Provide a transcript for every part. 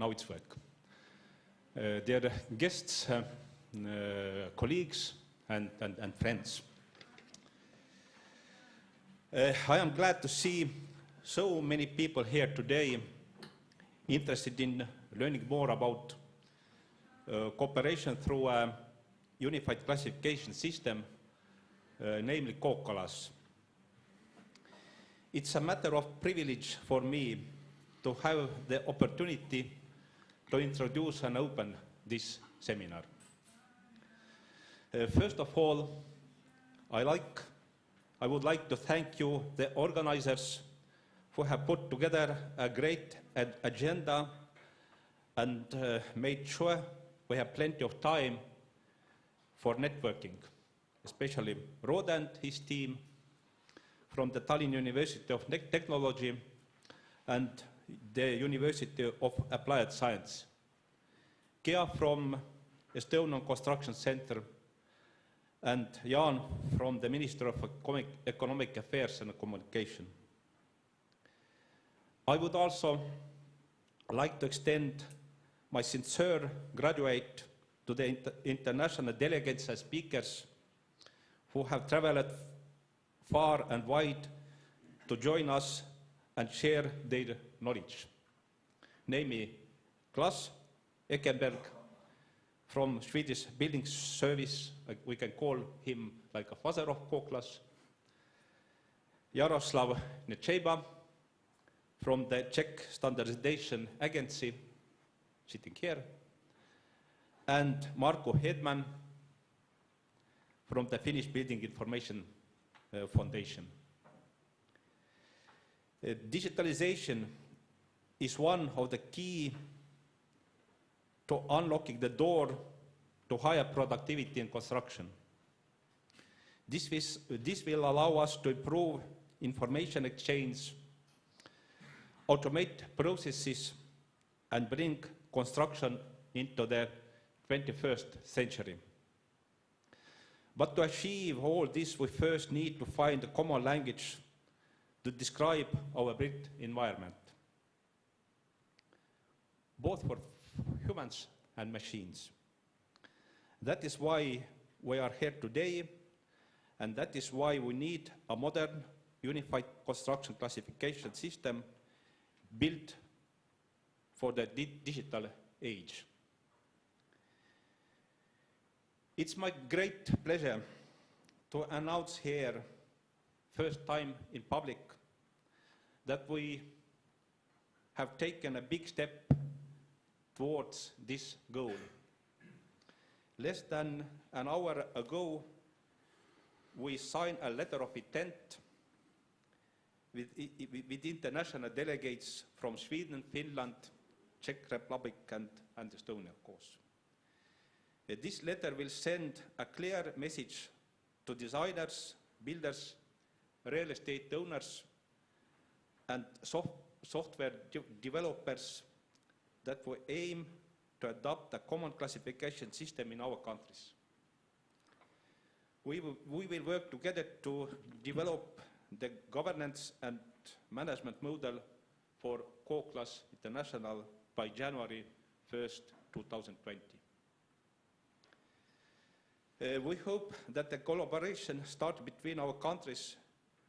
now it's work. Dear guests, colleagues, and friends. I am glad to see so many people here today interested in learning more about cooperation through a unified classification system, namely CoClass. It's a matter of privilege for me to have the opportunity to introduce and open this seminar. First of all, I would like to thank you, the organizers, who have put together a great agenda and made sure we have plenty of time for networking, especially Rode and his team from the Tallinn University of Technology and the University of Applied Science, Gea from Estonian Construction Center, and Jan from the Minister of Economic Affairs and Communication. I would also like to extend my sincere gratitude to the international delegates and speakers who have traveled far and wide to join us and share their knowledge. Namely, Klas Ekenberg from Swedish Building Service, we can call him like a father of CoClass, Jaroslav Necheba from the Czech Standardization Agency, sitting here, and Marko Hedman from the Finnish Building Information Foundation. Digitalization is one of the key to unlocking the door to higher productivity in construction. This will allow us to improve information exchange, automate processes, and bring construction into the 21st century. But to achieve all this, we first need to find a common language to describe our built environment, both for humans and machines. That is why we are here today, and that is why we need a modern, unified construction classification system built for the digital age. It's my great pleasure to announce here, first time in public, that we have taken a big step towards this goal. Less than an hour ago, we signed a letter of intent with international delegates from Sweden, Finland, Czech Republic, and Estonia, of course. This letter will send a clear message to designers, builders, real estate owners, and software developers that we aim to adopt a common classification system in our countries. We will work together to develop the governance and management model for CoClass International by January 1st, 2020. We hope that the collaboration started between our countries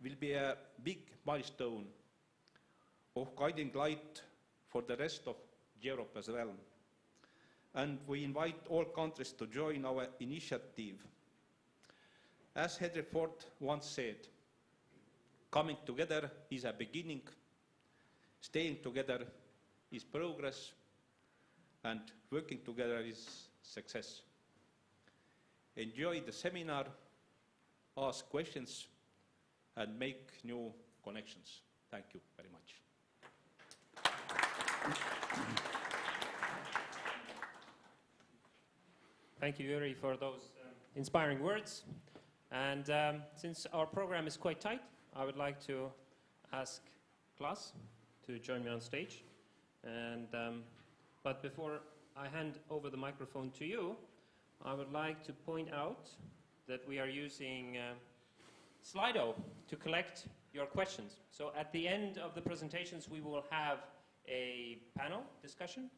will be a big milestone of guiding light for the rest of Europe as well. And we invite all countries to join our initiative. As Henry Ford once said, coming together is a beginning, staying together is progress, and working together is success. Enjoy the seminar, ask questions, and make new connections. Thank you very much. Thank you, Yuri, for those inspiring words. And since our program is quite tight, I would like to ask Klas to join me on stage. And, but before I hand over the microphone to you, I would like to point out that we are using Slido to collect your questions. So at the end of the presentations, we will have a panel discussion.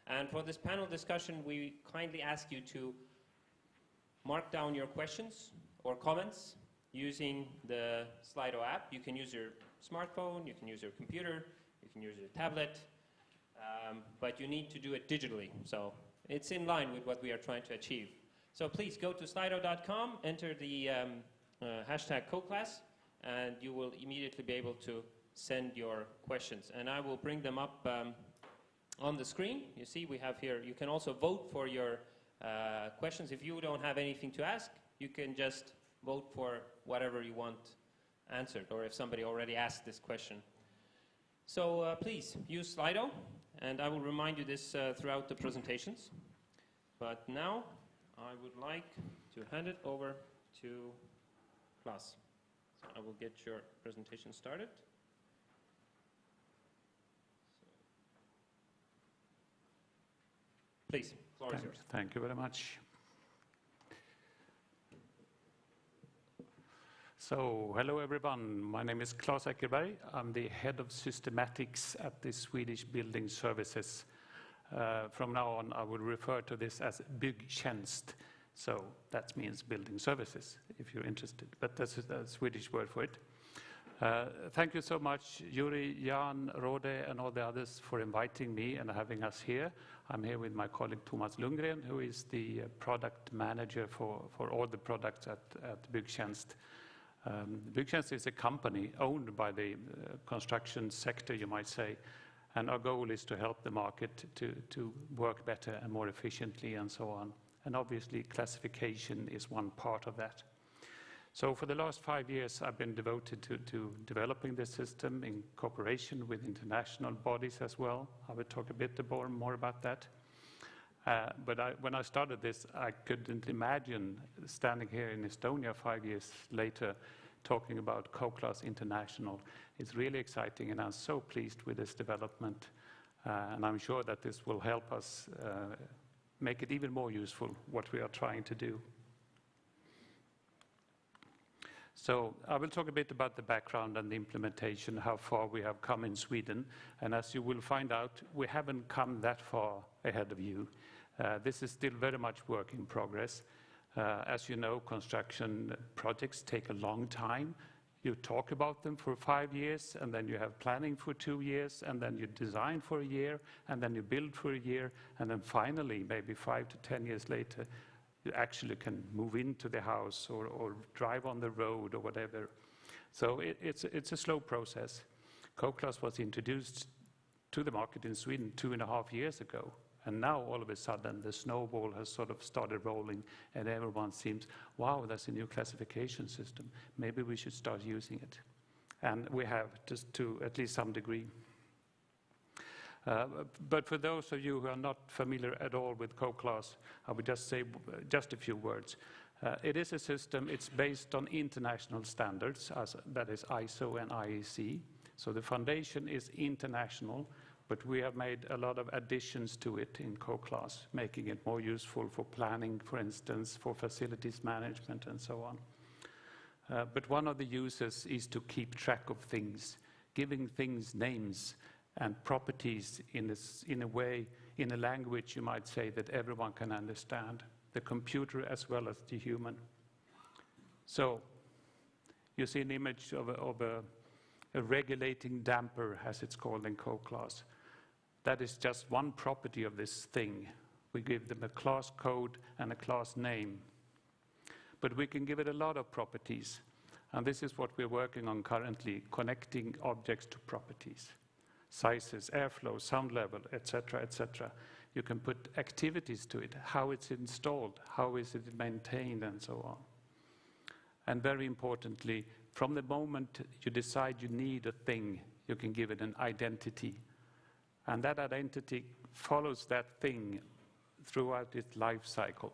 And for this panel discussion, we kindly ask you to mark down your questions or comments using the Slido app. You can use your smartphone, you can use your computer, you can use your tablet, but you need to do it digitally. So it's in line with what we are trying to achieve. So please go to slido.com, enter the hashtag CoClass, and you will immediately be able to send your questions. And I will bring them up on the screen. You see we have here, you can also vote for your questions. If you don't have anything to ask, you can just vote for whatever you want answered, or if somebody already asked this question. So please use Slido, and I will remind you this throughout the presentations. But now I would like to hand it over to Claes. So I will get your presentation started. Please, the floor is yours. Thank you very much. So, hello everyone. My name is Claes Eckerberg. I'm the head of systematics at the Swedish Building Services. From now on, I will refer to this as byggtjänst. So that means building services, if you're interested. But that's a Swedish word for it. Thank you so much, Yuri, Jan, Rode, and all the others for inviting me and having us here. I'm here with my colleague Thomas Lundgren, who is the product manager for all the products at byggtjänst. Byggtjänst is a company owned by the construction sector, you might say, and our goal is to help the market to work better and more efficiently and so on. And obviously classification is one part of that. So for the last 5 years, I've been devoted to developing this system in cooperation with international bodies as well. I will talk a bit more about that. But when I started this, I couldn't imagine standing here in Estonia 5 years later talking about CoClass International. It's really exciting, and I'm so pleased with this development. And I'm sure that this will help us make it even more useful, what we are trying to do. So I will talk a bit about the background and the implementation, how far we have come in Sweden. And as you will find out, we haven't come that far ahead of you. This is still very much work in progress. As you know, construction projects take a long time. You talk about them for 5 years, and then you have planning for 2 years, and then you design for a year, and then you build for a year, and then finally, maybe 5 to 10 years later, you actually can move into the house or drive on the road or whatever. So it's a slow process. CoClass was introduced to the market in Sweden 2.5 years ago. And now all of a sudden the snowball has sort of started rolling and everyone seems, wow, that's a new classification system. Maybe we should start using it. And we have, just to at least some degree. But for those of you who are not familiar at all with CoClass, I would just say just a few words. It is a system, it's based on international standards, that is ISO and IEC. So the foundation is international, but we have made a lot of additions to it in CoClass, making it more useful for planning, for instance, for facilities management and so on. But one of the uses is to keep track of things, giving things names and properties in a way, in a language you might say that everyone can understand, the computer as well as the human. So you see an image of a regulating damper, as it's called in CoClass. That is just one property of this thing. We give them a class code and a class name. But we can give it a lot of properties. And this is what we're working on currently, connecting objects to properties. Sizes, airflow, sound level, etc., etc. You can put activities to it, how it's installed, how is it maintained, and so on. And very importantly, from the moment you decide you need a thing, you can give it an identity. And that identity follows that thing throughout its life cycle.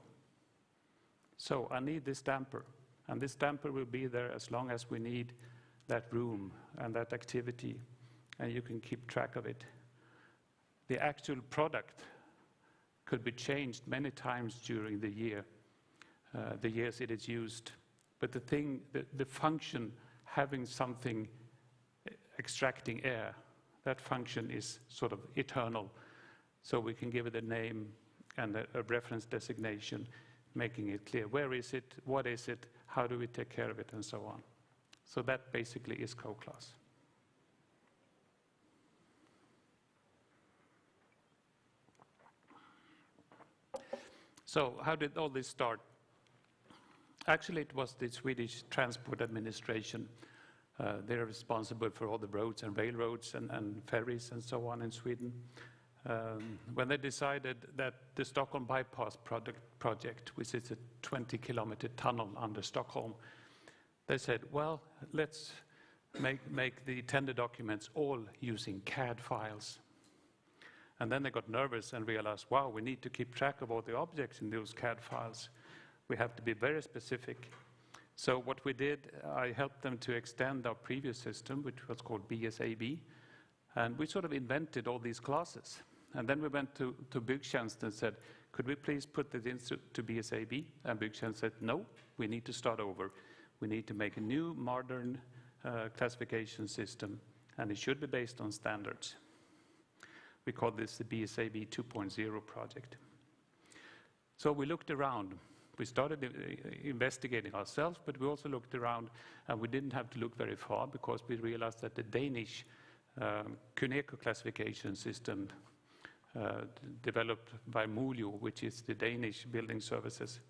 So I need this damper, and this damper will be there as long as we need that room and that activity, and you can keep track of it. The actual product could be changed many times during the year, the years it is used. But the function, having something extracting air, that function is sort of eternal. So we can give it a name and a reference designation, making it clear where is it, what is it, how do we take care of it, and so on. So that basically is CoClass. So how did all this start? Actually, it was the Swedish Transport Administration. They're responsible for all the roads and railroads and ferries and so on in Sweden. When they decided that the Stockholm Bypass project, which is a 20-kilometer tunnel under Stockholm, they said, well, let's make the tender documents all using CAD files. And then they got nervous and realized, wow, we need to keep track of all the objects in those CAD files. We have to be very specific. So what we did, I helped them to extend our previous system, which was called BSAB, and we sort of invented all these classes. And then we went to Byggtjänst and said, could we please put this into BSAB? And Byggtjänst said, no, we need to start over. We need to make a new modern classification system, and it should be based on standards. We call this the BSAB 2.0 project. So we looked around. We started investigating ourselves, but we also looked around, and we didn't have to look very far because we realized that the Danish CUNECO classification system developed by Mulio, which is the Danish building services,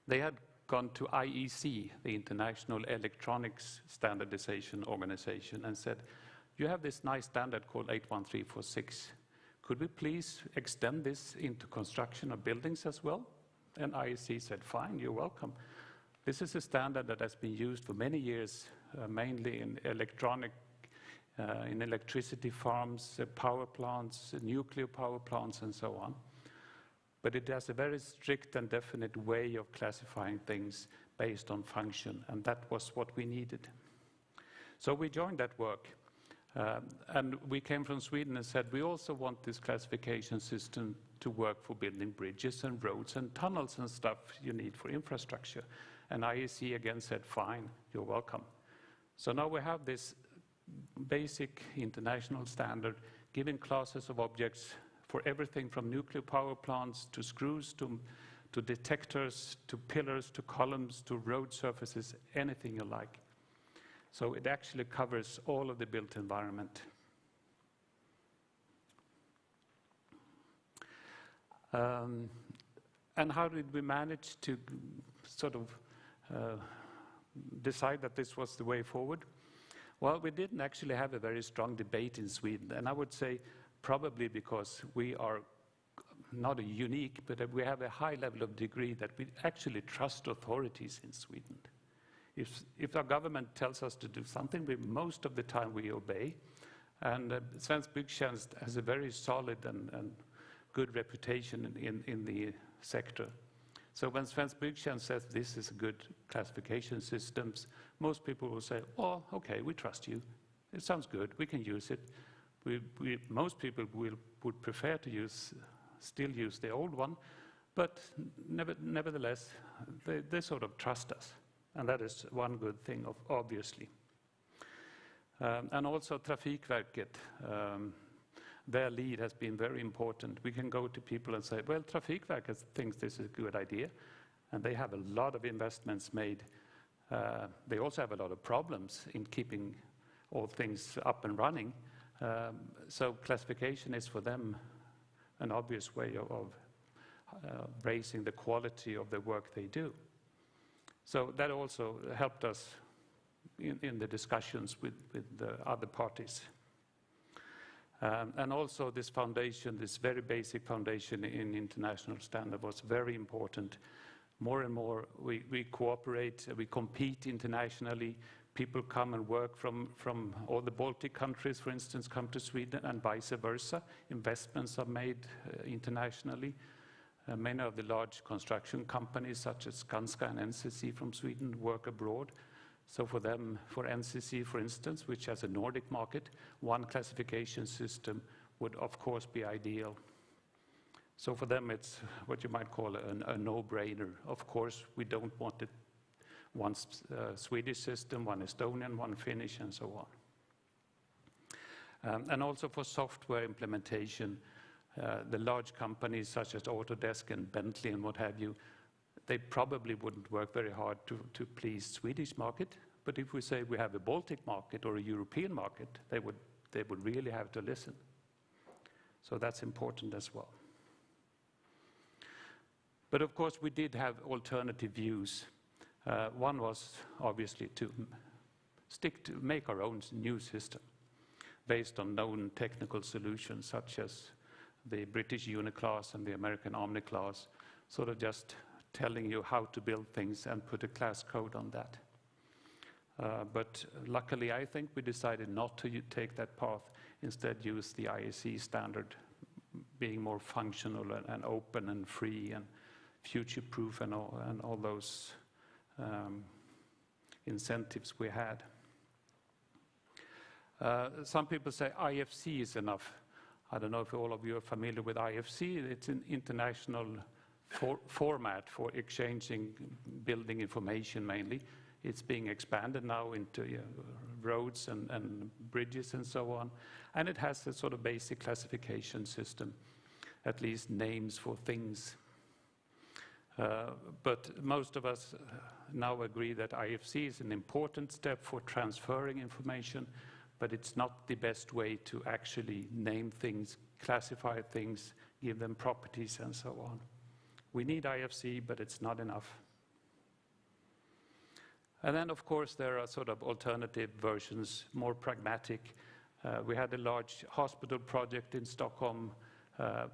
they had gone to IEC, the International Electronics Standardization Organization, and said, you have this nice standard called 81346. Could we please extend this into construction of buildings as well? And IEC said, fine, you're welcome. This is a standard that has been used for many years, mainly in in electricity farms, power plants, nuclear power plants, and so on. But it has a very strict and definite way of classifying things based on function, and that was what we needed. So we joined that work. And we came from Sweden and said, we also want this classification system to work for building bridges and roads and tunnels and stuff you need for infrastructure. And IEC again said, fine, you're welcome. So now we have this basic international standard giving classes of objects for everything from nuclear power plants to screws to detectors to pillars to columns to road surfaces, anything you like. So it actually covers all of the built environment. And how did we manage to sort of decide that this was the way forward? Well, we didn't actually have a very strong debate in Sweden, and I would say probably because we are not unique, but we have a high level of degree that we actually trust authorities in Sweden. If our government tells us to do something, most of the time we obey. And Svensk Byggtjänst has a very solid and good reputation in the sector. So when Svensk Byggtjänst says this is a good classification systems, most people will say, oh, okay, we trust you. It sounds good, we can use it. Most people would prefer to still use the old one, but nevertheless, they sort of trust us. And that is one good thing, obviously. And also Trafikverket, their lead has been very important. We can go to people and say, well, Trafikverket thinks this is a good idea, and they have a lot of investments made. They also have a lot of problems in keeping all things up and running. So classification is for them an obvious way of raising the quality of the work they do. So that also helped us in the discussions with the other parties. And also this foundation, this very basic foundation in international standard was very important. More and more we cooperate, we compete internationally. People come and work from all the Baltic countries, for instance, come to Sweden and vice versa. Investments are made internationally. Many of the large construction companies such as Skanska and NCC from Sweden work abroad. So for them, for NCC, for instance, which has a Nordic market, one classification system would, of course, be ideal. So for them, it's what you might call a no-brainer. Of course, we don't want it one Swedish system, one Estonian, one Finnish, and so on. And also for software implementation, The large companies such as Autodesk and Bentley and what have you, they probably wouldn't work very hard to please Swedish market. But if we say we have a Baltic market or a European market, they would really have to listen. So that's important as well. But of course, we did have alternative views. One was obviously to make our own new system based on known technical solutions such as the British Uniclass and the American Omniclass, sort of just telling you how to build things and put a class code on that. But luckily, I think we decided not to take that path, instead use the IEC standard, being more functional and open and free and future-proof and all those incentives we had. Some people say IFC is enough. I don't know if all of you are familiar with IFC. It's an international format for exchanging building information mainly. It's being expanded now into roads and bridges and so on. And it has a sort of basic classification system, at least names for things. But most of us now agree that IFC is an important step for transferring information, but it's not the best way to actually name things, classify things, give them properties and so on. We need IFC, but it's not enough. And then, of course, there are sort of alternative versions, more pragmatic. We had a large hospital project in Stockholm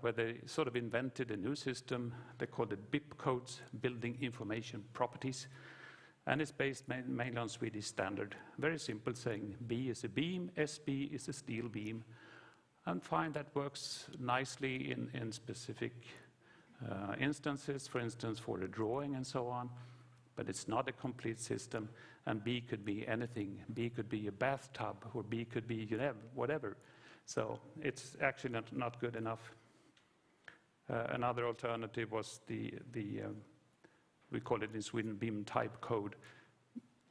where they sort of invented a new system. They called it BIP codes, Building Information Properties. And it's based mainly on Swedish standard. Very simple, saying B is a beam, SB is a steel beam. And find that works nicely in specific instances, for instance, for a drawing and so on. But it's not a complete system, and B could be anything. B could be a bathtub, or B could be whatever. So it's actually not good enough. Another alternative was we call it in Sweden BIM type code,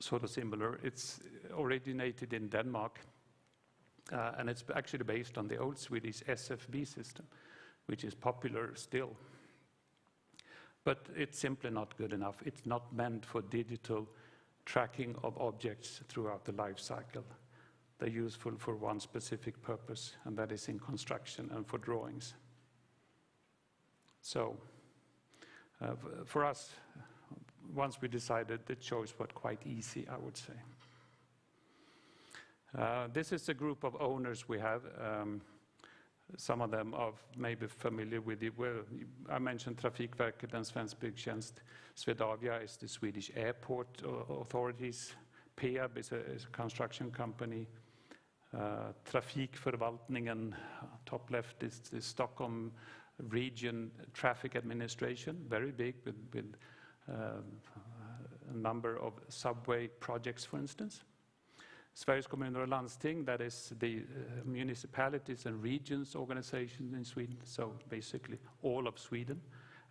sort of similar. It's originated in Denmark, and it's actually based on the old Swedish SFB system, which is popular still. But it's simply not good enough. It's not meant for digital tracking of objects throughout the life cycle. They're useful for one specific purpose, and that is in construction and for drawings. So for us, once we decided, the choice was quite easy, I would say. This is a group of owners we have. Some of them are maybe familiar with it. Well, I mentioned Trafikverket and Svensk Byggtjänst. Swedavia is the Swedish airport authorities. Peab is a construction company. Trafikförvaltningen, top left, is the Stockholm region traffic administration, very big with a number of subway projects, for instance. Sveriges kommuner och landsting, that is the municipalities and regions organization in Sweden, so basically all of Sweden,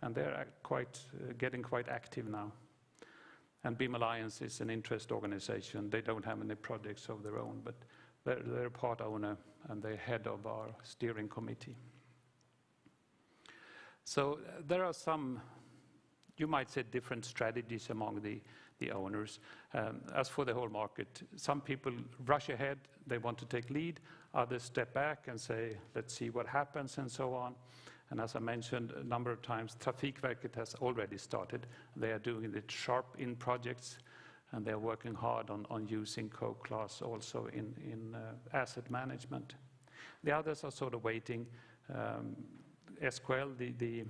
and they're getting quite active now. And BIM Alliance is an interest organization. They don't have any projects of their own, but they're a part owner and they're head of our steering committee. So there are some, you might say, different strategies among the owners. As for the whole market, some people rush ahead, they want to take lead, others step back and say, let's see what happens and so on. And as I mentioned a number of times, Trafikverket has already started. They are doing the sharp-in projects, and they're working hard on using CoClass also in asset management. The others are sort of waiting. SQL, the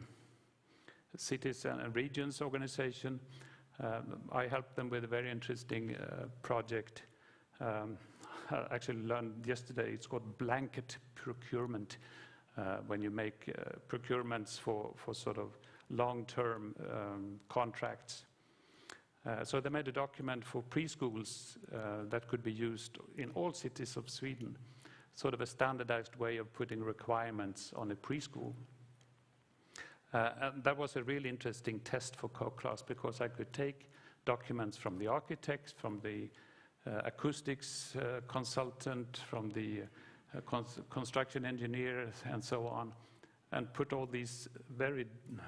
Cities and Regions organization, I helped them with a very interesting project. I actually learned yesterday, it's called blanket procurement, when you make procurements for sort of long-term contracts. So they made a document for preschools that could be used in all cities of Sweden, sort of a standardized way of putting requirements on a preschool. And that was a really interesting test for CoClass, because I could take documents from the architects, from the acoustics consultant, from the construction engineer, and so on, and put all these very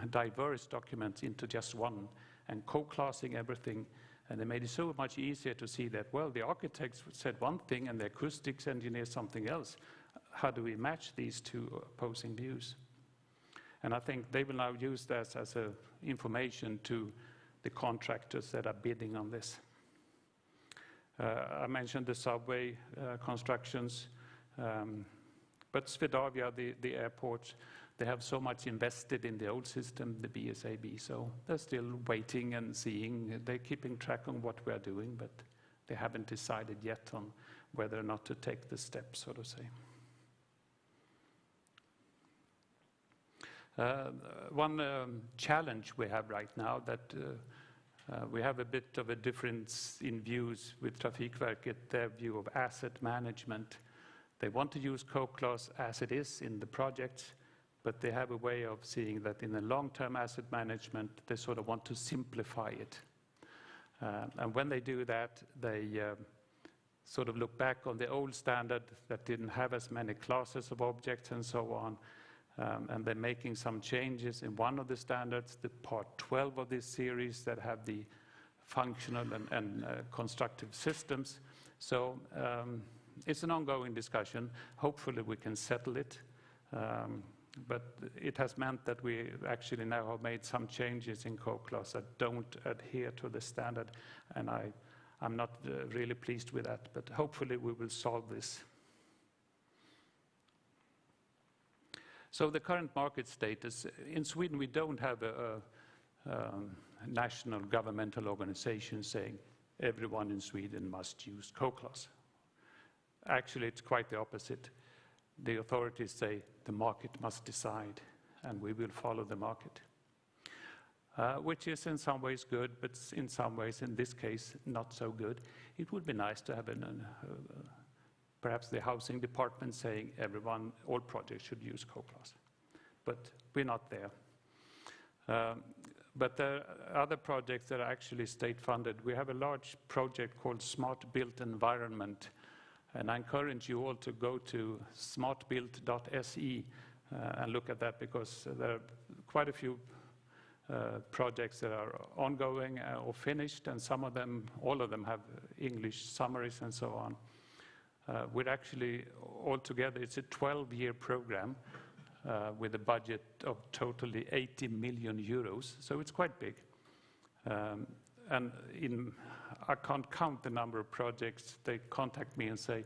diverse documents into just one and co-classing everything. And they made it so much easier to see that, well, the architects said one thing and the acoustics engineer something else. How do we match these two opposing views? And I think they will now use that as information to the contractors that are bidding on this. I mentioned the subway constructions, but Swedavia, the airport, they have so much invested in the old system, the BSAB, so they're still waiting and seeing. They're keeping track on what we're doing, but they haven't decided yet on whether or not to take the step, so to say. One challenge we have right now that we have a bit of a difference in views with Trafikverket, their view of asset management. They want to use CoClass as it is in the project, but they have a way of seeing that in the long-term asset management, they sort of want to simplify it. And when they do that, they sort of look back on the old standard that didn't have as many classes of objects and so on. And they're making some changes in one of the standards, the part 12 of this series that have the functional and constructive systems. So it's an ongoing discussion. Hopefully we can settle it. But it has meant that we actually now have made some changes in CoClass that don't adhere to the standard. And I'm not really pleased with that, but hopefully we will solve this. So the current market status, in Sweden we don't have a national governmental organization saying everyone in Sweden must use CoClass. Actually it's quite the opposite. The authorities say the market must decide and we will follow the market. Which is in some ways good, but in some ways, in this case, not so good. It would be nice to have perhaps the housing department saying everyone, all projects should use CoClass. But we're not there. But there are other projects that are actually state-funded. We have a large project called Smart Built Environment, and I encourage you all to go to smartbuilt.se and look at that, because there are quite a few projects that are ongoing or finished, and some of them, all of them have English summaries and so on. We're actually, altogether, it's a 12-year program with a budget of totally 80 million euros, so it's quite big. And I can't count the number of projects. They contact me and say,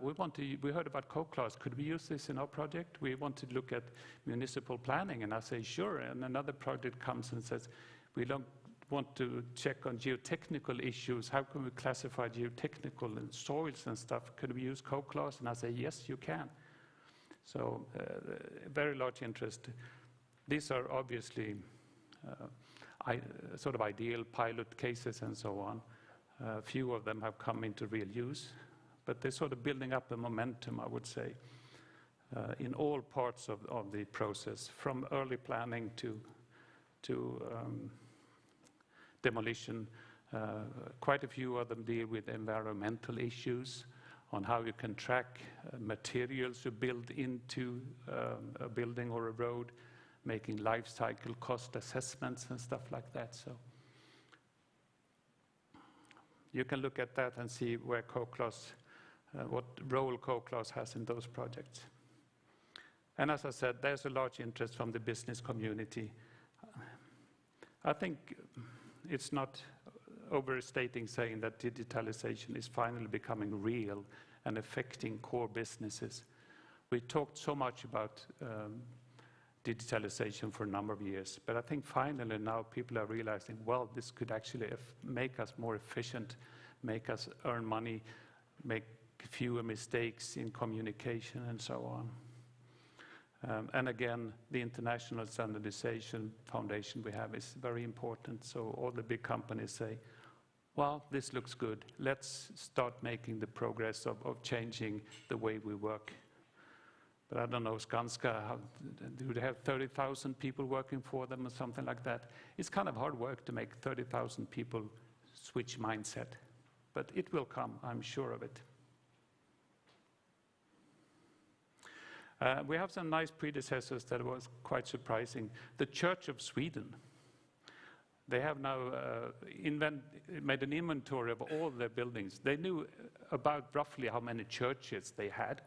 we heard about CoClass, could we use this in our project? We want to look at municipal planning, and I say, sure, and another project comes and says, we don't want to check on geotechnical issues. How can we classify geotechnical and soils and stuff? Could we use CoClass? And I say, yes, you can. So very large interest. These are obviously sort of ideal pilot cases and so on. Few of them have come into real use, but they're sort of building up the momentum, I would say, in all parts of the process, from early planning to demolition. Quite a few of them deal with environmental issues, on how you can track materials you build into a building or a road, making life cycle cost assessments and stuff like that. So you can look at that and see where CoClass, what role CoClass has in those projects. And as I said, there's a large interest from the business community. I think it's not overstating saying that digitalization is finally becoming real and affecting core businesses. We talked so much about digitalization for a number of years, but I think finally now people are realizing, well, this could actually make us more efficient, make us earn money, make fewer mistakes in communication and so on. And again, the international standardization foundation we have is very important. So all the big companies say, well, this looks good. Let's start making the progress of changing the way we work. But I don't know, Skanska, do they have 30,000 people working for them or something like that? It's kind of hard work to make 30,000 people switch mindset. But it will come, I'm sure of it. We have some nice predecessors that was quite surprising. The Church of Sweden, they have now made an inventory of all their buildings. They knew about roughly how many churches they had,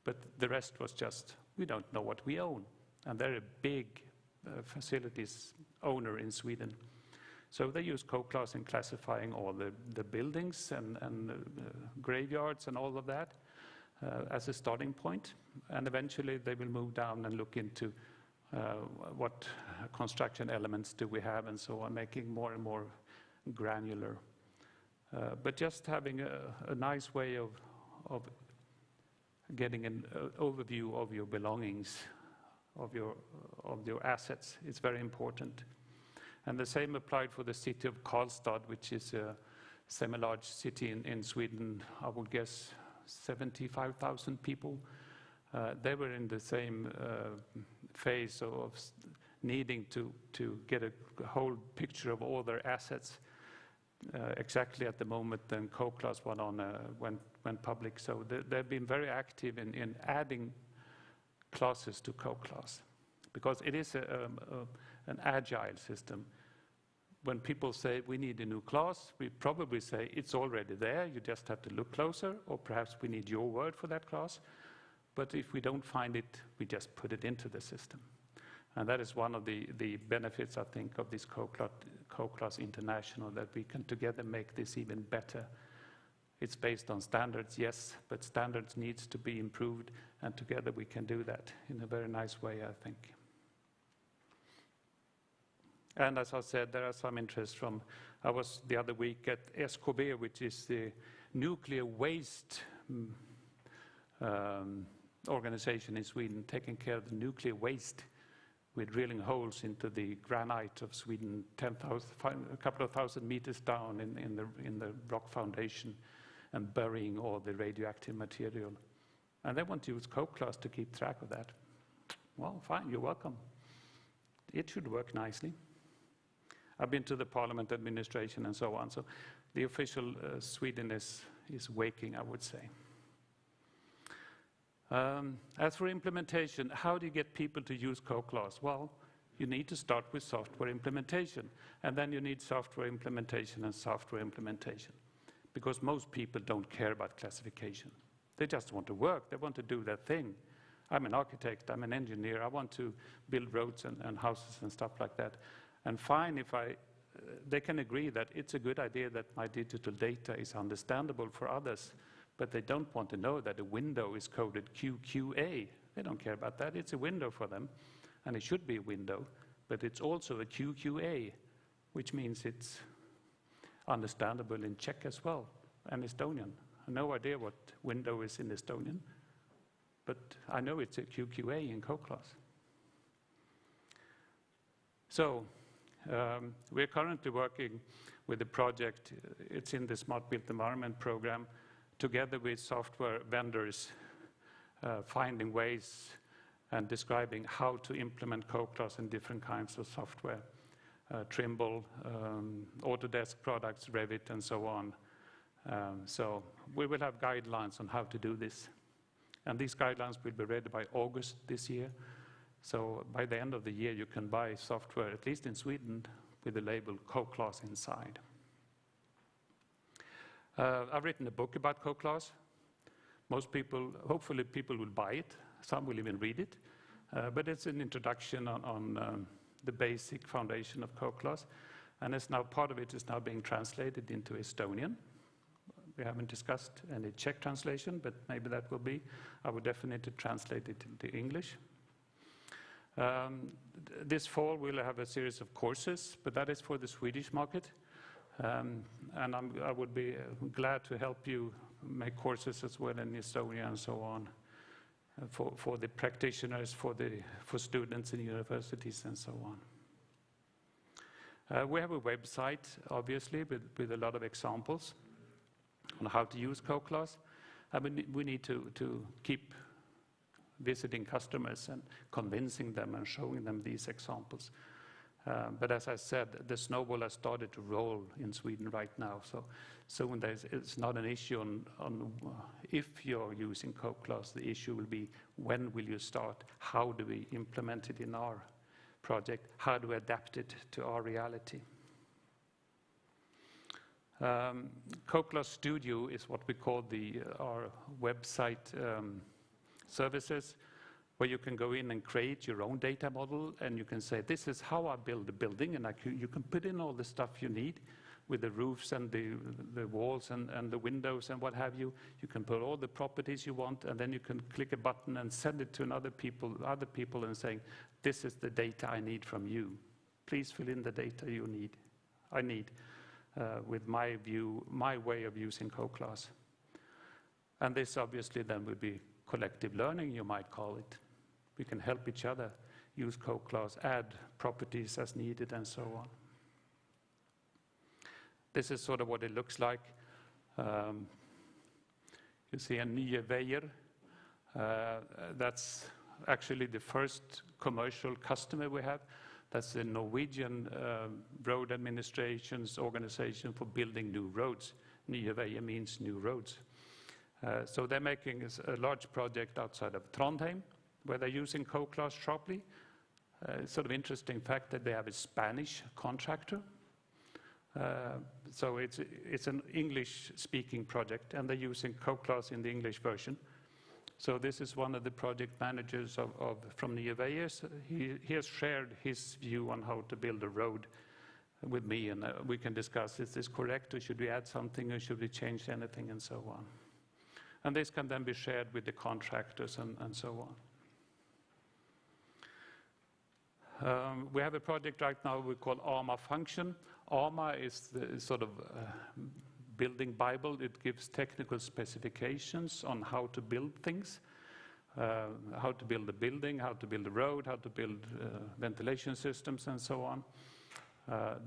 but the rest was just, we don't know what we own. And they're a big facilities owner in Sweden. So they use CoClass in classifying all the buildings and graveyards and all of that as a starting point. And eventually they will move down and look into what construction elements do we have and so on, making more and more granular. But just having a nice way of getting an overview of your belongings, of your assets, is very important. And the same applied for the city of Karlstad, which is a semi-large city in Sweden, I would guess 75,000 people. They were in the same phase of needing to get a whole picture of all their assets exactly at the moment then CoClass went public. So they've been very active in adding classes to CoClass, because it is an agile system. When people say we need a new class, we probably say it's already there, you just have to look closer, or perhaps we need your word for that class. But if we don't find it, we just put it into the system. And that is one of the benefits, I think, of this CoClass International, that we can together make this even better. It's based on standards, yes, but standards needs to be improved, and together we can do that in a very nice way, I think. And as I said, there are some interest from, I was the other week at SKB, which is the nuclear waste organization in Sweden, taking care of the nuclear waste, with drilling holes into the granite of Sweden, a couple of thousand meters down in the rock foundation, and burying all the radioactive material. And they want to use CoClass to keep track of that. Well, fine, you're welcome. It should work nicely. I've been to the parliament administration and so on, so the official Sweden is waking, I would say. As for implementation, how do you get people to use CoClass? Well, you need to start with software implementation, and then you need software implementation and software implementation, because most people don't care about classification. They just want to work, they want to do their thing. I'm an architect, I'm an engineer, I want to build roads and houses and stuff like that. And fine if they can agree that it's a good idea that my digital data is understandable for others, but they don't want to know that a window is coded QQA. They don't care about that. It's a window for them, and it should be a window, but it's also a QQA, which means it's understandable in Czech as well, and Estonian. I have no idea what window is in Estonian, but I know it's a QQA in CoClass. So, we're currently working with a project, it's in the Smart Built Environment program, together with software vendors, finding ways and describing how to implement CoClass in different kinds of software, Trimble, Autodesk products, Revit, and so on. So we will have guidelines on how to do this. And these guidelines will be ready by August this year. So by the end of the year, you can buy software, at least in Sweden, with the label CoClass inside. I've written a book about CoClass. Most people, hopefully people will buy it. Some will even read it. But it's an introduction on the basic foundation of CoClass. And it's now, part of it is now being translated into Estonian. We haven't discussed any Czech translation, but maybe that will be. I would definitely translate it into English. This fall we'll have a series of courses, but that is for the Swedish market. And I would be glad to help you make courses as well in Estonia and so on, for the practitioners, for students in universities and so on. We have a website, obviously, with a lot of examples on how to use CoClass. We need to keep visiting customers and convincing them and showing them these examples. But as I said, the snowball has started to roll in Sweden right now. So soon it's not an issue on if you're using CoClass. The issue will be when will you start? How do we implement it in our project? How do we adapt it to our reality? CoClass Studio is what we call our website services, where you can go in and create your own data model, and you can say, this is how I build a building, and you can put in all the stuff you need with the roofs and the walls and the windows and what have you. You can put all the properties you want, and then you can click a button and send it to other people and saying, this is the data I need from you. Please fill in the data I need with my way of using CoClass. And this obviously then would be collective learning, you might call it. We can help each other use CoClass, add properties as needed, and so on. This is sort of what it looks like. You see a Nye Veier. That's actually the first commercial customer we have. That's the Norwegian road administration's organization for building new roads. Nye Veier means new roads. So they're making a large project outside of Trondheim, where they're using CoClass sharply. Sort of interesting fact that they have a Spanish contractor. So it's an English-speaking project, and they're using CoClass in the English version. So this is one of the project managers from Nye Veier. He has shared his view on how to build a road with me, and we can discuss, is this correct, or should we add something, or should we change anything, and so on. And this can then be shared with the contractors and so on. We have a project right now we call ARMA Function. ARMA is the sort of building Bible. It gives technical specifications on how to build things, how to build a building, how to build a road, how to build ventilation systems, and so on.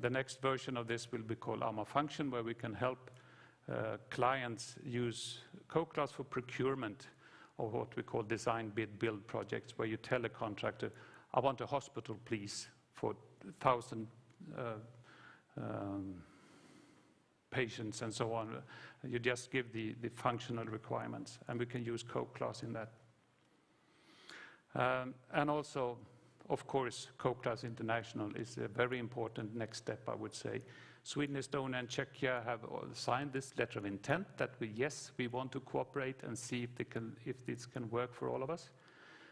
The next version of this will be called ARMA Function, where we can help clients use CoClass for procurement, or what we call design, bid, build projects, where you tell a contractor, I want a hospital, please, for 1,000 patients and so on. You just give the functional requirements, and we can use CoClass in that. And also, of course, CoClass International is a very important next step, I would say. Sweden, Estonia, and Czechia have signed this letter of intent that we want to cooperate and see if this can work for all of us.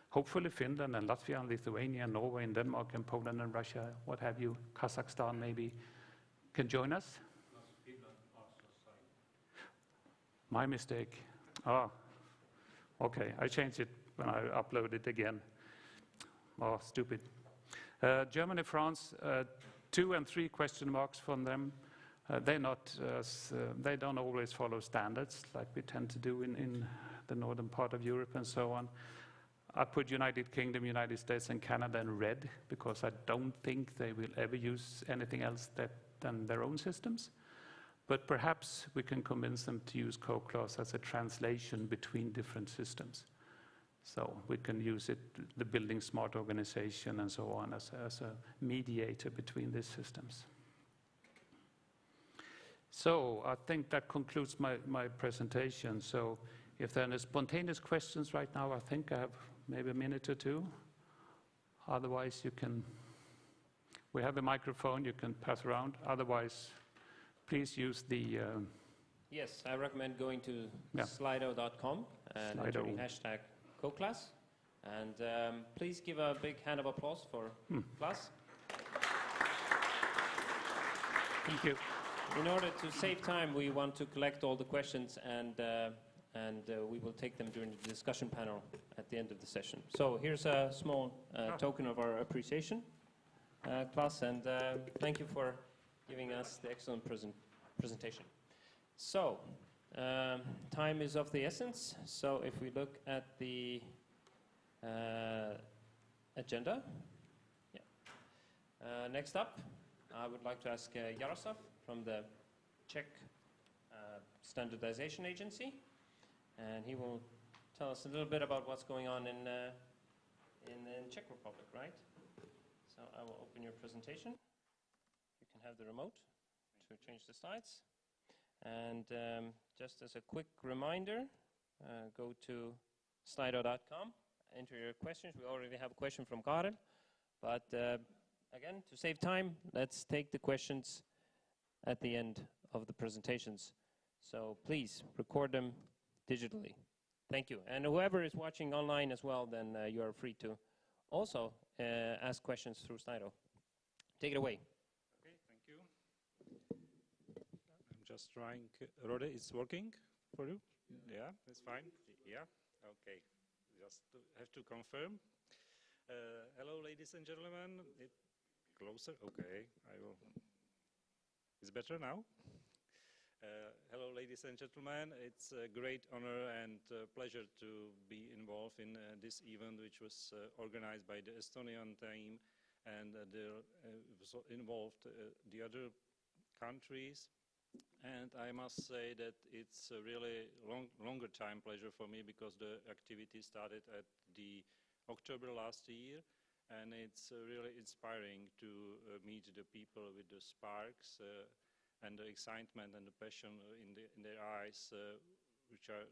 Hopefully Finland and Latvia and Lithuania and Norway and Denmark and Poland and Russia, what have you, Kazakhstan maybe, can join us. My mistake. Okay, I changed it when I uploaded it again. Oh, stupid. Germany, France, 2 and 3 question marks from them. They don't always follow standards like we tend to do in the northern part of Europe and so on. I put United Kingdom, United States, and Canada in red because I don't think they will ever use anything else than their own systems. But perhaps we can convince them to use CoClass as a translation between different systems. So we can use it, the Building Smart organization and so on, as a mediator between these systems. So I think that concludes my presentation. So if there are any spontaneous questions right now, I think I have maybe a minute or two. Otherwise, we have a microphone you can pass around. Otherwise, please use the... Yes, I recommend going to slido.com and entering hashtag CoClass. And please give a big hand of applause for Class. Thank you. In order to save time, we want to collect all the questions and we will take them during the discussion panel at the end of the session. So here's a small token of our appreciation, Class, and thank you for giving us the excellent presentation. So, time is of the essence. So if we look at the agenda, next up, I would like to ask Jaroslav from the Czech Standardization Agency, and he will tell us a little bit about what's going on in Czech Republic, right? So So I will open your presentation. You can have the remote to change the slides. And just as a quick reminder, go to slido.com, enter your questions. We already have a question from Karel. But again, to save time, let's take the questions at the end of the presentations. So please record them digitally. Thank you. And whoever is watching online as well, then you are free to also ask questions through Slido. Take it away. Okay, thank you. I'm just trying. Rode, it's working for you? Yeah, it's fine. Yeah, okay. Just have to confirm. Hello, ladies and gentlemen. Closer. Okay, I will. It's better now. Hello, ladies and gentlemen. It's a great honor and pleasure to be involved in this event, which was organized by the Estonian team, and involved the other countries. And I must say that it's a really longer time pleasure for me, because the activity started at the October last year, and it's really inspiring to meet the people with the sparks and the excitement and the passion in their eyes, which are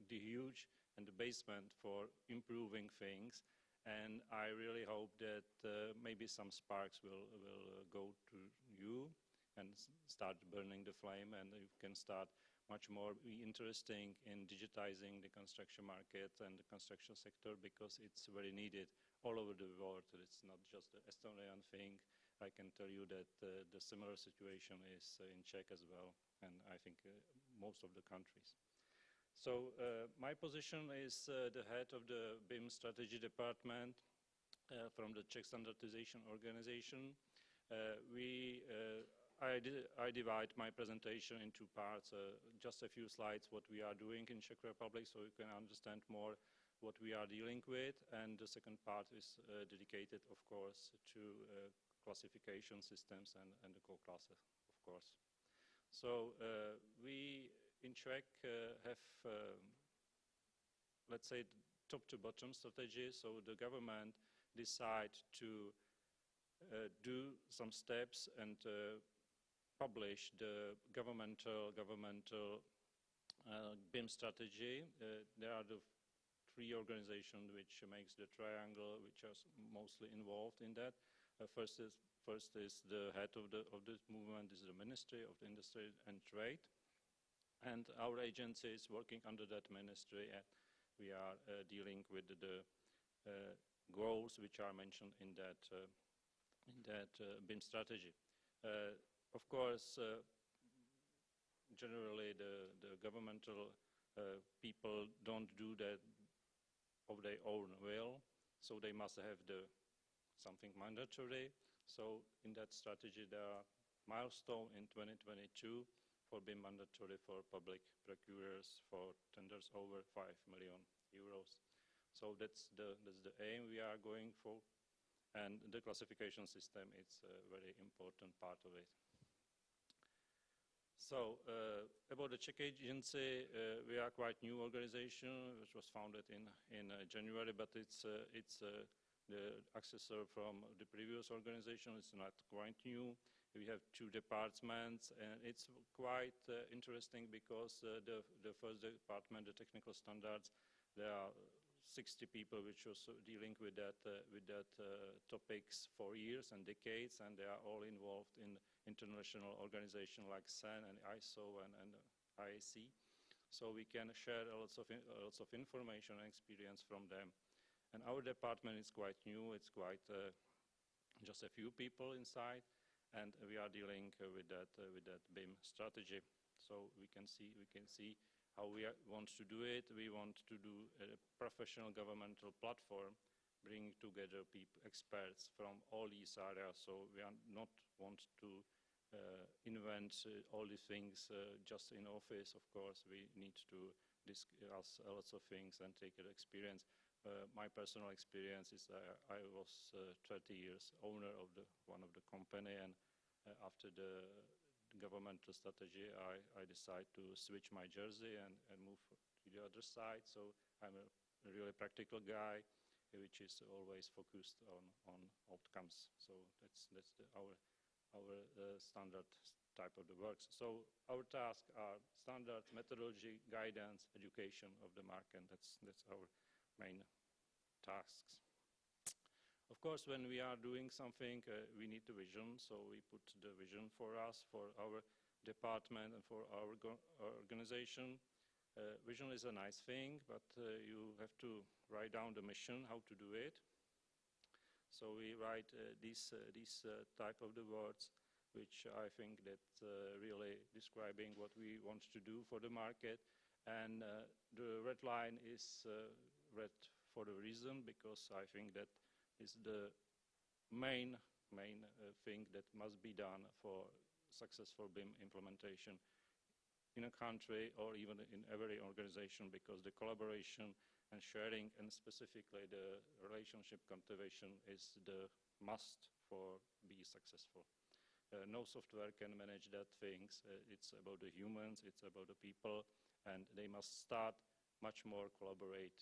the huge and the basement for improving things. And I really hope that maybe some sparks will go to you and start burning the flame, and you can start much more be interesting in digitizing the construction market and the construction sector, because it's very needed all over the world. It's not just the Estonian thing. I can tell you that the similar situation is in Czech as well, and I think most of the countries. So my position is the head of the BIM strategy department from the Czech Standardization Organization. I divide my presentation in two parts, just a few slides what we are doing in Czech Republic, so you can understand more what we are dealing with, and the second part is dedicated, of course, to classification systems and the CoClass, of course. So we in Czech have, let's say, top-to-bottom strategy. So the government decide to do some steps and publish the governmental BIM strategy. There are the three organizations which makes the triangle, which are mostly involved in that. First is the head of this movement is the Ministry of Industry and Trade, and our agency is working under that ministry, and we are dealing with the goals which are mentioned in that BIM strategy. Of course, generally the governmental people don't do that of their own will, so they must have something mandatory. So in that strategy there are milestones in 2022 for being mandatory for public procurers for tenders over 5 million euros. So that's the aim we are going for, and the classification system is a very important part of it. So about the Czech agency, we are quite new organization, which was founded in January, but it's the successor from the previous organization. It's not quite new. We have two departments, and it's quite interesting because the first department, the technical standards, there are 60 people which was dealing with that topics for years and decades, and they are all involved in international organizations like CEN and ISO and IAC. So we can share lots of information and experience from them. And our department is quite new. It's quite just a few people inside, and we are dealing with that BIM strategy. So we can see how we want to do it. We want to do a professional governmental platform, bring together experts from all these areas. So we are not want to invent all these things just in office. Of course, we need to discuss lots of things and take an experience. My personal experience is I was 30 years owner of one of the company, and after the governmental strategy, I decided to switch my jersey and move to the other side. So I'm a really practical guy. which is always focused on outcomes. So that's our standard type of the works. So our tasks are standard methodology, guidance, education of the market. That's our main tasks. Of course, when we are doing something, we need the vision. So we put the vision for us, for our department, and for our organization. Vision is a nice thing, but you have to write down the mission, how to do it. So we write these type of the words, which I think that really describing what we want to do for the market. And the red line is red for the reason, because I think that is the main thing that must be done for successful BIM implementation in a country or even in every organization, because the collaboration and sharing, and specifically the relationship cultivation, is the must for be successful. No software can manage that things. It's about the humans, it's about the people, and they must start much more collaborate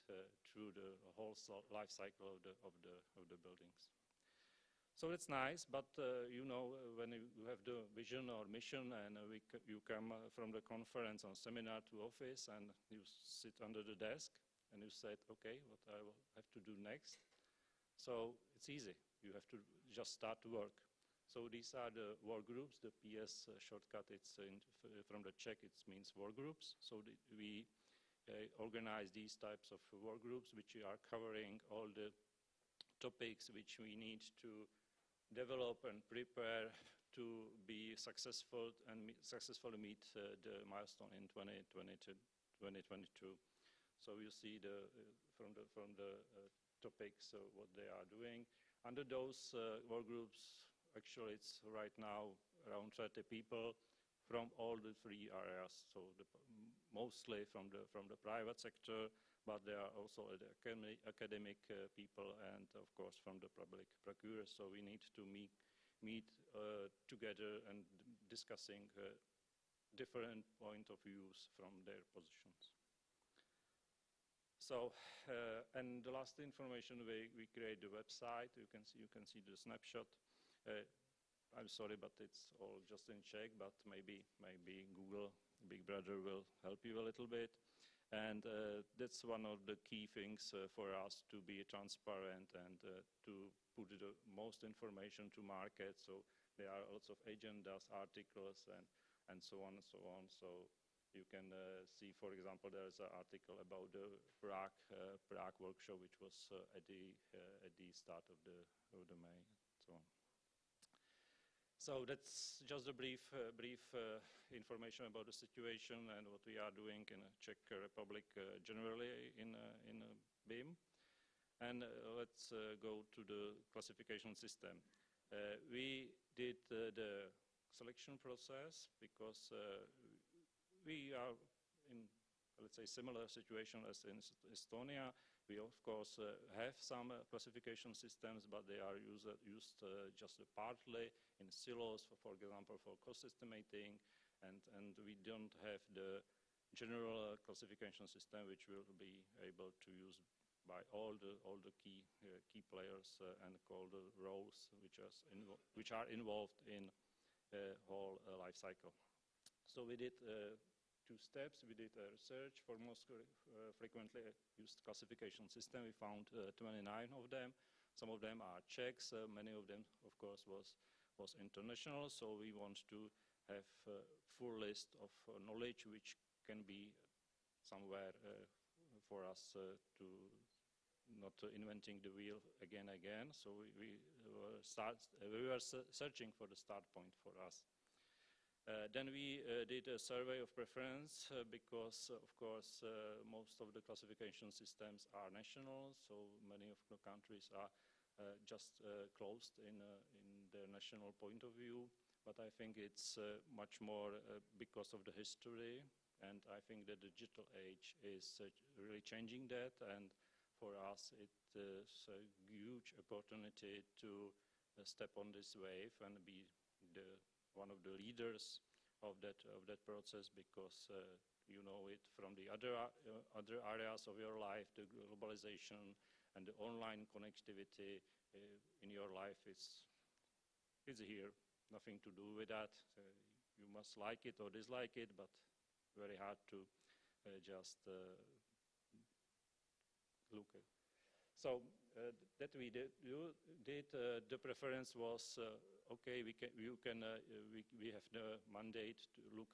through the whole life cycle of the buildings. So it's nice, but you know, when you have the vision or mission, and you come from the conference or seminar to office, and you sit under the desk, and you said, okay, what I will have to do next. So it's easy. You have to just start to work. So these are the work groups. The PS shortcut, it's from the Czech, it means work groups. So we organize these types of work groups, which are covering all the topics which we need to develop and prepare to be successful and successfully meet the milestone in 2022. So you see from the topics what they are doing. Under those work groups, actually it's right now around 30 people from all the three areas. So mostly from the private sector, but there are also the academic people, and of course from the public procurers. So we need to meet together and discussing different point of views from their positions. So, and the last information, we create the website. You can see the snapshot. I'm sorry, but it's all just in Czech, but maybe Google Big Brother will help you a little bit. And that's one of the key things for us, to be transparent and to put the most information to market. So there are lots of agendas, articles, and so on and so on. So you can see, for example, there's an article about the Prague workshop, which was at the start of the May, and so on. So that's just a brief information about the situation and what we are doing in Czech Republic generally in BIM. And let's go to the classification system. We did the selection process because we are in, let's say, similar situation as in Estonia. We, of course, have some classification systems, but they are used just partly in silos, for example, for cost estimating, and we don't have the general classification system, which will be able to use by all the key players and all the roles which are involved in the whole life cycle. So we did 2 steps. We did a research for most frequently used classification system. We found 29 of them. Some of them are Czechs. Many of them, of course, was international. So we want to have a full list of knowledge which can be somewhere for us to not inventing the wheel again. So we were searching for the start point for us. Then we did a survey of preference because, of course, most of the classification systems are national, so many of the countries are just closed in their national point of view. But I think it's much more because of the history, and I think the digital age is really changing that, and for us it is a huge opportunity to step on this wave and be one of the leaders of that process, because you know it from the other areas of your life, the globalization, and the online connectivity in your life is here. Nothing to do with that. You must like it or dislike it, but very hard to just look at. So that we did. The preference was okay. We have the mandate to look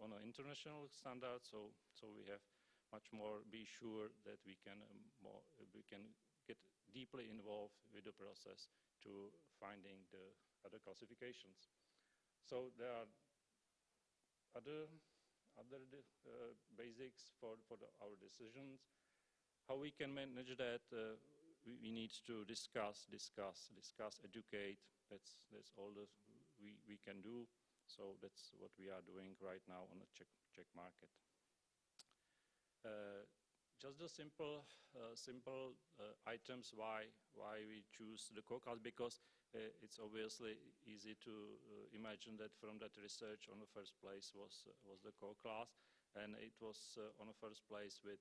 on an international standard. So we have much more. Be sure that we can get deeply involved with the process to finding the other classifications. So there are other basics for our decisions. How we can manage that? We need to discuss, educate. That's all that we can do. So that's what we are doing right now on the Czech market. Just the simple items why we choose the CoClass, because it's obviously easy to imagine that from that research on the first place was the CoClass, and it was on the first place with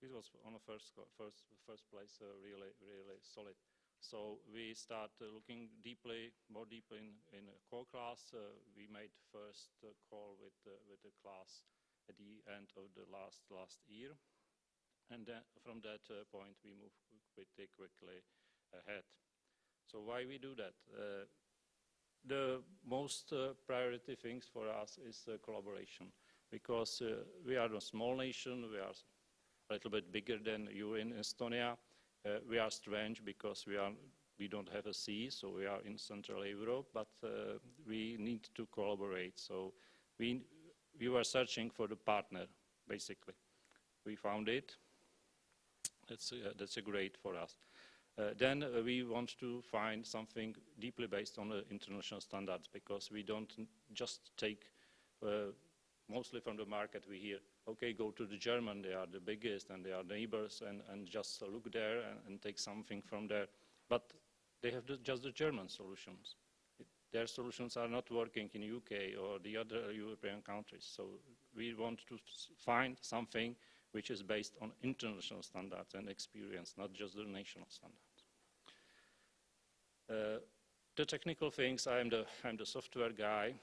it was on the first place really solid. So we start looking more deeply in CoClass. We made first call with the class at the end of the last year, and then from that point we move pretty quickly ahead. So why we do that? The most priority things for us is collaboration, because we are a small nation. We are a little bit bigger than you in Estonia. We are strange because we don't have a sea, so we are in Central Europe, but we need to collaborate. So we were searching for the partner, basically. We found it. That's a great for us. Then we want to find something deeply based on the international standards, because we don't just take mostly from the market. We hear, okay, go to the German, they are the biggest and they are neighbors, and just look there and take something from there. But they have just the German solutions. Their solutions are not working in UK or the other European countries. So we want to find something which is based on international standards and experience, not just the national standards. The technical things, I'm the software guy.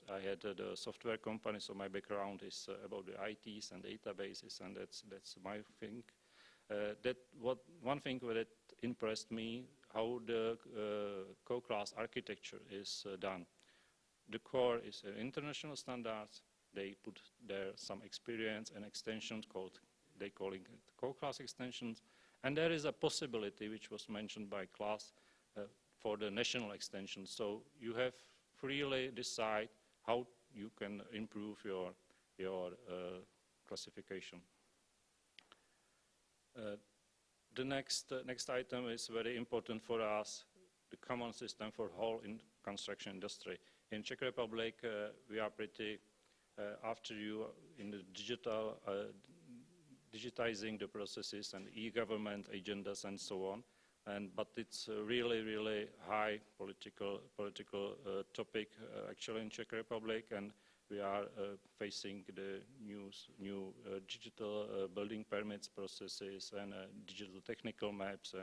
I had the software company, so my background is about the ITs and databases, and that's my thing. One thing that impressed me, how the CoClass architecture is done. The core is international standards. They put there some experience and extensions they call it CoClass extensions, and there is a possibility which was mentioned by Klaas for the national extension. So you have freely decide how you can improve your classification. The next item is very important for us, the common system for whole in construction industry. In Czech Republic, we are pretty after you in the digitizing the processes and e-government agendas and so on. But it's a really high political topic actually in Czech Republic, and we are facing the new digital building permits processes and digital technical maps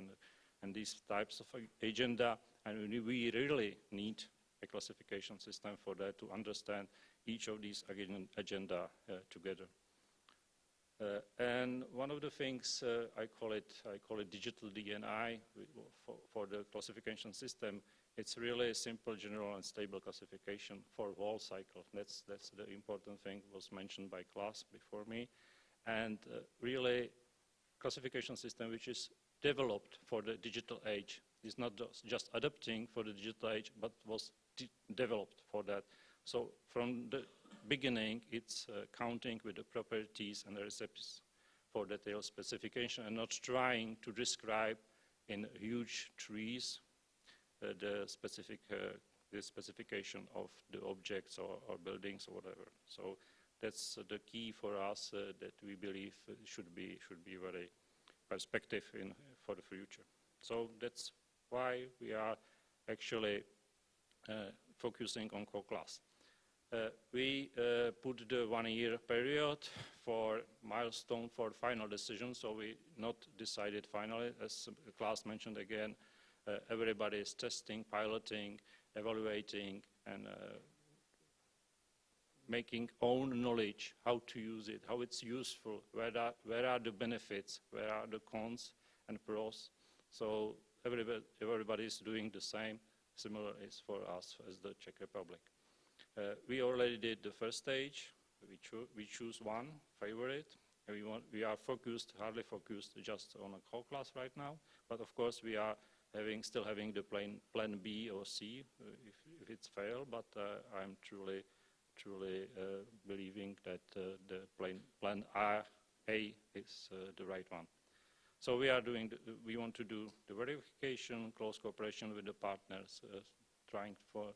and these types of agenda, and we really need a classification system for that to understand each of these agenda together. And one of the things I call it digital DNI for the classification system. It's really a simple, general, and stable classification for whole cycle. That's the important thing, was mentioned by Klaas before me, and really classification system which is developed for the digital age. It's not just adapting for the digital age, but was developed for that. So from the beginning, it's counting with the properties and the recipes for detailed specification, and not trying to describe in huge trees the specification of the objects or buildings or whatever. So that's the key for us that we believe should be very perspective for the future. So that's why we are actually focusing on CoClass. We put the 1-year period for milestone for final decision, so we not decided finally. As the class mentioned again, everybody is testing, piloting, evaluating, and making own knowledge, how to use it, how it's useful, where are the benefits, where are the cons and pros. So everybody is doing the same. Similar is for us as the Czech Republic. We already did the first stage. We choose one favorite. We are focused, hardly focused, just on a CoClass right now. But of course, we are still having the plan B or C if it's failed. But I'm truly believing that the plan A is the right one. So we want to do the verification, close cooperation with the partners, trying to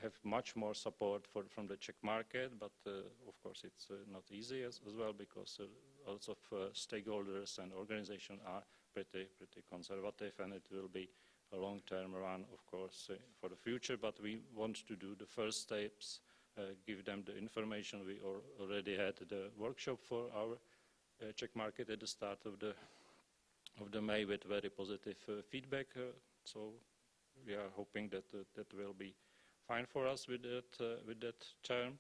have much more support from the Czech market, but of course it's not easy as well, because lots of stakeholders and organizations are pretty conservative, and it will be a long-term run, of course, for the future. But we want to do the first steps, give them the information. We already had the workshop for our Czech market at the start of the May with very positive feedback. So we are hoping that that will be fine for us with that term.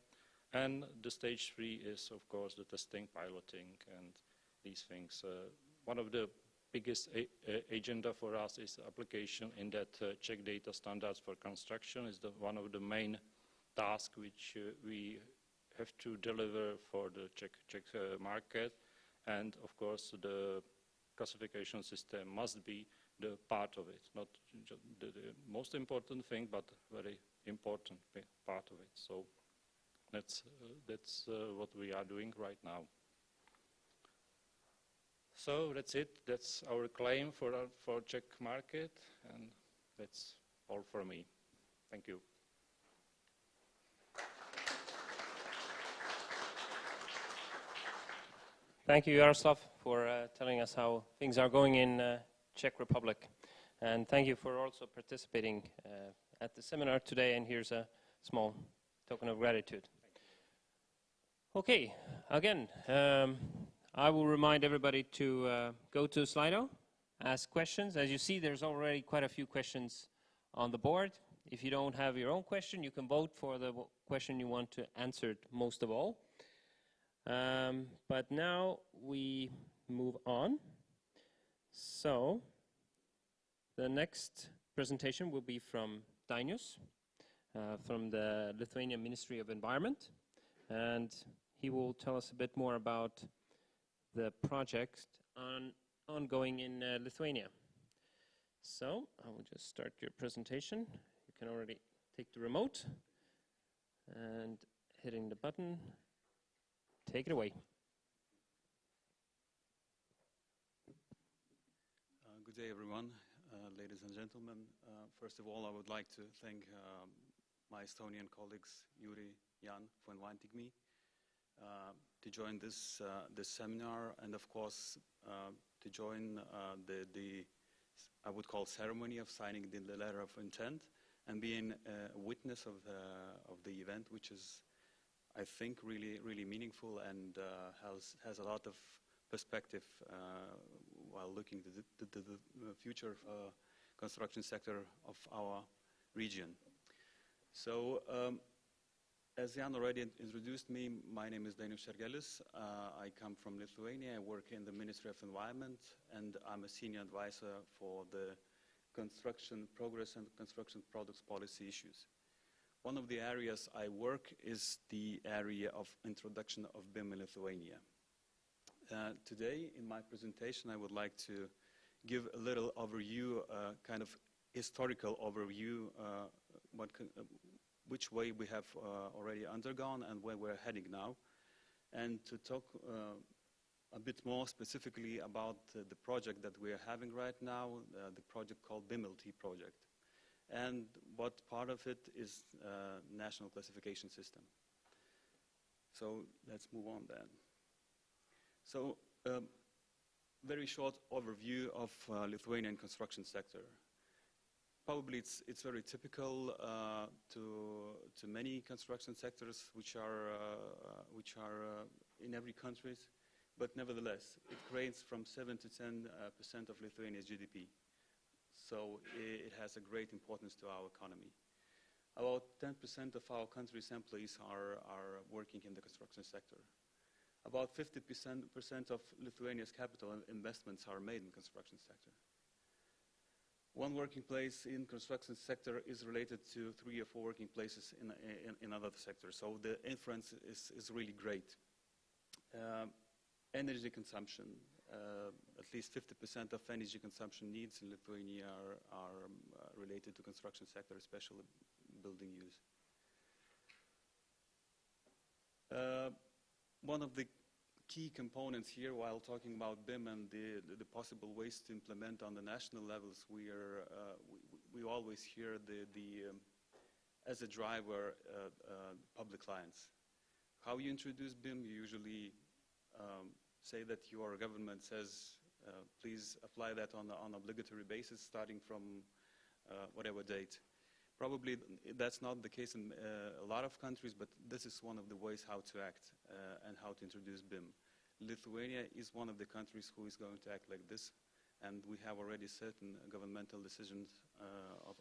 And the stage 3 is, of course, the testing, piloting, and these things. One of the biggest agenda for us is application in that Czech data standards for construction is one of the main tasks which we have to deliver for the Czech market. And of course, the classification system must be the part of it, not just the most important thing, but very important part of it. So that's what we are doing right now. So that's it. That's our claim for Czech market, and that's all for me. Thank you. Thank you, Jaroslav, for telling us how things are going in Czech Republic. And thank you for also participating at the seminar today. And here's a small token of gratitude. Okay, again, I will remind everybody to go to Slido, ask questions. As you see, there's already quite a few questions on the board. If you don't have your own question, you can vote for the question you want to answer most of all. But now we move on. So the next presentation will be from Dainius, from the Lithuanian Ministry of Environment, and he will tell us a bit more about the project ongoing in Lithuania. So I will just start your presentation. You can already take the remote and hitting the button. Take it away. Good day, everyone, ladies and gentlemen. First of all, I would like to thank my Estonian colleagues, Yuri, Jan, for inviting me to join this seminar, and of course to join the I would call ceremony of signing the letter of intent and being a witness of the event, which is, I think, really meaningful and has a lot of perspective while looking at the future construction sector of our region. So, as Jan already introduced me, my name is Dainius Šergelis. I come from Lithuania. I work in the Ministry of Environment, and I'm a senior advisor for the construction progress and construction products policy issues. One of the areas I work is the area of introduction of BIM in Lithuania. Today, in my presentation, I would like to give a little overview, kind of historical overview, which way we have already undergone and where we're heading now, and to talk a bit more specifically about the project that we are having right now, the project called BIMLT project. And what part of it is national classification system. So let's move on then. So very short overview of Lithuanian construction sector. probably it's very typical to many construction sectors which are in every country, but nevertheless it creates from 7 to 10% of Lithuania's GDP. So it has a great importance to our economy. About 10% of our country's employees are working in the construction sector. About 50% of Lithuania's capital investments are made in the construction sector. One working place in construction sector is related to 3 or 4 working places in other sectors. So the influence is really great. Energy consumption. At least 50% of energy consumption needs in Lithuania are related to construction sector, especially building use. One of the key components here, while talking about BIM and the possible ways to implement on the national levels, we always hear as a driver public clients. How you introduce BIM, you usually say that your government says, please apply that on an obligatory basis starting from whatever date. Probably that's not the case in a lot of countries, but this is one of the ways how to act and how to introduce BIM. Lithuania is one of the countries who is going to act like this, and we have already certain governmental decisions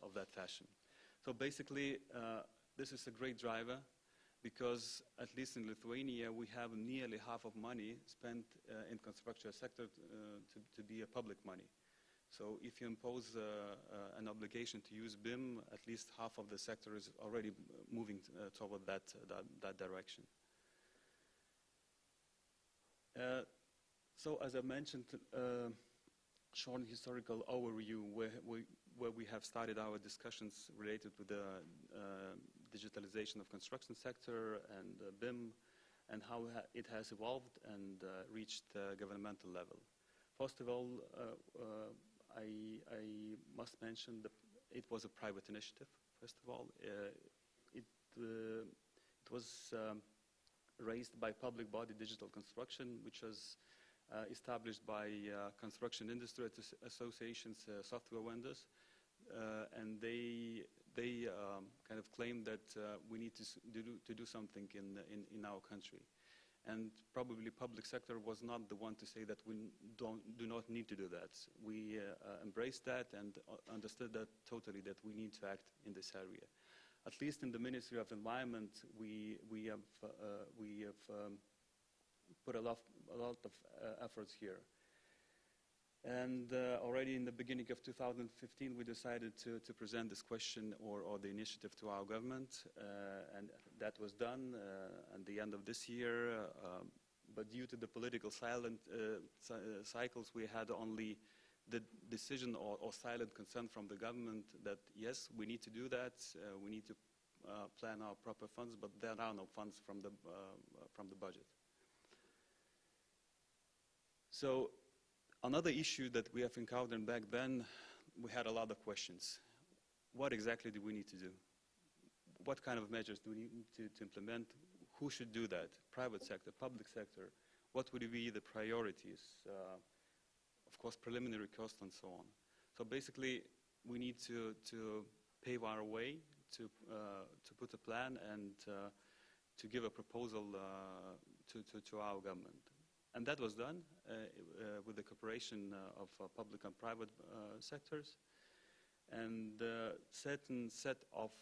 of that fashion. So basically, this is a great driver, because at least in Lithuania, we have nearly half of money spent in construction sector to be a public money. So if you impose an obligation to use BIM, at least half of the sector is already moving toward that direction. So as I mentioned, short historical overview where we have started our discussions related to the digitalization of construction sector and BIM, and how it has evolved and reached governmental level. First of all, I must mention that it was a private initiative. First of all, it was raised by public body Digital Construction, which was established by construction industry associations, software vendors, and they kind of claimed that we need to do something in our country. And probably public sector was not the one to say that we do not need to do that. We embraced that and understood that totally, that we need to act in this area. At least in the Ministry of Environment, we have put a lot of efforts here. And already in the beginning of 2015, we decided to present this question or the initiative to our government, and that was done at the end of this year. But due to the political cycles, we had only the decision or silent consent from the government that yes, we need to do that. We need to plan our proper funds, but there are no funds from the budget. So another issue that we have encountered back then, we had a lot of questions. What exactly do we need to do? What kind of measures do we need to implement? Who should do that? Private sector, public sector? What would be the priorities? Of course, preliminary costs and so on. So basically, we need to pave our way, to put a plan and to give a proposal to our government. And that was done with the cooperation of public and private sectors. And a certain set of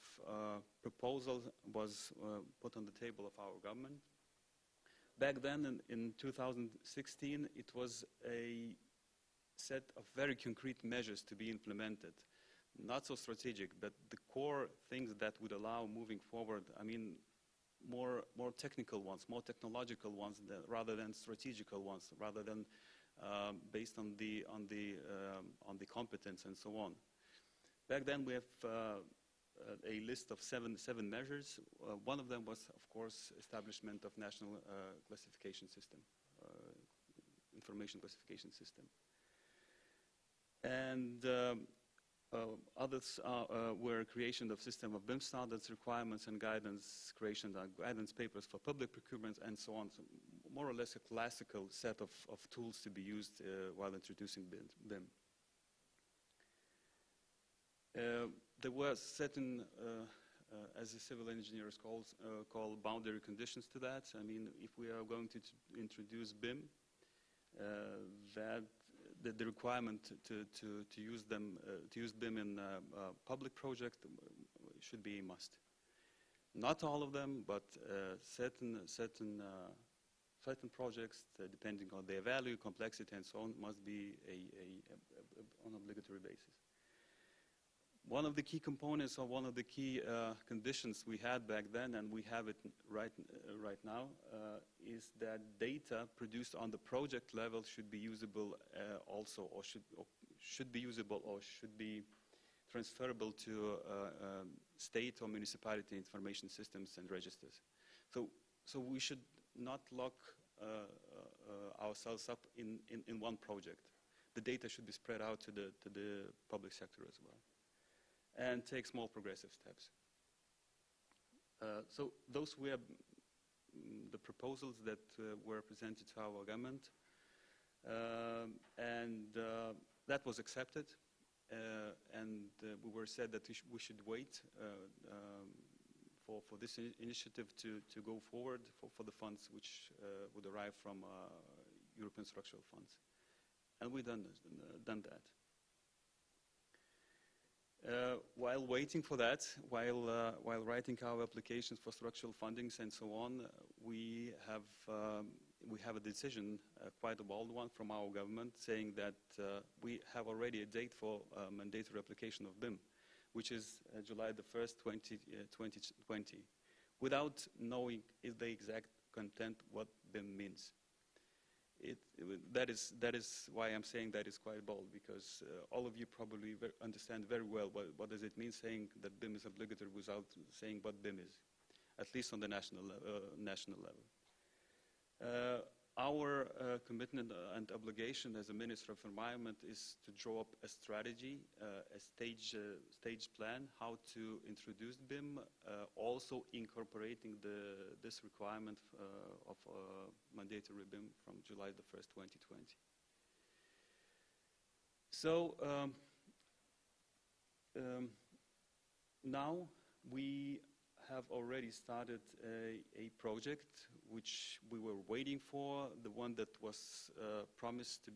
proposals was put on the table of our government. Back then, in 2016, it was a set of very concrete measures to be implemented. Not so strategic, but the core things that would allow moving forward, I mean, more technical ones, more technological ones, rather than strategical ones, rather than based on the competence and so on. Back then, we have a list of seven measures. One of them was, of course, establishment of national classification system, information classification system. And others were creation of system of BIM standards, requirements and guidance, creation of guidance papers for public procurement and so on. So more or less a classical set of tools to be used while introducing BIM. There were certain, as the civil engineers call boundary conditions to that. I mean, if we are going to introduce BIM, that the requirement to use BIM in a public project should be a must. Not all of them, but certain projects, depending on their value, complexity, and so on, must be on obligatory basis. One of the key components, or one of the key conditions we had back then, and we have it right now, is that data produced on the project level should be usable also, or should be usable, or should be transferable to state or municipality information systems and registers. So we should not lock ourselves up in one project. The data should be spread out to the public sector as well, and take small progressive steps. So those were the proposals that were presented to our government, and that was accepted, and we were said that we should wait for this initiative to go forward for the funds which would arrive from European structural funds. And we've done that. While waiting for that, while writing our applications for structural fundings and so on, we have a decision, quite a bold one, from our government, saying that we have already a date for mandatory application of BIM, which is July the 1st, 2020, without knowing the exact content what BIM means. That is why I'm saying that is quite bold, because all of you probably understand very well what does it mean saying that BIM is obligatory without saying what BIM is, at least on the national level. Our commitment and obligation as a Minister of Environment is to draw up a strategy, a stage plan, how to introduce BIM, also incorporating this requirement of mandatory BIM from July the 1st, 2020. So now we have already started a project which we were waiting for, the one that was promised to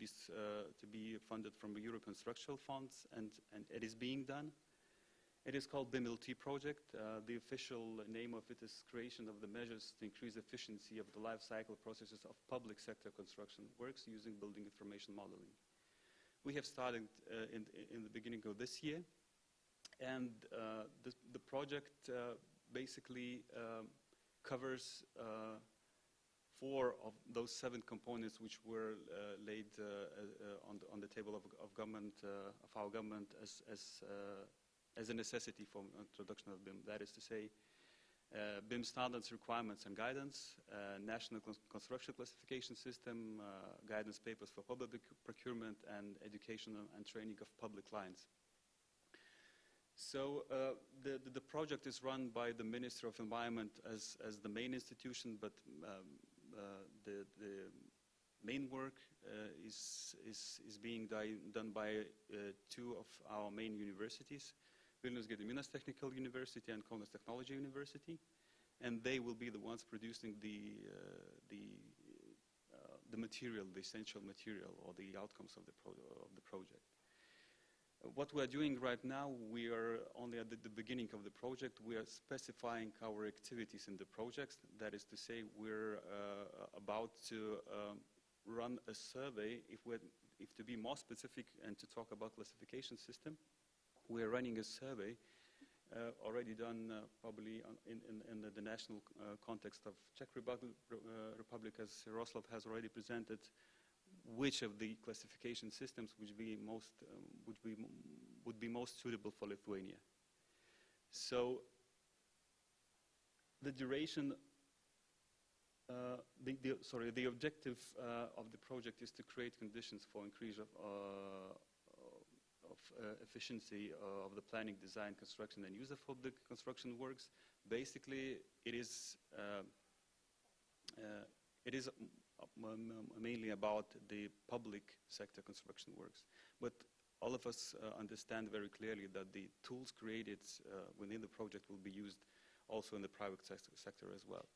be funded from the European structural funds, and it is being done. It is called BIM-LT project. The official name of it is Creation of the Measures to Increase Efficiency of the Life Cycle Processes of Public Sector Construction Works Using Building Information Modeling. We have started in the beginning of this year, and the project basically covers 4 of those 7 components which were laid on the table of our government as a necessity for introduction of BIM. That is to say, BIM standards, requirements and guidance, national construction classification system, guidance papers for public procurement, and education and training of public clients. So the project is run by the Minister of Environment as the main institution, but the main work is being done by 2 of our main universities, Vilnius Gediminas Technical University and Kaunas Technology University, and they will be the ones producing the material, the essential material, or the outcomes of the project. What we are doing right now, we are only at the beginning of the project. We are specifying our activities in the projects. That is to say, we're about to run a survey. If to be more specific and to talk about classification system, we are running a survey already done probably in the national context of Czech Republic, as Jaroslav has already presented, which of the classification systems would be most suitable for Lithuania. So the duration, the objective of the project is to create conditions for increase of efficiency of the planning, design, construction, and use of public construction works. Basically, it is mainly about the public sector construction works. But all of us understand very clearly that the tools created within the project will be used also in the private sector as well.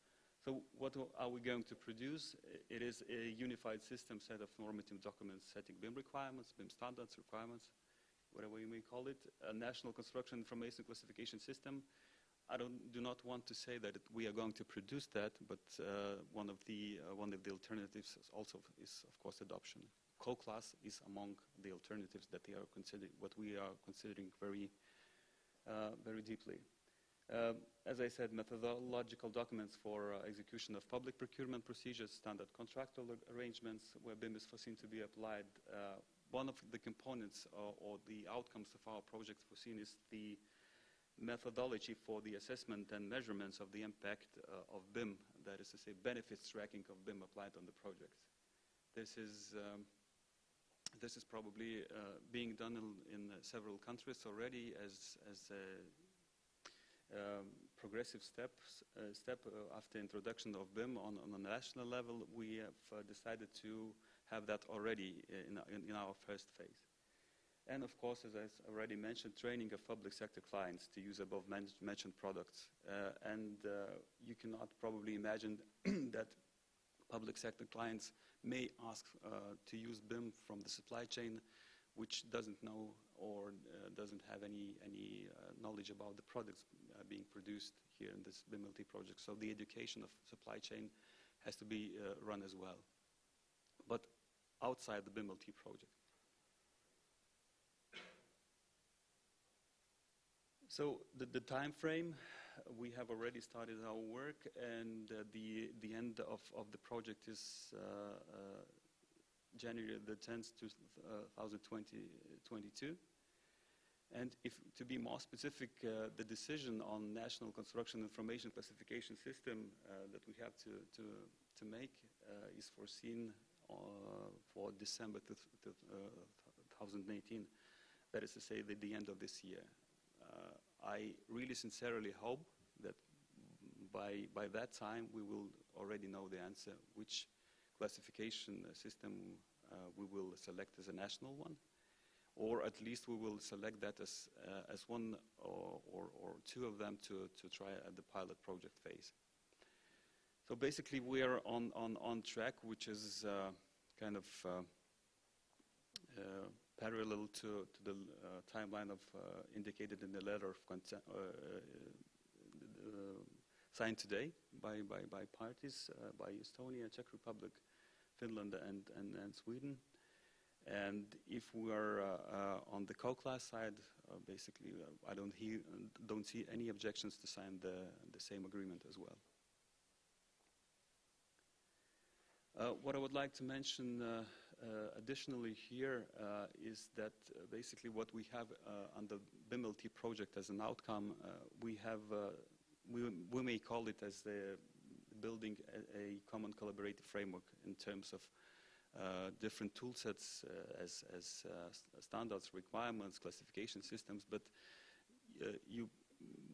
So what are we going to produce? It is a unified system set of normative documents setting BIM requirements, BIM standards requirements, whatever you may call it, a national construction information classification system. I do not want to say that we are going to produce that, but one of the alternatives also is, of course, adoption. CoClass is among the alternatives that what we are considering very, very deeply. As I said, methodological documents for execution of public procurement procedures, standard contractual arrangements where BIM is foreseen to be applied. One of the components or the outcomes of our project foreseen is the methodology for the assessment and measurements of the impact of BIM, that is to say, benefits tracking of BIM applied on the project. This is probably being done in several countries already as progressive step after introduction of BIM on a national level. We have decided to have that already in our first phase. And of course, as I already mentioned, training of public sector clients to use above mentioned products. You cannot probably imagine that public sector clients may ask to use BIM from the supply chain, which doesn't know or doesn't have any knowledge about the products being produced here in this BIM-LT project. So the education of supply chain has to be run as well, but outside the BIM-LT project. So the time frame, we have already started our work, and the end of the project is January the 10th, 2022. And if to be more specific, the decision on National Construction Information Classification System that we have to make is foreseen for December 2018. That is to say, the end of this year. I really sincerely hope that by that time we will already know the answer, which classification system we will select as a national one, or at least we will select that as one or two of them to try at the pilot project phase. So basically we are on track, which is kind of parallel to the timeline of indicated in the letter of consent signed today by parties, by Estonia, Czech Republic, Finland, and Sweden. And if we are on the CoClass side, basically I don't see any objections to sign the same agreement as well. What I would like to mention additionally here is that basically what we have on the BIM-LT project as an outcome, we may call it as the building a common collaborative framework in terms of different tool sets as standards, requirements, classification systems, but you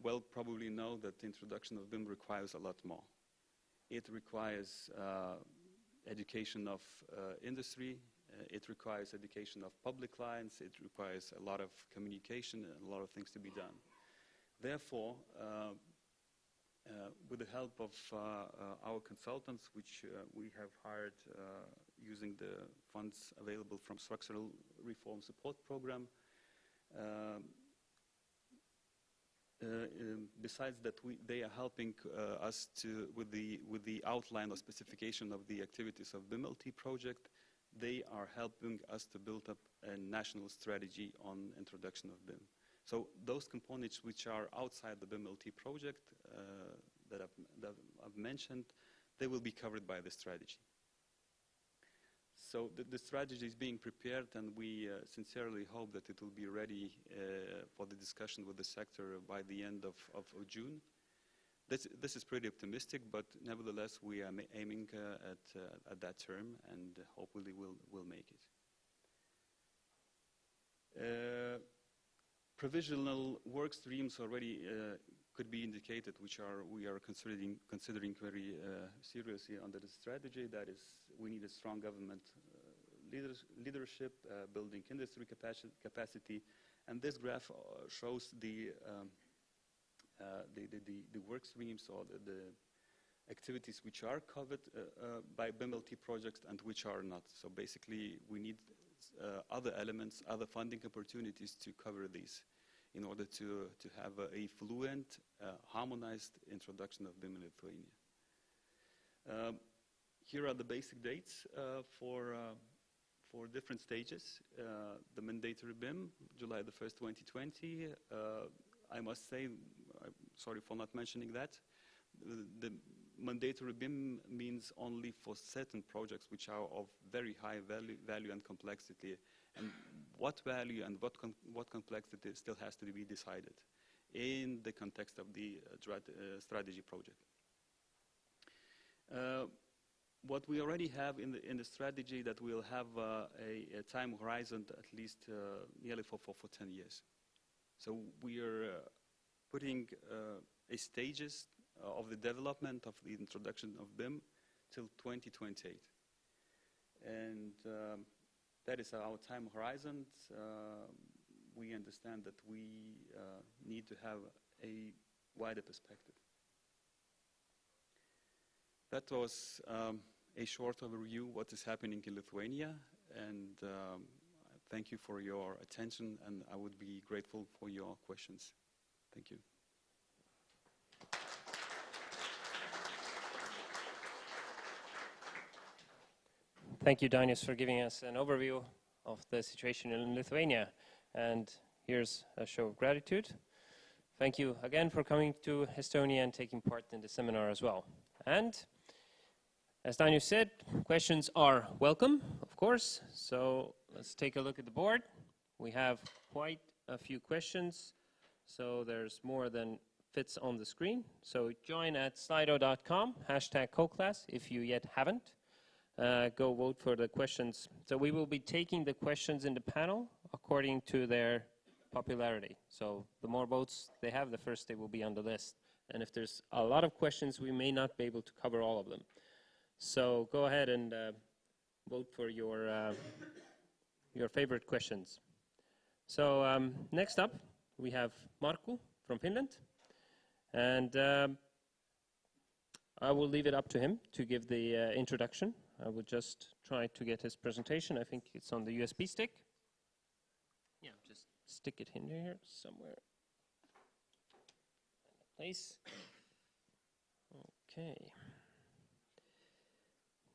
well probably know that the introduction of BIM requires a lot more. It requires education of industry, it requires education of public clients, it requires a lot of communication and a lot of things to be done. Therefore, with the help of our consultants, which we have hired using the funds available from Structural Reform Support Program, besides that, they are helping us with the outline or specification of the activities of BIM-LT project. They are helping us to build up a national strategy on introduction of BIM. So those components which are outside the BIM-LT project that I've mentioned, they will be covered by the strategy. So the strategy is being prepared, and we sincerely hope that it will be ready for the discussion with the sector by the end of June. This is pretty optimistic, but nevertheless we are aiming at that term, and hopefully we'll make it. Provisional work streams already could be indicated, which we are considering very seriously under the strategy. That is, we need a strong government leadership, building industry capacity, and this graph shows the work streams or the activities which are covered by BIMLT projects and which are not. So basically, we need other elements, other funding opportunities to cover these in order to have a fluent, harmonized introduction of BIM in Lithuania. Here are the basic dates for different stages. The mandatory BIM, July the 1st, 2020. I must say, I'm sorry for not mentioning that. The mandatory BIM means only for certain projects which are of very high value and complexity. And what value and what complexity still has to be decided in the context of the strategy project. What we already have in the strategy that we'll have a time horizon at least nearly for 10 years. So we are putting a stages of the development of the introduction of BIM till 2028. And that is our time horizon. We understand that we need to have a wider perspective. That was a short overview of what is happening in Lithuania, and thank you for your attention, and I would be grateful for your questions. Thank you. Thank you, Dainius, for giving us an overview of the situation in Lithuania. And here's a show of gratitude. Thank you again for coming to Estonia and taking part in the seminar as well. And as Dainius said, questions are welcome, of course. So let's take a look at the board. We have quite a few questions, so there's more than fits on the screen. So join at slido.com, #CoClass, if you yet haven't. Go vote for the questions. So we will be taking the questions in the panel according to their popularity. So the more votes they have, the first they will be on the list. And if there's a lot of questions, we may not be able to cover all of them. So go ahead and vote for your favorite questions. So next up, we have Markku from Finland. And I will leave it up to him to give the introduction. I will just try to get his presentation. I think it's on the USB stick. Yeah, just stick it in here somewhere. Place. Okay.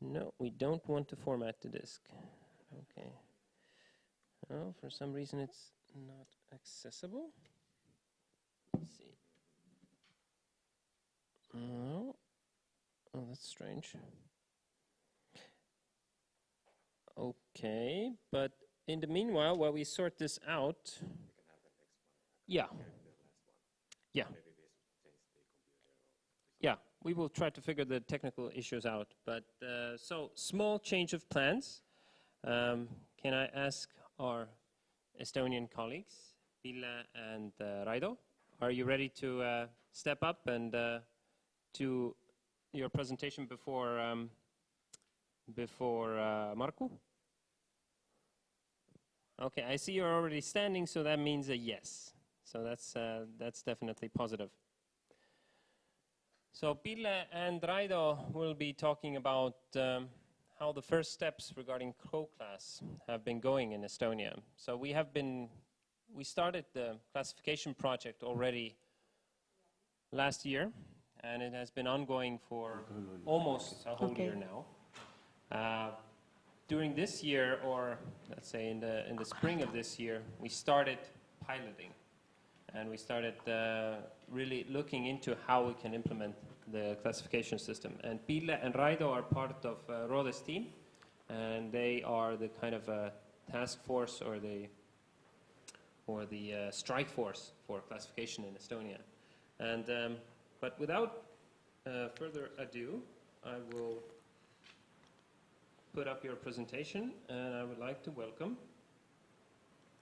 No, we don't want to format the disk. Okay. Oh, for some reason it's not accessible. Let's see. Oh, that's strange. Okay, but in the meanwhile, while we sort this out, yeah, we will try to figure the technical issues out. But so small change of plans. Can I ask our Estonian colleagues, Ville and Raido, are you ready to step up and to your presentation before Markku? Okay, I see you're already standing, so that means a yes. So that's definitely positive. So Ville and Raido will be talking about how the first steps regarding CoClass have been going in Estonia. So we started the classification project already last year, and it has been ongoing for almost a whole year now. During this year, or let's say in the spring of this year, we started piloting, and we started really looking into how we can implement the classification system. And Ville and Raido are part of Rode's team, and they are the kind of task force or the strike force for classification in Estonia. And but without further ado, I will put up your presentation, and I would like to welcome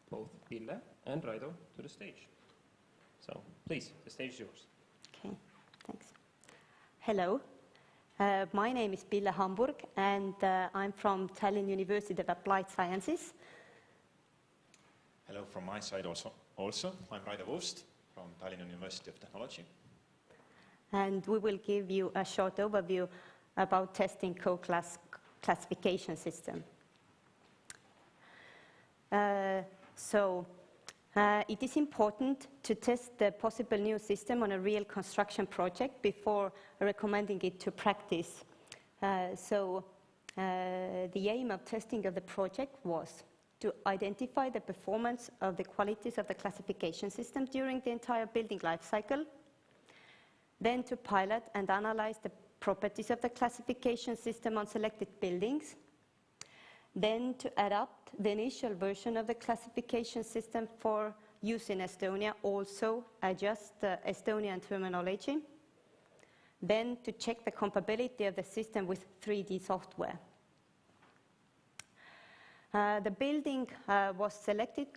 both Ville and Raido to the stage. So please, the stage is yours. Okay, thanks. Hello, My name is Pille Hamburg, and I'm from Tallinn University of Applied Sciences. Hello from my side also. I'm Raido Wust from Tallinn University of Technology. And we will give you a short overview about testing CoClass classification system. It is important to test the possible new system on a real construction project before recommending it to practice. The aim of testing of the project was to identify the performance of the qualities of the classification system during the entire building life cycle, then to pilot and analyze the properties of the classification system on selected buildings, then to adapt the initial version of the classification system for use in Estonia, also adjust the Estonian terminology, then to check the compatibility of the system with 3D software. The building was selected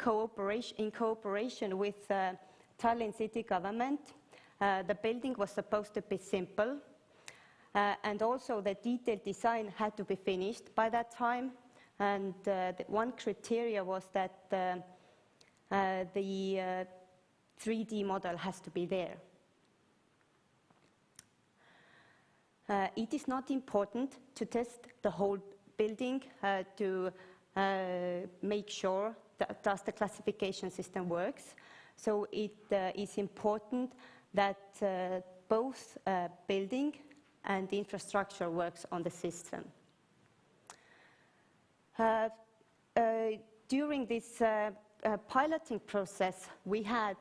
in cooperation with Tallinn city government. The building was supposed to be simple, and also the detailed design had to be finished by that time. And the one criteria was that the 3D model has to be there. It is not important to test the whole building to make sure that does the classification system works. So it is important that both building and infrastructure works on the system. During this piloting process, we had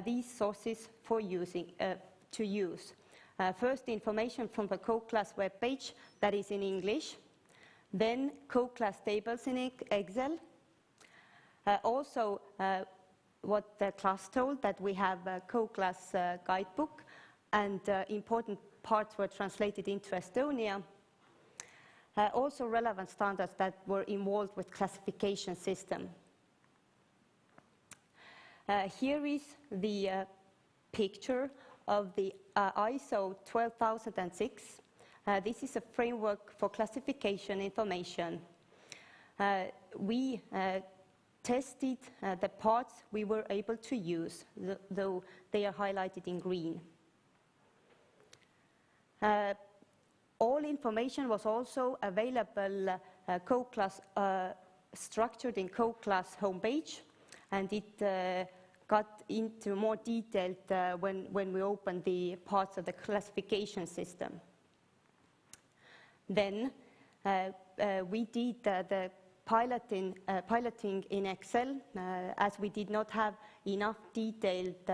these sources for to use. First, information from the CoClass webpage that is in English, then CoClass tables in Excel. Also, what the class told, that we have a CoClass guidebook, and important parts were translated into Estonia. Also relevant standards that were involved with classification system. Here is the picture of the ISO 12006. This is a framework for classification information. We tested the parts we were able to use, though they are highlighted in green. All information was also available, CoClass, structured in CoClass homepage, and it got into more detail when we opened the parts of the classification system. Then we did the piloting in Excel, as we did not have enough detailed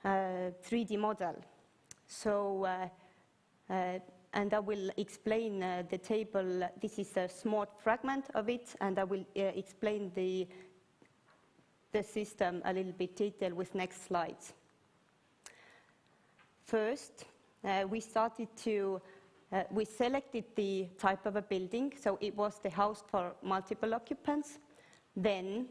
3D model. So, and I will explain the table. This is a small fragment of it, and I will explain the system a little bit detailed with next slides. First, we selected the type of a building, so it was the house for multiple occupants. Then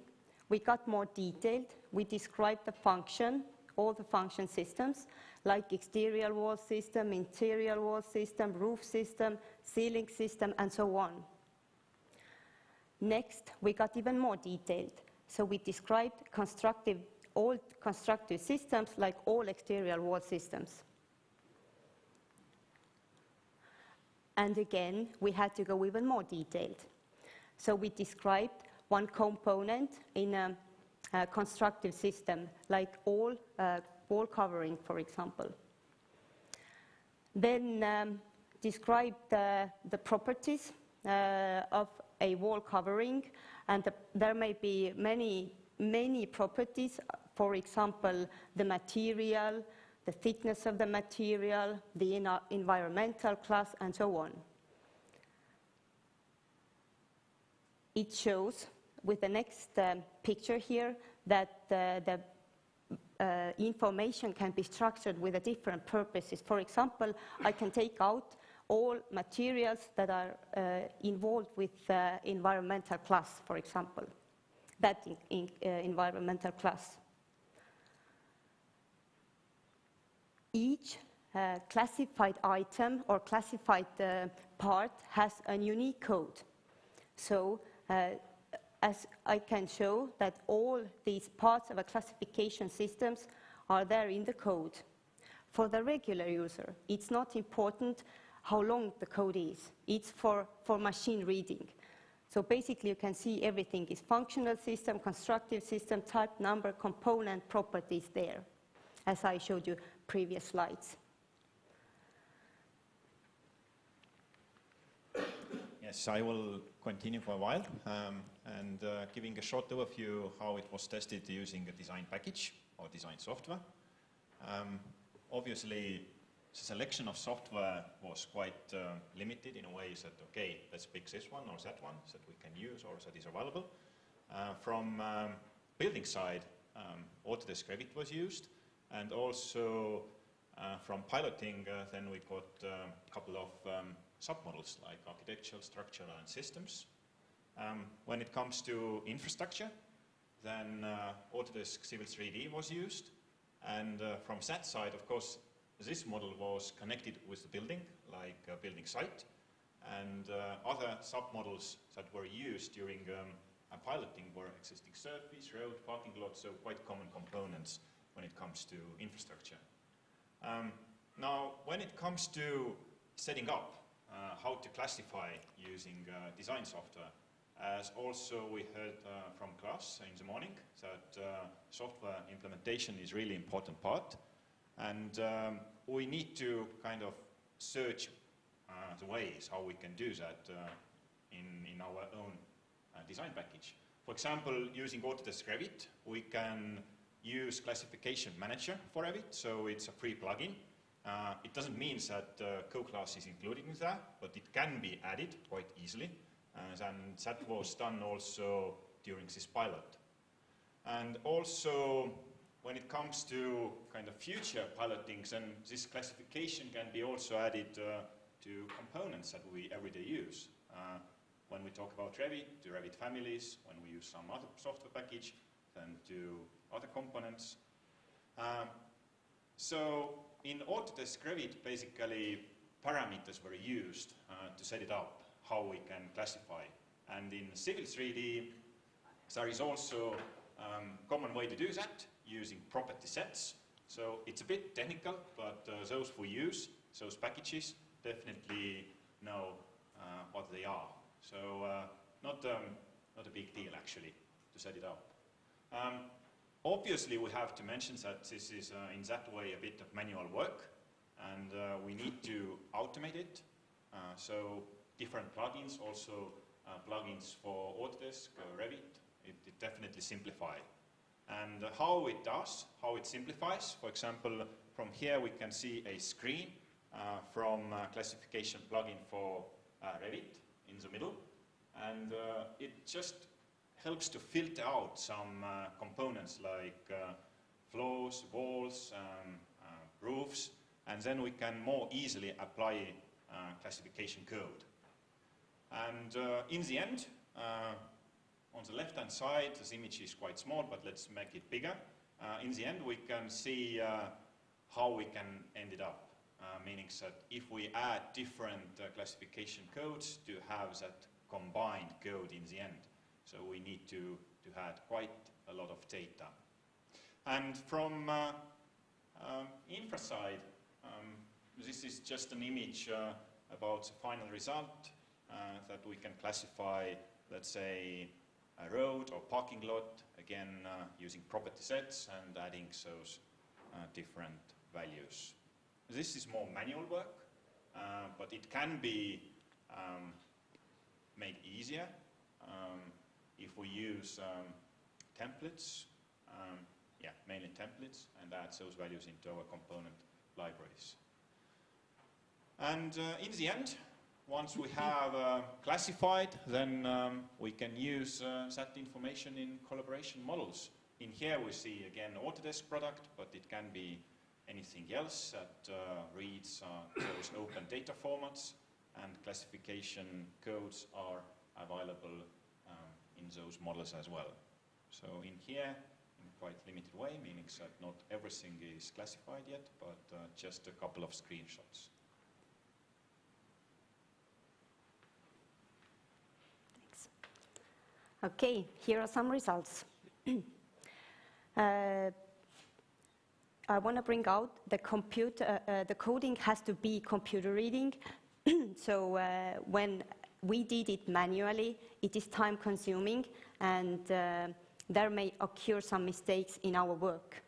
we got more detailed. We described the function, all the function systems, like exterior wall system, interior wall system, roof system, ceiling system, and so on. Next, we got even more detailed. So we described all constructive systems, like all exterior wall systems. And again, we had to go even more detailed. So we described one component in a constructive system, like all wall covering, for example. Then described the properties of a wall covering, and there may be many properties, for example, the material, the thickness of the material, the environmental class, and so on. It shows, with the next picture here, that the information can be structured with different purposes. For example, I can take out all materials that are involved with environmental class, for example, that environmental class. Each classified item or classified part has a unique code. So as I can show that all these parts of a classification systems are there in the code. For the regular user, it's not important how long the code is. It's for machine reading. So basically you can see everything is functional system, constructive system, type, number, component, properties there, as I showed you previous slides. Yes, I will continue for a while and giving a short overview how it was tested using a design package or design software. Obviously, the selection of software was quite limited in a way that, okay, let's pick this one or that one that we can use or that is available. From building side, Autodesk Revit was used, and also from piloting, then we got a couple of submodels like architectural, structural, and systems. When it comes to infrastructure, then Autodesk Civil 3D was used, and from that side, of course, this model was connected with the building, like a building site, and other submodels that were used during a piloting were existing surface, road, parking lot, so quite common components when it comes to infrastructure. Now, when it comes to setting up how to classify using design software, as also we heard from class in the morning, that software implementation is really important part. And we need to kind of search the ways how we can do that in our own design package. For example, using Autodesk Revit, we can use Classification Manager for Revit, so it's a free plugin. It doesn't mean that CoClass is included in that, but it can be added quite easily, and that was done also during this pilot. And also, when it comes to kind of future pilotings, and this classification can be also added to components that we everyday use. When we talk about Revit, to Revit families, when we use some other software package, then to other components. So in Autodesk Revit, basically parameters were used to set it up, how we can classify. And in Civil 3D, there is also a common way to do that, using property sets. So it's a bit technical, but those who use those packages definitely know what they are. So not a big deal actually to set it up. Obviously we have to mention that this is in that way a bit of manual work, and we need to automate it. So different plugins, also plugins for Autodesk, Revit, it definitely simplify. And how it does, how it simplifies, for example, from here we can see a screen from classification plugin for Revit in the middle, and it just helps to filter out some components like floors, walls, roofs, and then we can more easily apply classification code. And in the end, on the left-hand side, this image is quite small, but let's make it bigger. In the end, we can see how we can end it up, meaning that if we add different classification codes to have that combined code in the end. So we need to add quite a lot of data. And from infra side, this is just an image about the final result that we can classify, let's say, a road or parking lot, again using property sets and adding those different values. This is more manual work, but it can be made easier if we use templates, mainly templates, and add those values into our component libraries. And in the end, once we have classified, then we can use that information in collaboration models. In here we see again Autodesk product, but it can be anything else that reads those open data formats, and classification codes are available in those models as well. So in here, in quite limited way, meaning that not everything is classified yet, but just a couple of screenshots. Thanks. Okay, here are some results. I want to bring out the coding has to be computer reading. So when we did it manually, it is time consuming, and there may occur some mistakes in our work.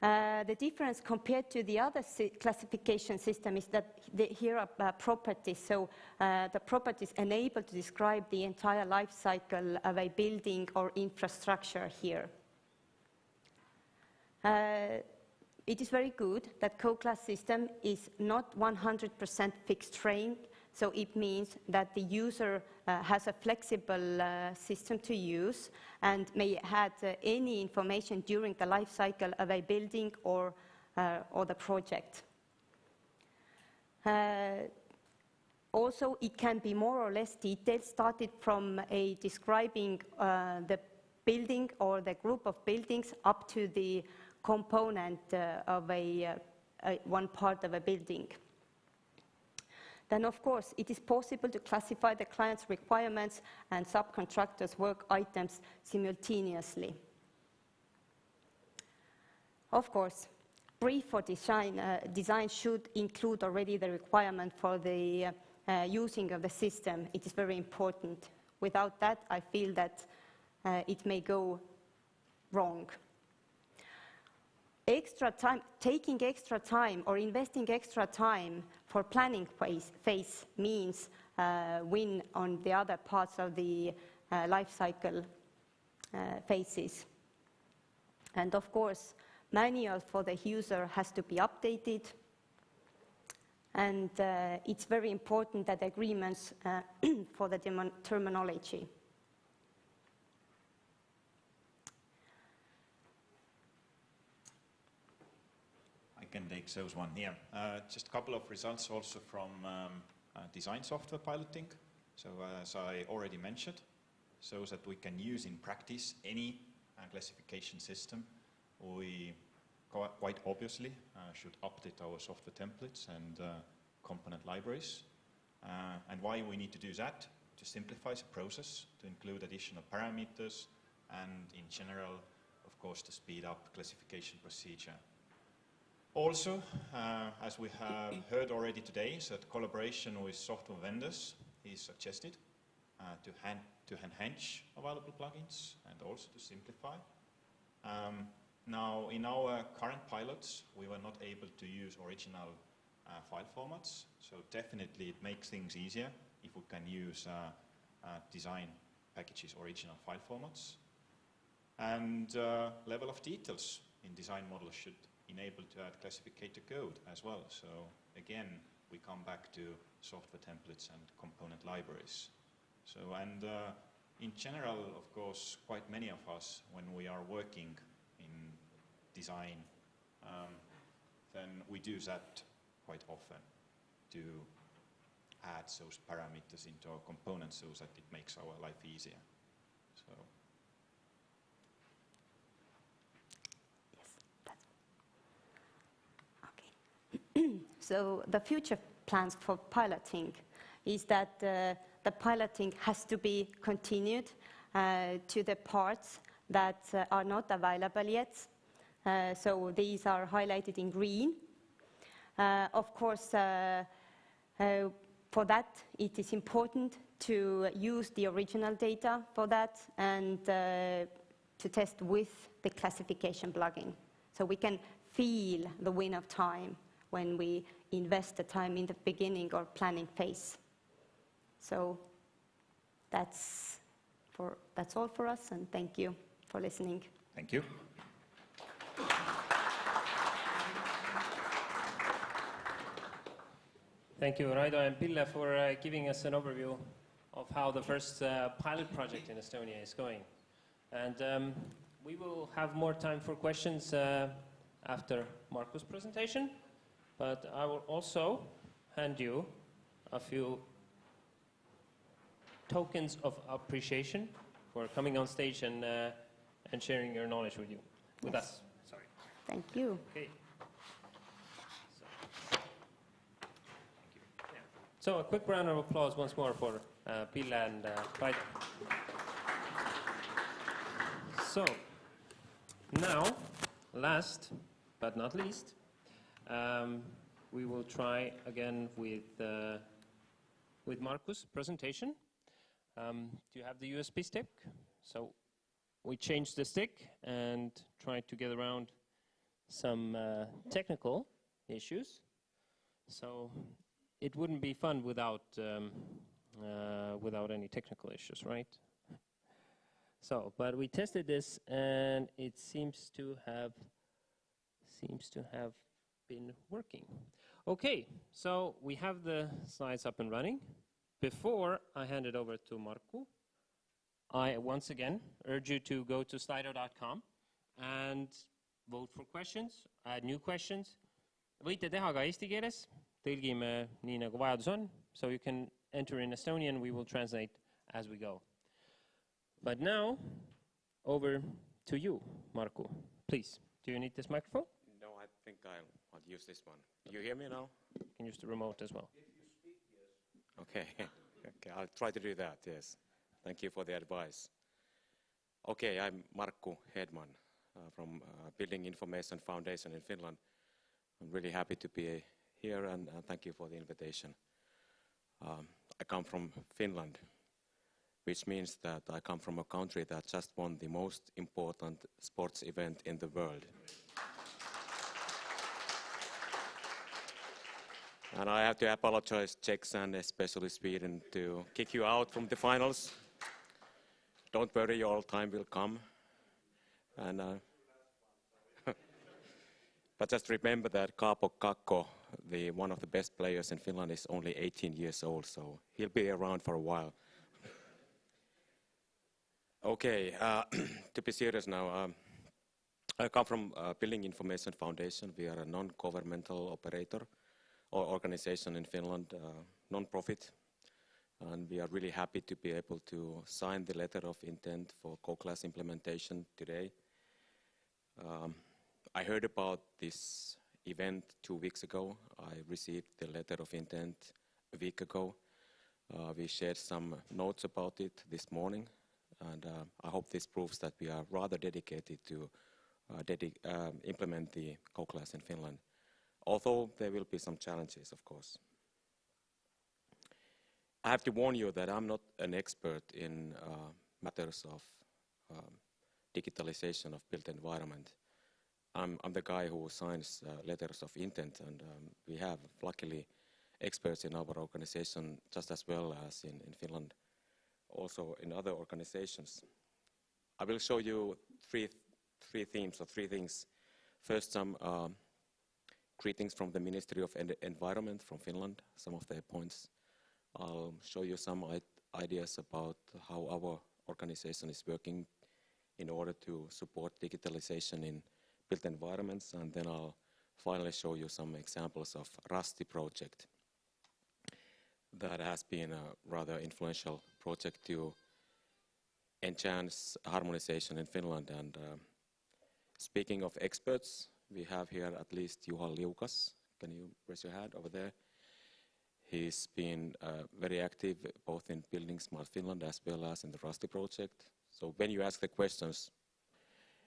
The difference compared to the other classification system is that here are properties. So the properties enable to describe the entire life cycle of a building or infrastructure here. It is very good that CoClass system is not 100% fixed frame, so it means that the user has a flexible system to use and may add any information during the life cycle of a building or the project. Also, it can be more or less detailed, started from describing the building or the group of buildings up to the component of one part of a building. Then, of course, it is possible to classify the client's requirements and subcontractors' work items simultaneously. Of course, brief for design should include already the requirement for the using of the system. It is very important. Without that, I feel that it may go wrong. Taking extra time or investing extra time for planning phase means win on the other parts of the life cycle phases. And of course, manual for the user has to be updated. And it's very important that agreements for the terminology. I can take those one here. Just a couple of results also from design software piloting. So as I already mentioned, so that we can use in practice any classification system, we quite obviously should update our software templates and component libraries. And why we need to do that? To simplify the process, to include additional parameters, and in general, of course, to speed up classification procedure. Also, as we have heard already today, that collaboration with software vendors is suggested to enhance available plugins and also to simplify. Now, in our current pilots, we were not able to use original file formats, so definitely it makes things easier if we can use design packages original file formats. And level of details in design models should enable to add classificator code as well. So again, we come back to software templates and component libraries. So, and in general, of course, quite many of us, when we are working in design, then we do that quite often to add those parameters into our components so that it makes our life easier. So. So the future plans for piloting is that the piloting has to be continued to the parts that are not available yet. So these are highlighted in green. Of course, for that, it is important to use the original data for that and to test with the classification plugin. So we can feel the win of time when we invest the time in the beginning or planning phase. So that's all for us, and thank you for listening. Thank you. Thank you, Raido and Pille, for giving us an overview of how the first pilot project in Estonia is going. And we will have more time for questions after Markus' presentation. But I will also hand you a few tokens of appreciation for coming on stage and and sharing your knowledge with us. Sorry. Thank you. Okay. So a quick round of applause once more for Pille and Paide. So now, last but not least, we will try again with Markus' presentation. Do you have the USB stick? So we changed the stick and tried to get around some technical issues. So it wouldn't be fun without any technical issues, right? So, but we tested this, and it seems to have been working. Okay, so we have the slides up and running. Before I hand it over to Markku, I once again urge you to go to slido.com and vote for questions, add new questions. Võite teha ka eesti keeles, tõlgime nii nagu vajadus on, so you can enter in Estonian, we will translate as we go. But now, over to you, Markku. Please, do you need this microphone? No, I think I'll use this one. You hear me now? You can use the remote as well. If you speak, yes. Okay. Okay, I'll try to do that, yes. Thank you for the advice. Okay, I'm Markku Hedman from Building Information Foundation in Finland. I'm really happy to be here and thank you for the invitation. I come from Finland, which means that I come from a country that just won the most important sports event in the world. And I have to apologize, Czechs and especially Sweden, to kick you out from the finals. Don't worry, your time will come. And, but just remember that Kaapo Kakko, one of the best players in Finland, is only 18 years old, so he'll be around for a while. Okay, to be serious now, I come from Building Information Foundation. We are a non-governmental operator or organization in Finland, non-profit, and we are really happy to be able to sign the letter of intent for CoClass implementation today. I heard about this event 2 weeks ago. I received the letter of intent a week ago. We shared some notes about it this morning, and I hope this proves that we are rather dedicated to implement the CoClass in Finland, although there will be some challenges, of course. I have to warn you that I'm not an expert in matters of digitalization of built environment. I'm the guy who signs letters of intent, and we have, luckily, experts in our organization just as well as in Finland, also in other organizations. I will show you three themes or three things. First, some greetings from the Ministry of Environment from Finland, some of their points. I'll show you some ideas about how our organization is working in order to support digitalization in built environments, and then I'll finally show you some examples of Rusty project that has been a rather influential project to enhance harmonization in Finland. And speaking of experts, we have here at least Juha Liukas. Can you raise your hand over there? He's been very active both in Building Smart Finland as well as in the Rusty project. So when you ask the questions,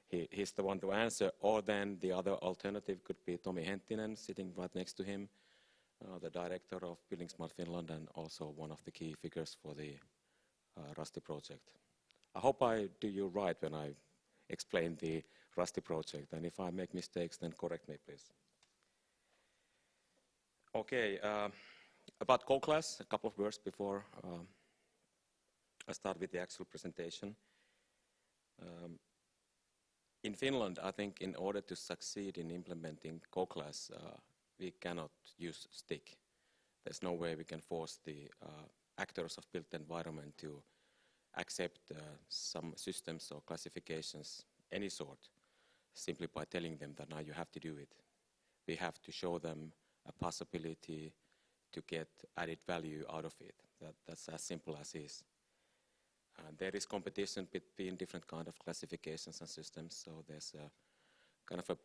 he's the one to answer, or then the other alternative could be Tomi Henttinen, sitting right next to him, the director of Building Smart Finland and also one of the key figures for the Rusty project. I hope I do you right when I explain the Rusty project, and if I make mistakes, then correct me, please. Okay, about CoClass, a couple of words before I start with the actual presentation. In Finland, I think in order to succeed in implementing CoClass, we cannot use stick. There's no way we can force the actors of built environment to accept some systems or classifications, any sort, simply by telling them that now you have to do it. We have to show them a possibility to get added value out of it. That's as simple as is. And there is competition between different kind of classifications and systems, so there's a kind of a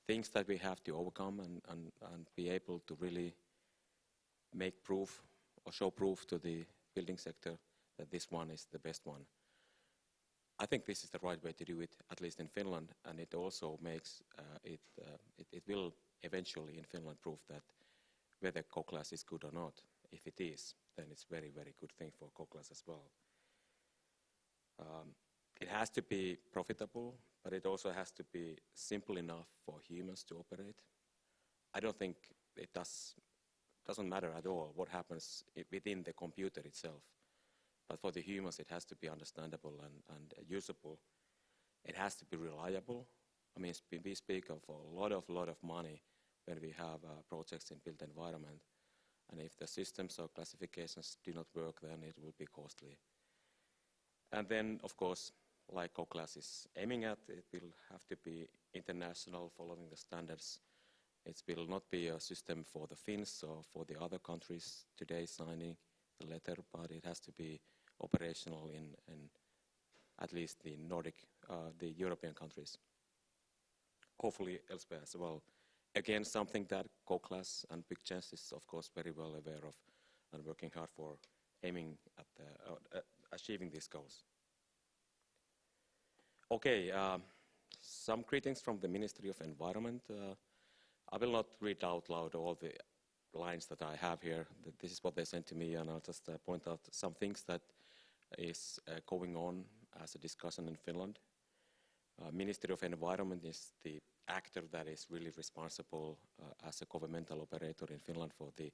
things that we have to overcome and be able to really make proof or show proof to the building sector that this one is the best one. I think this is the right way to do it, at least in Finland, and it also makes it will eventually in Finland prove that whether CoClass is good or not. If it is, then it's very, very good thing for CoClass as well. It has to be profitable, but it also has to be simple enough for humans to operate. I don't think it doesn't matter at all what happens within the computer itself. But for the humans, it has to be understandable and usable. It has to be reliable. I mean, we speak of a lot of money when we have projects in built environment. And if the systems or classifications do not work, then it will be costly. And then, of course, like CoClass is aiming at, it will have to be international, following the standards. It will not be a system for the Finns or for the other countries today signing the letter, but it has to be operational in at least the Nordic, the European countries. Hopefully elsewhere as well. Again, something that CoClass and Big Chance is, of course, very well aware of and working hard for aiming at achieving these goals. Okay, some greetings from the Ministry of Environment. I will not read out loud all the lines that I have here. This is what they sent to me, and I'll just point out some things that is going on as a discussion in Finland. Ministry of Environment is the actor that is really responsible as a governmental operator in Finland for the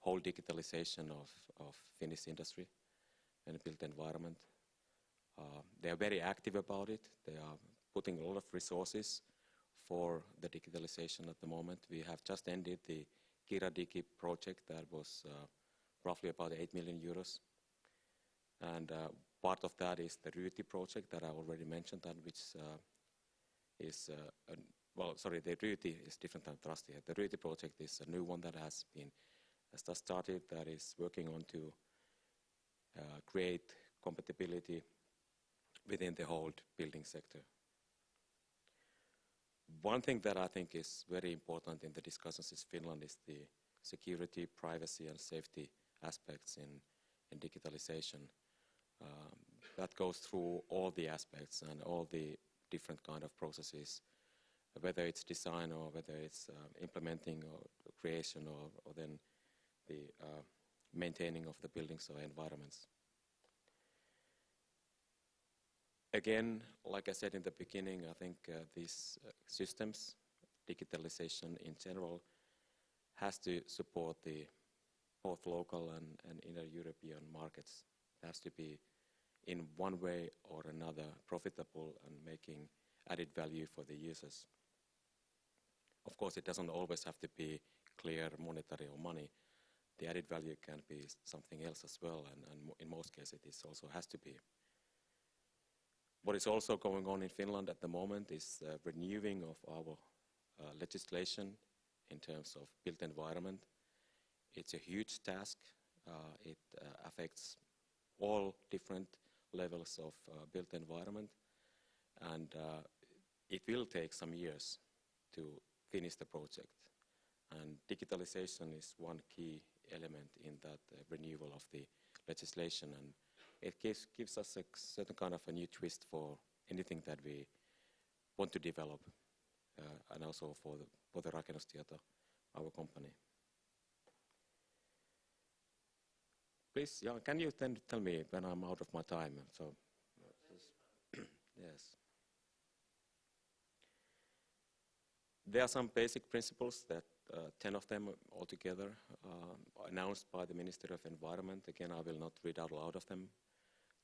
whole digitalization of Finnish industry and built environment. They are very active about it. They are putting a lot of resources for the digitalization at the moment. We have just ended the Kiradigi project that was roughly about 8 million euros. And part of that is the Ryti project that I already mentioned, and which is, the Ryti is different than Trusty. The Ryti project is a new one that has just started, that is working on to create compatibility within the whole building sector. One thing that I think is very important in the discussions in Finland is the security, privacy, and safety aspects in digitalization. That goes through all the aspects and all the different kind of processes, whether it's design or whether it's implementing or creation or then the maintaining of the buildings or environments. Again, like I said in the beginning, I think these systems, digitalization in general, has to support the both local and inner European markets. It has to be in one way or another profitable and making added value for the users. Of course, it doesn't always have to be clear monetary or money. The added value can be something else as well, and in most cases it also has to be. What is also going on in Finland at the moment is renewing of our legislation in terms of built environment. It's a huge task. It affects all different levels of built environment, and it will take some years to finish the project. And digitalization is one key element in that renewal of the legislation, and it gives us a certain kind of a new twist for anything that we want to develop, and also for the Rakennustieto, our company. Please, Jan, can you then tell me when I'm out of my time? So, yes. There are some basic principles that 10 of them altogether announced by the Ministry of Environment. Again, I will not read out loud of them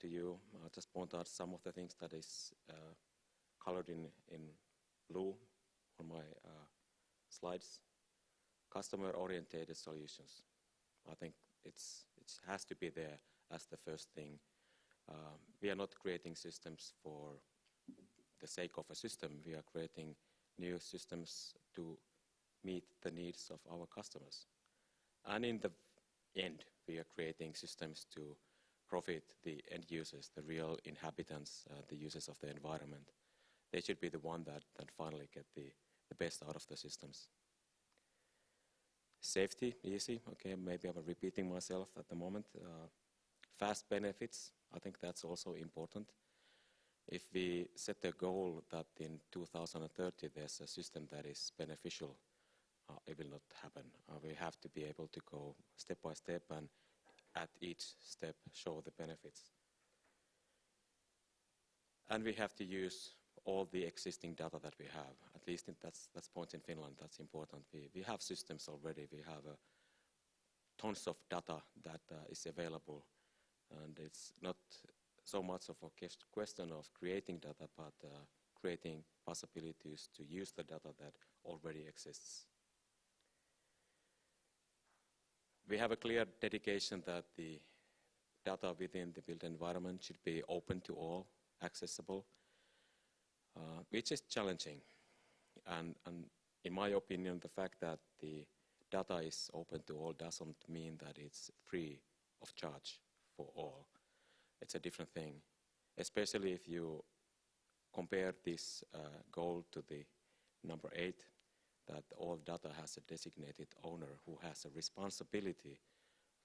to you. I'll just point out some of the things that is colored in blue on my slides. Customer-oriented solutions. I think it has to be there as the first thing. We are not creating systems for the sake of a system. We are creating new systems to meet the needs of our customers. And in the end, we are creating systems to profit the end users, the real inhabitants, the users of the environment. They should be the one that finally get the best out of the systems. Safety, easy. Okay, maybe I'm repeating myself at the moment. Fast benefits, I think that's also important. If we set a goal that in 2030 there's a system that is beneficial, it will not happen. We have to be able to go step by step and at each step show the benefits. And we have to use all the existing data that we have. At least that's point in Finland, that's important. We have systems already. We have tons of data that is available. And it's not so much of a question of creating data, but creating possibilities to use the data that already exists. We have a clear dedication that the data within the built environment should be open to all, accessible, which is challenging. And in my opinion, the fact that the data is open to all doesn't mean that it's free of charge for all. It's a different thing, especially if you compare this goal to the number 8, that all data has a designated owner who has a responsibility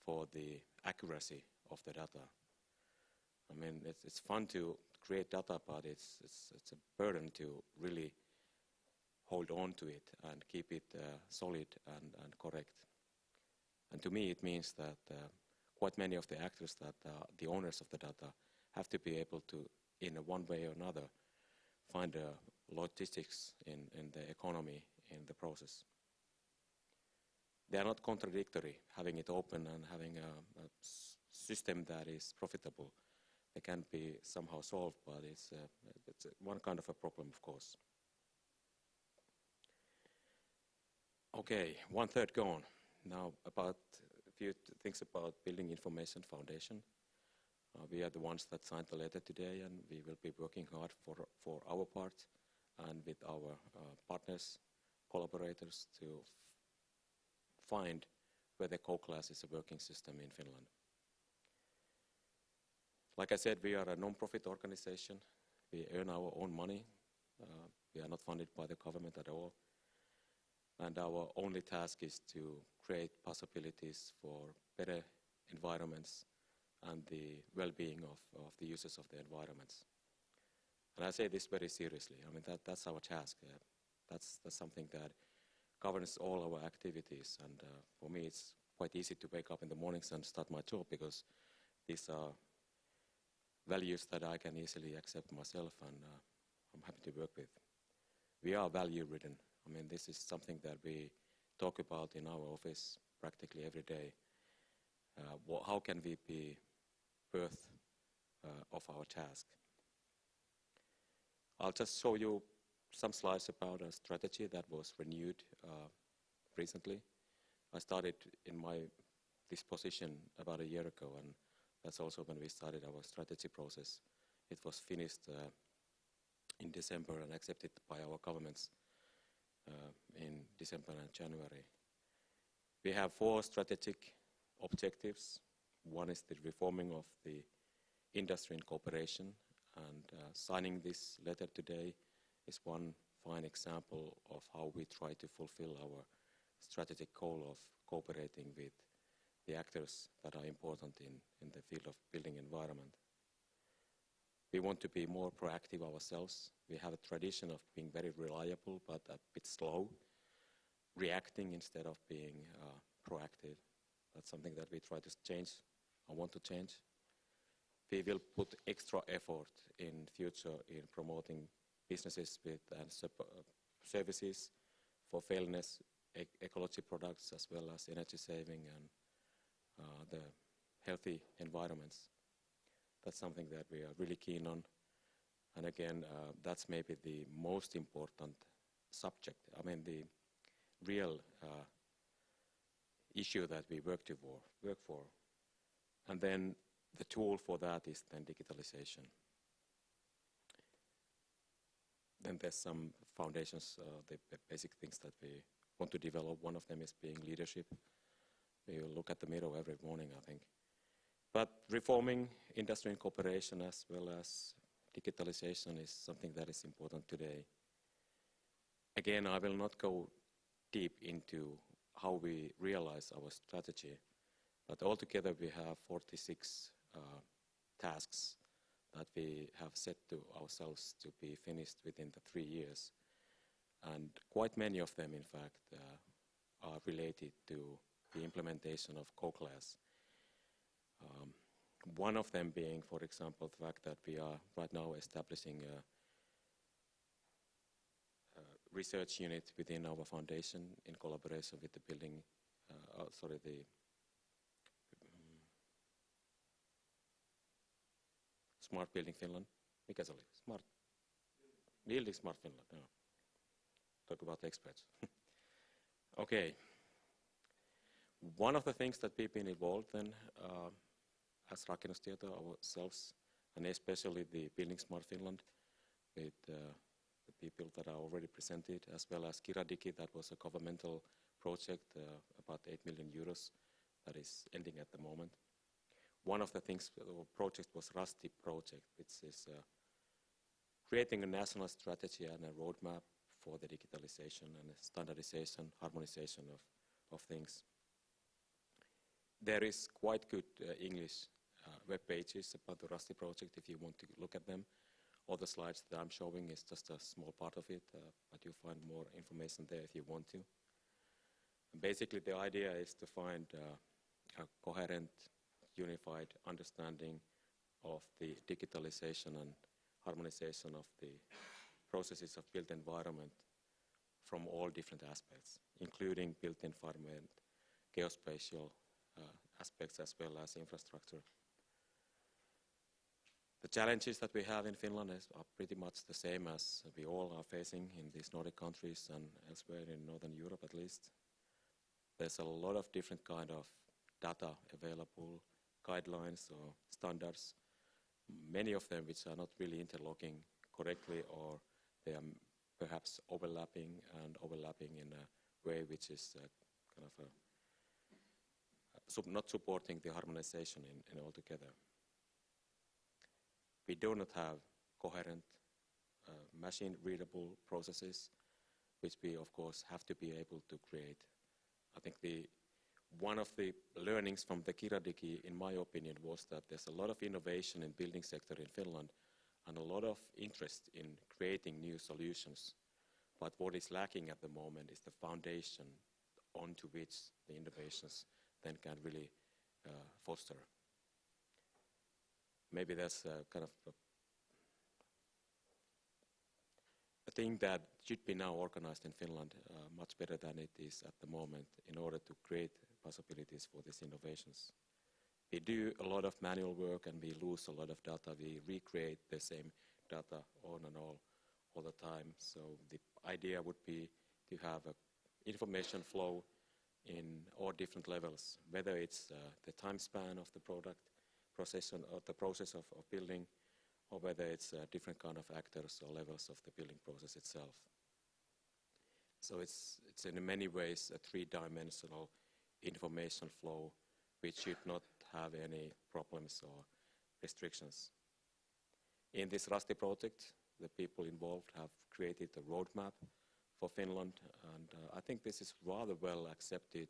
for the accuracy of the data. I mean, it's fun to create data, but it's a burden to really hold on to it and keep it solid and correct. And to me, it means that quite many of the actors that are the owners of the data have to be able to, in one way or another, find logistics in the economy in the process. They are not contradictory, having it open and having a system that is profitable. They can be somehow solved, but it's one kind of a problem, of course. Okay, 1/3 gone. Now about a few things about Building Information Foundation. We are the ones that signed the letter today, and we will be working hard for our part and with our partners, collaborators, to find whether CoClass is a working system in Finland. Like I said, we are a non-profit organization. We earn our own money. We are not funded by the government at all. And our only task is to create possibilities for better environments and the well-being of the users of the environments. And I say this very seriously. I mean, that's our task. That's something that governs all our activities. And for me, it's quite easy to wake up in the mornings and start my job, because these are values that I can easily accept myself, and I'm happy to work with. We are value-ridden. I mean, this is something that we talk about in our office practically every day. How can we be worth of our task? I'll just show you some slides about a strategy that was renewed recently. I started in this position about a year ago, and that's also when we started our strategy process. It was finished in December and accepted by our governments in December and January. We have 4 strategic objectives. One is the reforming of the industry and cooperation, and signing this letter today is one fine example of how we try to fulfill our strategic goal of cooperating with the actors that are important in the field of building environment. We want to be more proactive ourselves. We have a tradition of being very reliable, but a bit slow, reacting instead of being proactive. That's something that we try to change, or want to change. We will put extra effort in future in promoting businesses with services for fairness, ecology products, as well as energy saving and the healthy environments. That's something that we are really keen on. And again, that's maybe the most important subject. I mean, the real issue that we work for. And then the tool for that is then digitalization. Then there's some foundations, the basic things that we want to develop. One of them is being leadership. We will look at the mirror every morning, I think. But reforming industry and cooperation as well as digitalization is something that is important today. Again, I will not go deep into how we realize our strategy, but altogether we have 46 tasks that we have set to ourselves to be finished within the 3 years. And quite many of them, in fact, are related to the implementation of CoClass. One of them being, for example, the fact that we are right now establishing a research unit within our foundation in collaboration with the Smart Building Finland. Mikä se oli? Building Smart Finland. No. Talk about experts. Okay. One of the things that we've been involved in as Rakennustieto ourselves, and especially the Building Smart Finland, with the people that are already presented, as well as Kiradigi, that was a governmental project, about 8 million euros, that is ending at the moment. One of the things, project was Rusty project, which is creating a national strategy and a roadmap for the digitalization and standardization, harmonization of things. There is quite good English web pages about the Rusty project if you want to look at them. All the slides that I'm showing is just a small part of it, but you'll find more information there if you want to. Basically, the idea is to find a coherent, unified understanding of the digitalization and harmonization of the processes of built environment from all different aspects, including built environment, geospatial aspects, as well as infrastructure. The challenges that we have in Finland are pretty much the same as we all are facing in these Nordic countries and elsewhere in Northern Europe at least. There's a lot of different kind of data available, guidelines or standards, many of them which are not really interlocking correctly, or they are perhaps overlapping in a way which is kind of not supporting the harmonization in altogether. We do not have coherent machine-readable processes, which we of course have to be able to create. I think one of the learnings from the Kiradigi, in my opinion, was that there's a lot of innovation in building sector in Finland and a lot of interest in creating new solutions. But what is lacking at the moment is the foundation onto which the innovations then can really foster. Maybe that's kind of a thing that should be now organized in Finland much better than it is at the moment in order to create possibilities for these innovations. We do a lot of manual work and we lose a lot of data. We recreate the same data on and all the time. So the idea would be to have an information flow in all different levels, whether it's the time span of the product, process of building, or whether it's different kind of actors or levels of the building process itself. So it's in many ways a three-dimensional information flow which should not have any problems or restrictions. In this Rusty project, the people involved have created a roadmap for Finland, and I think this is rather well accepted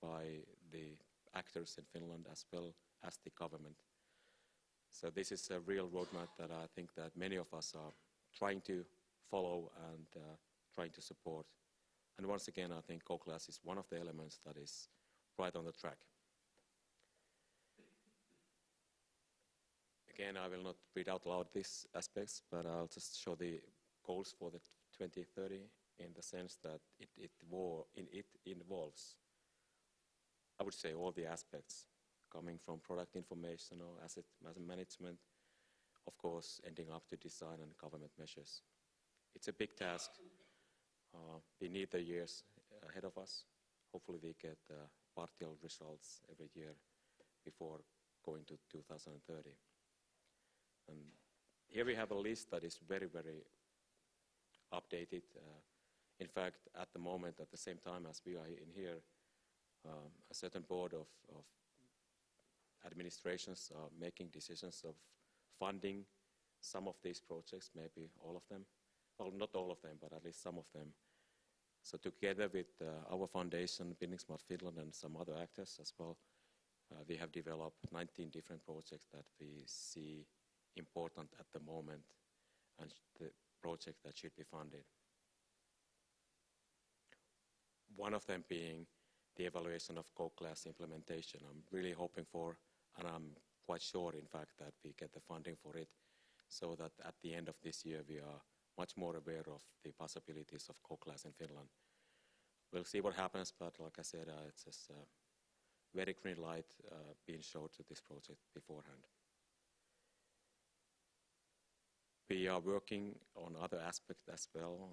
by the actors in Finland as well as the government. So this is a real roadmap that I think that many of us are trying to follow and trying to support. And once again, I think CoClass is one of the elements that is right on the track. Again, I will not read out loud these aspects, but I'll just show the goals for the 2030 in the sense that it involves, I would say, all the aspects coming from product information or asset management, of course, ending up to design and government measures. It's a big task. We need the years ahead of us. Hopefully we get partial results every year before going to 2030. And here we have a list that is very, very updated. In fact, at the moment, at the same time as we are in here, a certain board of administrations are making decisions of funding some of these projects, maybe all of them. Well, not all of them, but at least some of them. So together with our foundation, Building Smart Finland, and some other actors as well, we have developed 19 different projects that we see important at the moment and the projects that should be funded. One of them being the evaluation of CoClass implementation. I'm really hoping for, and I'm quite sure, in fact, that we get the funding for it, so that at the end of this year we are much more aware of the possibilities of CoClass in Finland. We'll see what happens, but like I said, it's just very green light being shown to this project beforehand. We are working on other aspects as well,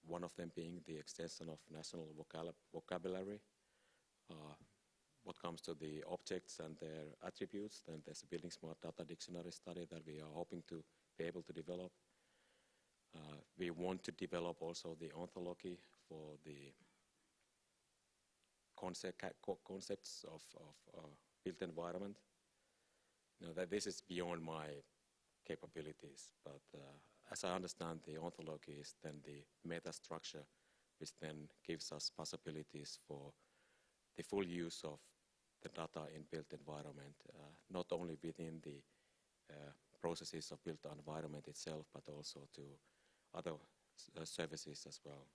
one of them being the extension of national vocabulary. What comes to the objects and their attributes, then there's a Building Smart Data Dictionary study that we are hoping to be able to develop. We want to develop also the ontology for the concepts of built environment. You know, that this is beyond my capabilities, but as I understand, the ontology is then the meta structure, which then gives us possibilities for the full use of the data in built environment, not only within the processes of built environment itself, but also to other services as well.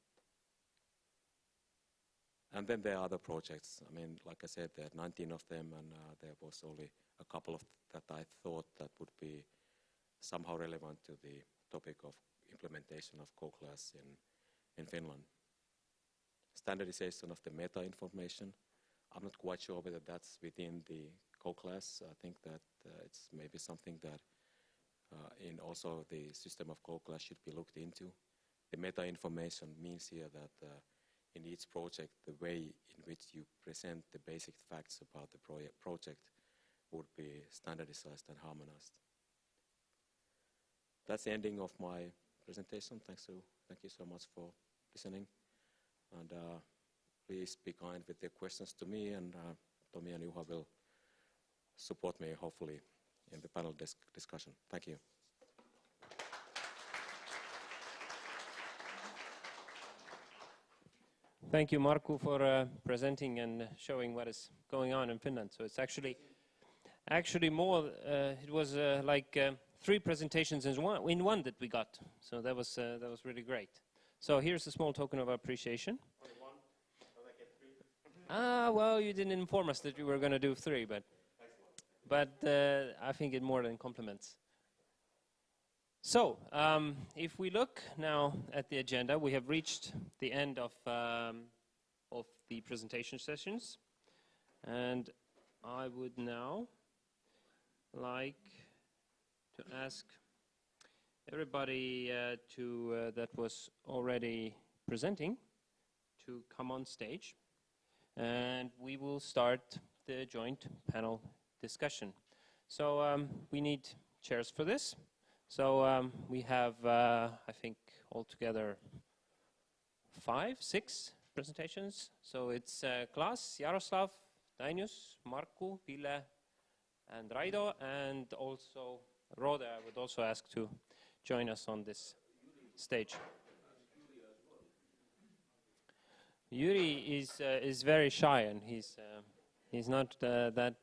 And then there are other projects. I mean, like I said, there are 19 of them, and there was only a couple of that I thought that would be somehow relevant to the topic of implementation of CoClass in Finland. Standardization of the meta information. I'm not quite sure whether that's within the CoClass. I think that it's maybe something that in also the system of CoClass should be looked into. The meta information means here that in each project, the way in which you present the basic facts about the project would be standardized and harmonized. That's the ending of my presentation. Thank you so much for listening. And please be kind with the questions to me, and Tomi and Juha will support me, hopefully, in the panel discussion. Thank you. Thank you, Markku, for presenting and showing what is going on in Finland. So it's actually more. It was like 3 presentations in one that we got. So that was really great. So here's a small token of appreciation. Only 1? Don't I get 3? Well, you didn't inform us that you were going to do 3, but I think it more than compliments. So, if we look now at the agenda, we have reached the end of the presentation sessions, and I would now like to ask everybody that was already presenting to come on stage, and we will start the joint panel discussion. So we need chairs for this. So we have, I think, altogether 5, 6 presentations. So it's Klas, Jaroslav, Dainius, Markku, Ville, and Raido, and also Rode. I would also ask to join us on this stage. Yuri is very shy, and he's not that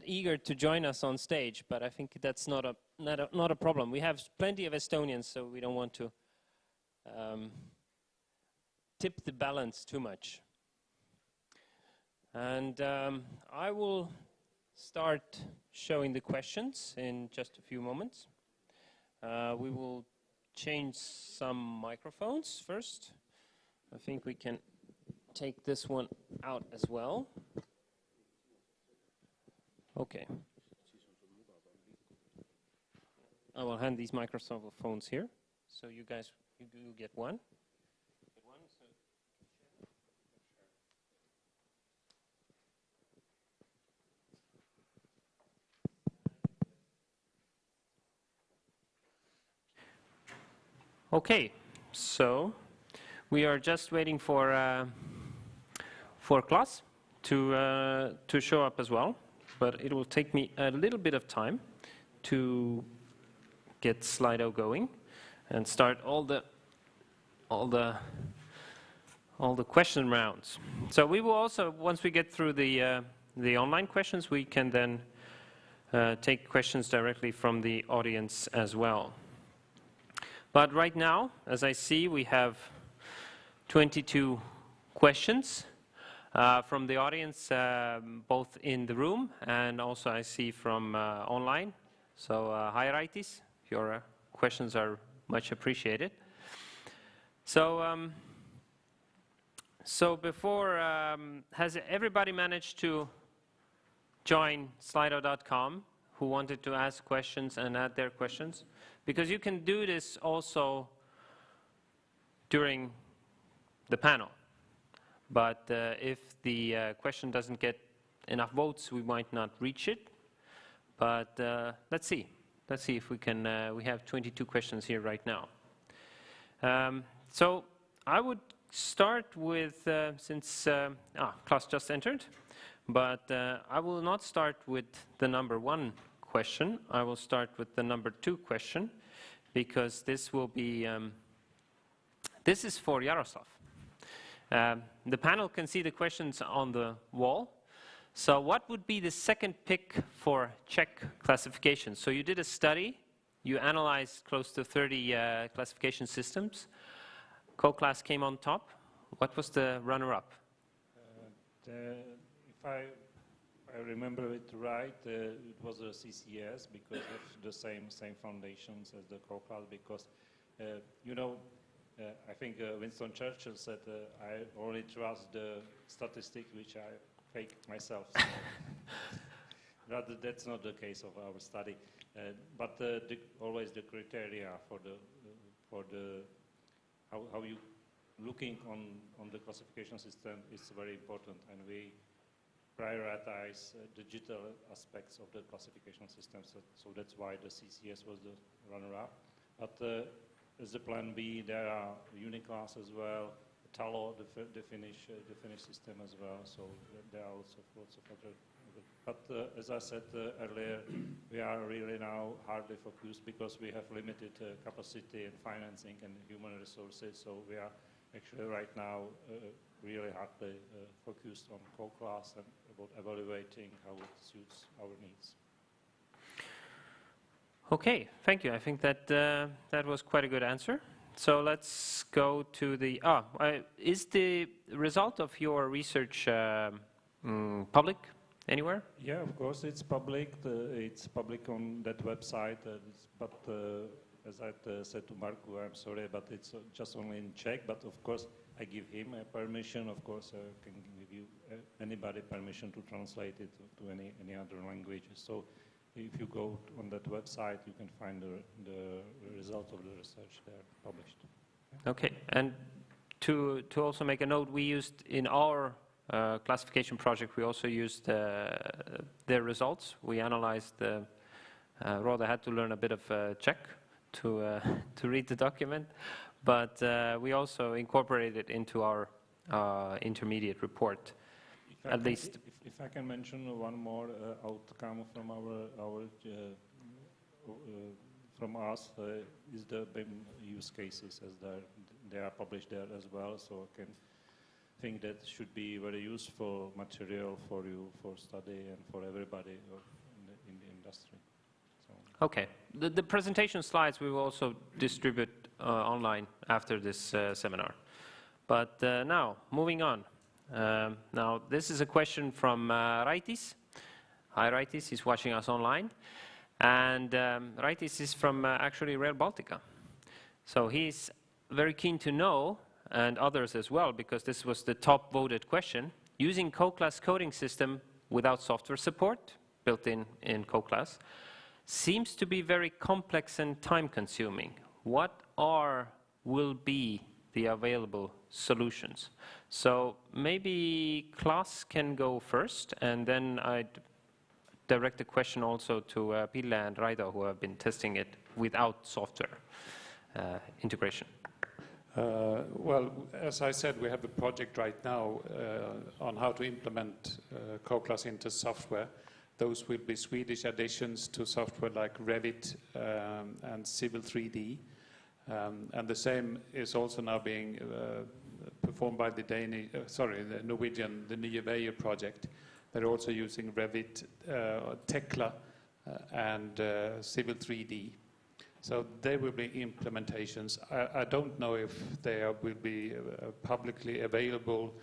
eager to join us on stage, but I think that's not a problem. We have plenty of Estonians, so we don't want to tip the balance too much. And I will start showing the questions in just a few moments. We will change some microphones first. I think we can take this one out as well. Okay. I will hand these microphones here, so you guys you get one. Okay, so we are just waiting for Klas to show up as well. but it will take me a little bit of time to get Slido going and start all the question rounds. So we will also, once we get through the online questions, we can then take questions directly from the audience as well. But right now, as I see, we have 22 questions from the audience, both in the room and also I see from online. So hi Raitis, your questions are much appreciated. So, before, has everybody managed to join Slido.com who wanted to ask questions and add their questions? Because you can do this also during the panel. But if the question doesn't get enough votes, we might not reach it. But let's see. Let's see if we can. We have 22 questions here right now. So I would start with, since Klaus just entered, but I will not start with the number 1 question. I will start with the number 2 question, because this will be, this is for Jaroslav. The panel can see the questions on the wall. So what would be the second pick for Czech classification? So you did a study, you analyzed close to 30 classification systems. CoClass came on top. What was the runner-up? If I remember it right, it was a CCS because of the same foundations as the CoClass. Because you know, I think Winston Churchill said, "I only trust the statistic which I fake myself." So rather, that's not the case of our study. But always the criteria for the how you looking on the classification system is very important, and we prioritize digital aspects of the classification system. So that's why the CCS was the runner-up. But as the plan B, there are Uniclass as well, Talo, the Finnish system as well. So there are also lots of other. But as I said earlier, we are really now hardly focused because we have limited capacity and financing and human resources. So we are actually right now really hardly focused on CoClass and about evaluating how it suits our needs. Okay, thank you. I think that that was quite a good answer. So let's go to the, is the result of your research public anywhere? Yeah, of course, it's public. It's public on that website, but as I said to Marku, I'm sorry, but it's just only in Czech. But of course, I give him permission. Of course, I can give you anybody permission to translate it to any other languages. So if you go on that website, you can find the result of the research there published. Okay, and to also make a note, we used in our classification project, we also used their results. We analyzed, Rode had to learn a bit of Czech to read the document, but we also incorporated it into our intermediate report, at least. If I can mention one more outcome from from us is the BIM use cases, as they are published there as well. So I can think that should be very useful material for you for study and for everybody in the industry. So. Okay, the presentation slides we will also distribute online after this seminar. But now, moving on. Now, this is a question from Raitis. Hi, Raitis. He's watching us online. And Raitis is from actually Rail Baltica. So he's very keen to know, and others as well, because this was the top voted question, using CoClass coding system without software support, built in CoClass, seems to be very complex and time-consuming. What will be the available solutions? So maybe Klaus can go first, and then I'd direct the question also to Pille and Raido, who have been testing it without software integration. Well, as I said, we have a project right now on how to implement CoClass into software. Those will be Swedish additions to software like Revit and Civil 3D. And the same is also now being performed by the Norwegian, the Nye Veier project. They're also using Revit, Tekla, and Civil 3D. So there will be implementations. I don't know if they will be publicly available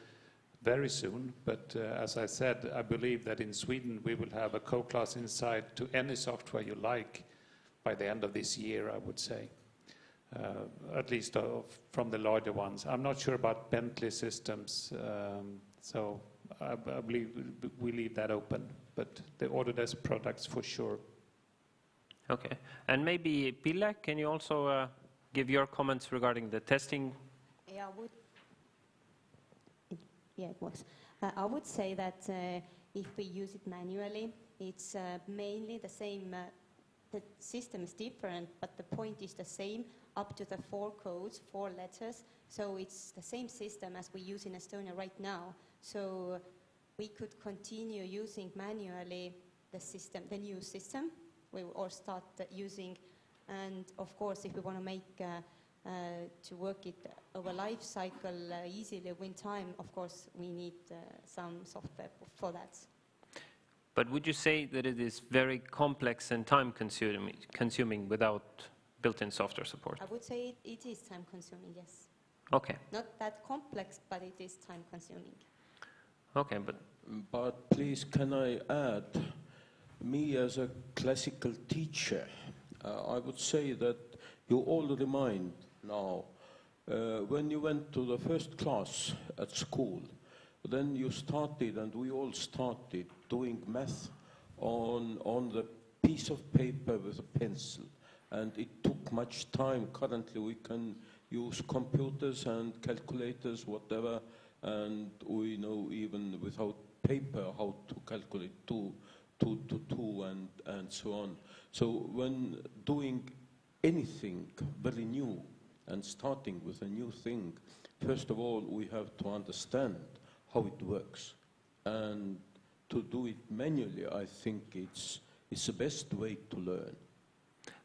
very soon, but as I said, I believe that in Sweden we will have a CoClass inside to any software you like by the end of this year, I would say. At least from the larger ones. I'm not sure about Bentley systems, so I believe we leave that open, but the Autodesk products for sure. Okay, and maybe Pille, can you also give your comments regarding the testing? Yeah, it works. I would say that if we use it manually, it's mainly the same. The system is different, but the point is the same up to the 4 codes, 4 letters. So it's the same system as we use in Estonia right now. So we could continue using manually the system, the new system, or start using. And of course, if we want to make to work it over life cycle easily win time, of course, we need some software for that. But would you say that it is very complex and time-consuming without built-in software support? I would say it is time-consuming, yes. Okay. Not that complex, but it is time-consuming. Okay, But please, can I add, me as a classical teacher, I would say that you all remind now, when you went to the first class at school, then you started, and we all started, doing math on the piece of paper with a pencil. And it took much time. Currently we can use computers and calculators, whatever, and we know even without paper how to calculate 2 and so on. So when doing anything very new and starting with a new thing, first of all we have to understand how it works. And to do it manually, I think it's the best way to learn.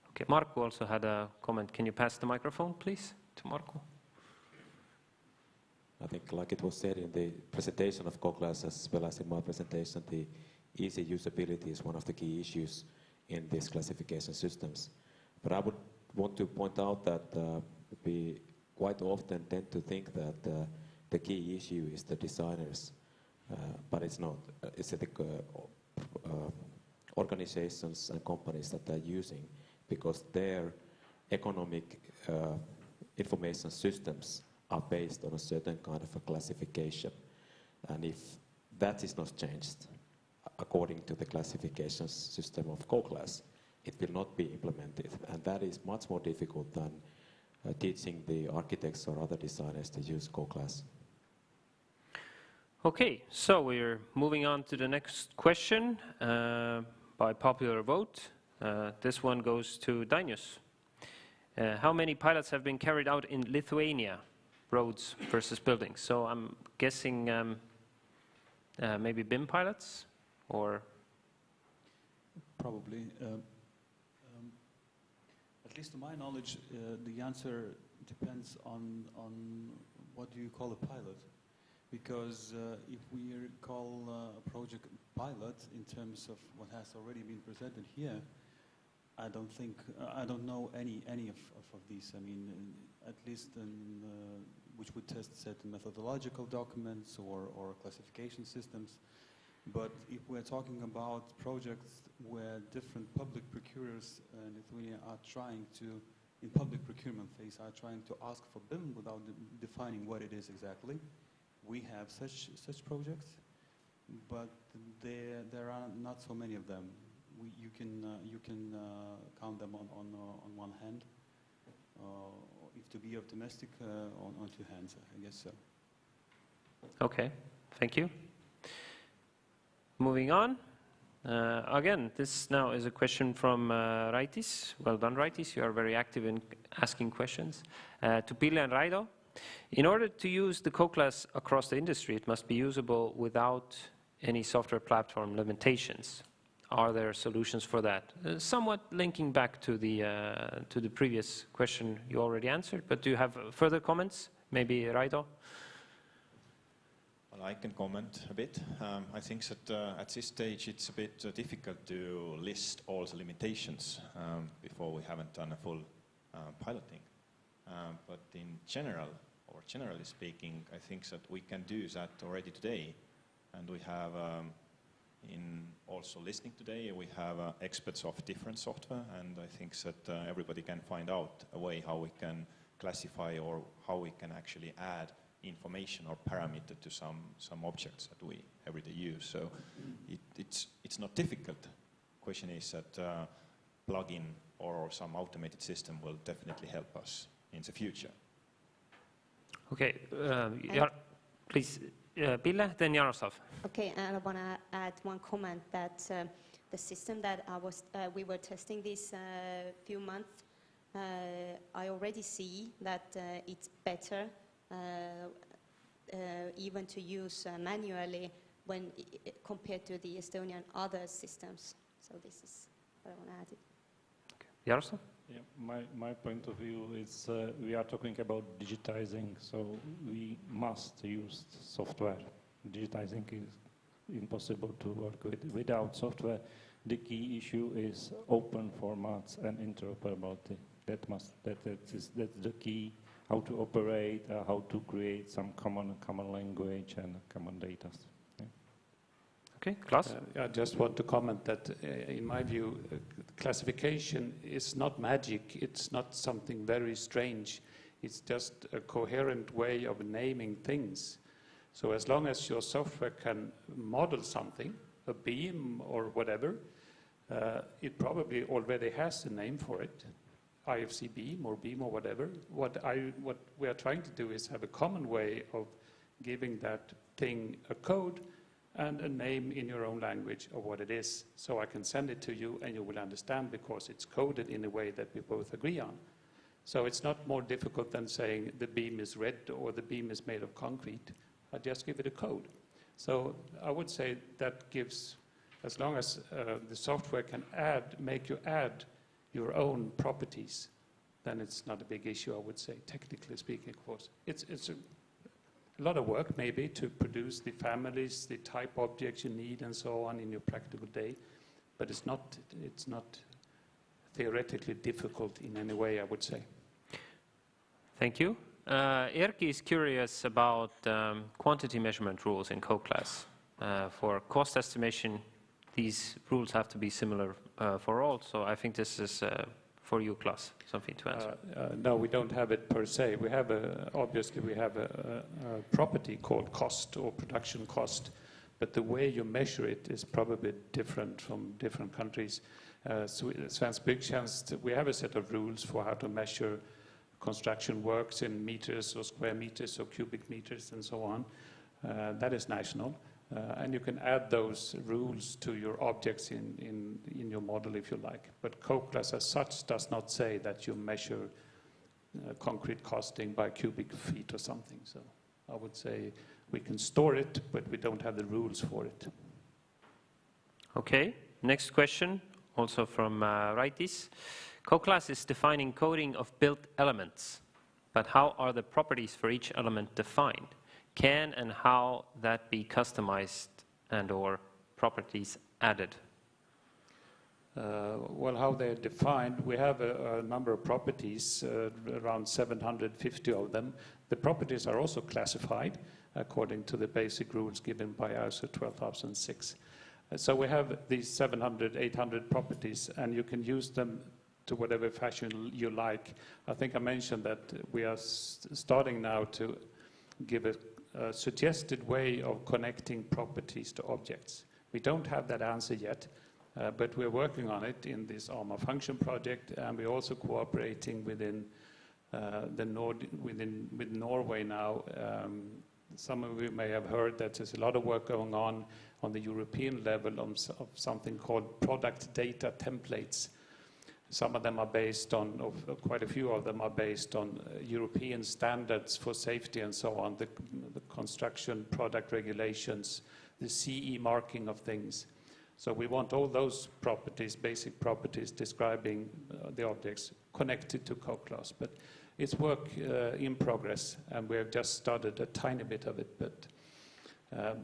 Okay, Marco also had a comment. Can you pass the microphone, please, to Marco? I think, like it was said in the presentation of CoClass as well as in my presentation, the easy usability is one of the key issues in these classification systems. But I would want to point out that we quite often tend to think that the key issue is the designers, but it's not. It's the organizations and companies that are using, because their economic information systems are based on a certain kind of a classification. And if that is not changed according to the classification system of CoClass, it will not be implemented. And that is much more difficult than teaching the architects or other designers to use CoClass. Okay, so we're moving on to the next question by popular vote. This one goes to Dainius. How many pilots have been carried out in Lithuania, roads versus buildings? So I'm guessing maybe BIM pilots, or? Probably. At least to my knowledge, the answer depends on what do you call a pilot. Because if we call a project pilot in terms of what has already been presented here, I don't know any of these. I mean, at least which would test certain methodological documents or classification systems. But if we're talking about projects where different public procurers in Lithuania are trying to, in public procurement phase, are trying to ask for BIM without defining what it is exactly, we have such projects, but there are not so many of them. You can count them on one hand. If to be optimistic, on 2 hands, I guess so. Okay, thank you. Moving on. Again, this now is a question from Raitis. Well done, Raitis. You are very active in asking questions. To Pille and Raido. In order to use the CoClass across the industry, it must be usable without any software platform limitations. are there solutions for that? Somewhat linking back to the previous question you already answered, but do you have further comments? Maybe Raido? Well, I can comment a bit. I think that at this stage it's a bit difficult to list all the limitations before we haven't done a full piloting. But in general, or generally speaking, I think that we can do that already today. And we have, in also listening today, we have experts of different software, and I think that everybody can find out a way how we can classify or how we can actually add information or parameter to some objects that we everyday use. So it's not difficult. Question is that plugin or some automated system will definitely help us in the future. Okay, please, Pille, then Jaroslav. Okay, and I want to add one comment that the system that we were testing this few months, I already see that it's better even to use manually when compared to the Estonian other systems. So this is what I want to add. Okay. Jaroslav? Yeah, my point of view is we are talking about digitizing, so we must use software. Digitizing is impossible to work with without software. The key issue is open formats and interoperability. That's the key. How to operate, how to create some common language and common data. Yeah. Okay, Klaas? I just want to comment that, in my view, classification is not magic. It's not something very strange. It's just a coherent way of naming things. So as long as your software can model something, a beam or whatever, it probably already has a name for it. IFC beam or whatever. What we are trying to do is have a common way of giving that thing a code and a name in your own language of what it is. So I can send it to you and you will understand because it's coded in a way that we both agree on. So it's not more difficult than saying the beam is red or the beam is made of concrete. I just give it a code. So I would say that gives, as long as the software can make you add your own properties, then it's not a big issue, I would say, technically speaking, of course. It's a lot of work, maybe, to produce the families, the type objects you need, and so on in your practical day, but it's not theoretically difficult in any way, I would say. Thank you. Erkki is curious about quantity measurement rules in CoClass. For cost estimation, these rules have to be similar for all, so I think this is for you, Klaas, something to answer. No, we don't have it per se. We have obviously we have a property called cost or production cost, but the way you measure it is probably different from different countries. Svensk Byggtjänst, we have a set of rules for how to measure construction works in meters or square meters or cubic meters and so on. That is national. And you can add those rules to your objects in your model if you like. But CoClass as such does not say that you measure concrete costing by cubic feet or something. So I would say we can store it, but we don't have the rules for it. Okay, next question, also from Raitis. CoClass is defining coding of built elements, but how are the properties for each element defined? Can and how that be customized and or properties added? Well, how they're defined, we have a number of properties, around 750 of them. The properties are also classified according to the basic rules given by ISO 12006. So we have these 700, 800 properties, and you can use them to whatever fashion you like. I think I mentioned that we are starting now to give a suggested way of connecting properties to objects. We don't have that answer yet, but we're working on it in this ARMA function project, and we're also cooperating within with Norway now. Some of you may have heard that there's a lot of work going on the European level of something called product data templates. Some of them are based on, quite a few of them are based on European standards for safety and so on, the construction product regulations, the CE marking of things. So we want all those properties, basic properties describing the objects, connected to CoClass. But it's work in progress, and we have just started a tiny bit of it. But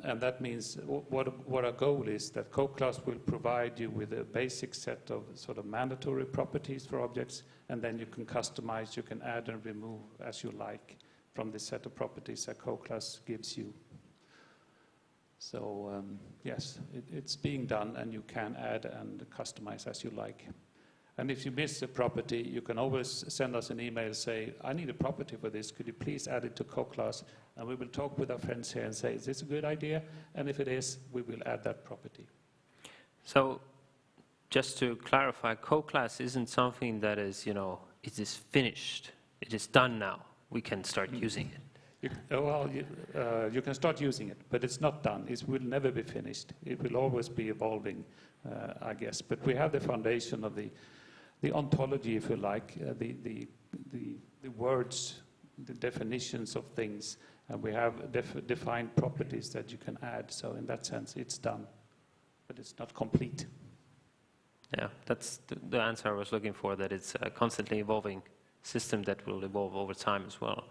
and that means what our goal is, that CoClass will provide you with a basic set of sort of mandatory properties for objects, and then you can customize, you can add and remove as you like from the set of properties that CoClass gives you. So yes, it's being done, and you can add and customize as you like. And if you miss a property, you can always send us an email, say, I need a property for this, could you please add it to CoClass? And we will talk with our friends here and say, is this a good idea? And if it is, we will add that property. So just to clarify, CoClass isn't something that is, you know, it is finished, it is done now, we can start using it. You can start using it, but it's not done. It will never be finished. It will always be evolving, I guess. But we have the foundation of the ontology, if you like, the words, the definitions of things, and we have defined properties that you can add. So in that sense, it's done, but it's not complete. Yeah, that's the answer I was looking for, that it's a constantly evolving system that will evolve over time as well.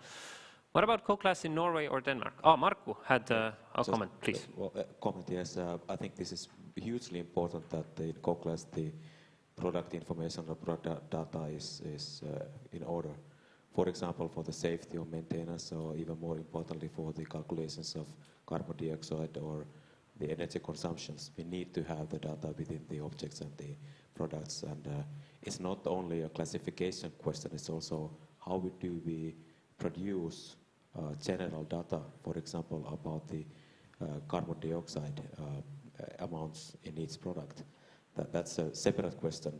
What about CoClass in Norway or Denmark? Oh, Markku had a comment, please. Well, comment, yes. I think this is hugely important that in CoClass the product information or product data is in order. For example, for the safety of maintenance, or even more importantly for the calculations of carbon dioxide or the energy consumptions, we need to have the data within the objects and the products. And it's not only a classification question, it's also how do we produce general data, for example, about the carbon dioxide amounts in each product. That's a separate question.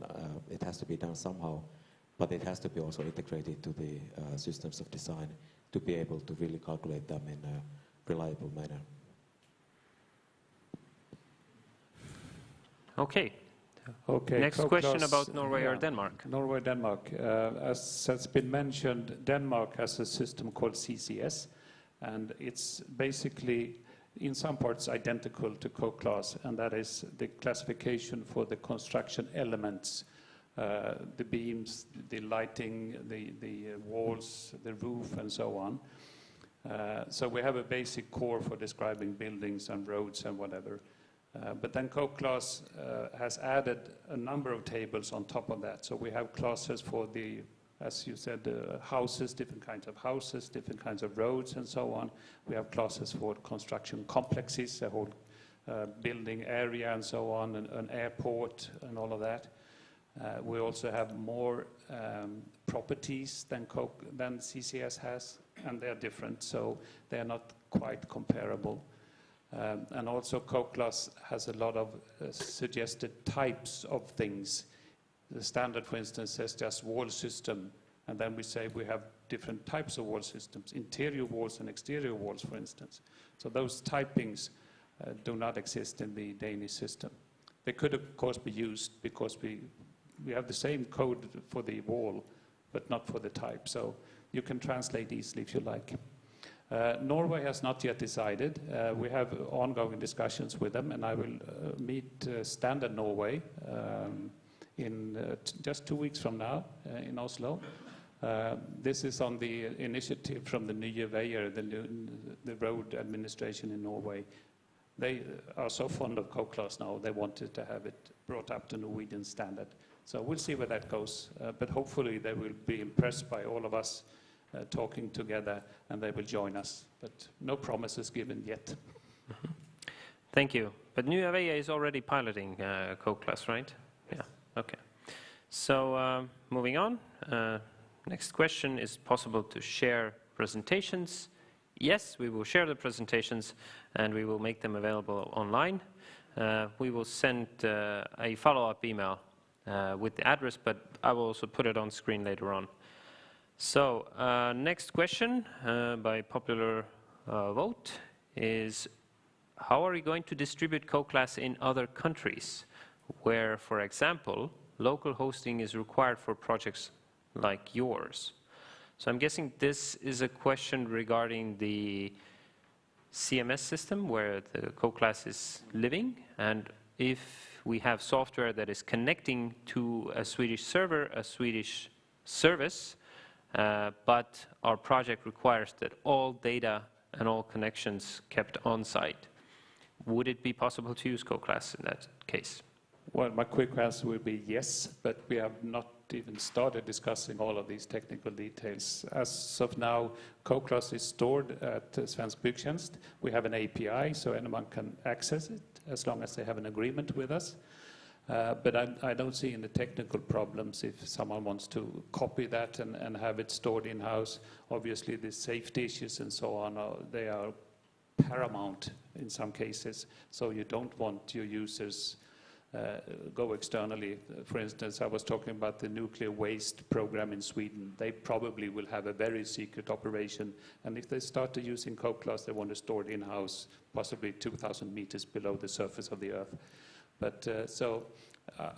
It has to be done somehow, but it has to be also integrated to the systems of design to be able to really calculate them in a reliable manner. Okay. Okay. Next question about Norway or Denmark. Norway, Denmark. As has been mentioned, Denmark has a system called CCS, and it's basically in some parts identical to CoClass, and that is the classification for the construction elements, the beams, the lighting, the walls, the roof, and so on. So we have a basic core for describing buildings and roads and whatever. But then CoClass has added a number of tables on top of that. So we have classes for the, as you said, houses, different kinds of houses, different kinds of roads, and so on. We have classes for construction complexes, a whole building area, and so on, an airport, and all of that. We also have more properties than CCS has, and they're different, so they're not quite comparable. And also CoClass has a lot of suggested types of things. The standard, for instance, says just wall system, and then we say we have different types of wall systems, interior walls and exterior walls, for instance. So those typings do not exist in the Danish system. They could, of course, be used because we have the same code for the wall, but not for the type. So you can translate easily if you like. Norway has not yet decided. We have ongoing discussions with them, and I will meet Standard Norway in just 2 weeks from now in Oslo. This is on the initiative from the Nye Veier, the road administration in Norway. They are so fond of CoClass now, they wanted to have it brought up to Norwegian standard. So we'll see where that goes, but hopefully they will be impressed by all of us talking together, and they will join us. But no promises given yet. Mm-hmm. Thank you. But Nye Veier is already piloting CoClass, right? Yes. Yeah. Okay. So moving on. Next question: is it possible to share presentations? Yes, we will share the presentations, and we will make them available online. We will send a follow-up email with the address, but I will also put it on screen later on. So, next question by popular vote is, how are you going to distribute CoClass in other countries where, for example, local hosting is required for projects like yours? So I'm guessing this is a question regarding the CMS system where the CoClass is living, and if we have software that is connecting to a Swedish server, a Swedish service, but our project requires that all data and all connections kept on site. Would it be possible to use CoClass in that case? Well, my quick answer will be yes, but we have not even started discussing all of these technical details. As of now, CoClass is stored at Svensk Byggtjänst. We have an API, so anyone can access it as long as they have an agreement with us. But I don't see any technical problems if someone wants to copy that and have it stored in-house. Obviously, the safety issues and so on, they are paramount in some cases, so you don't want your users go externally. For instance, I was talking about the nuclear waste program in Sweden. They probably will have a very secret operation, and if they start using CoClass, they want to store it in-house, possibly 2,000 meters below the surface of the Earth. But so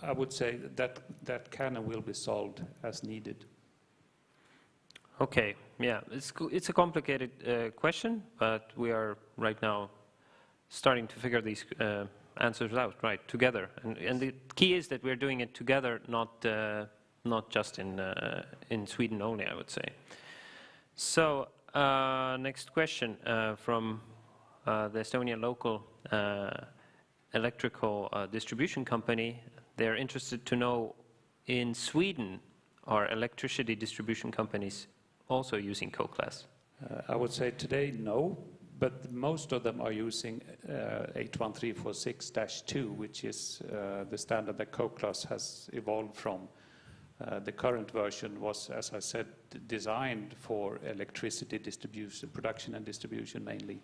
I would say that can and will be solved as needed. Okay, yeah, it's a complicated question, but we are right now starting to figure these answers out, right, together. And the key is that we're doing it together, not just in Sweden only, I would say. So next question from the Estonian local electrical distribution company. They're interested to know, in Sweden, are electricity distribution companies also using CoClass? I would say today, no, but most of them are using 81346-2, which is the standard that CoClass has evolved from. The current version was, as I said, designed for electricity distribution, production and distribution mainly.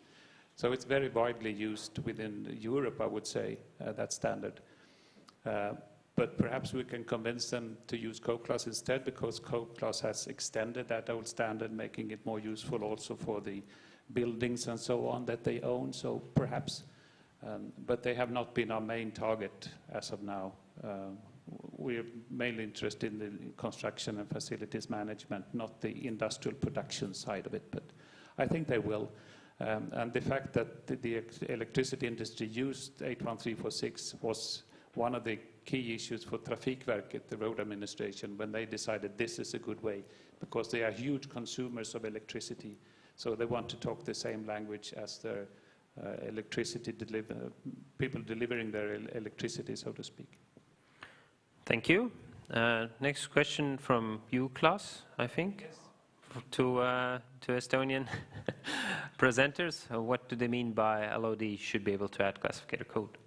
So it's very widely used within Europe, I would say, that standard. But perhaps we can convince them to use CoClass instead, because CoClass has extended that old standard, making it more useful also for the buildings and so on that they own. So perhaps, but they have not been our main target as of now. We're mainly interested in the construction and facilities management, not the industrial production side of it, but I think they will. And the fact that the electricity industry used 81346 was one of the key issues for Trafikverket, the road administration, when they decided this is a good way, because they are huge consumers of electricity. So they want to talk the same language as their people delivering their electricity, so to speak. Thank you. Next question from you, Klaus, I think. Yes. To Estonian presenters. What do they mean by LOD should be able to add classificator code?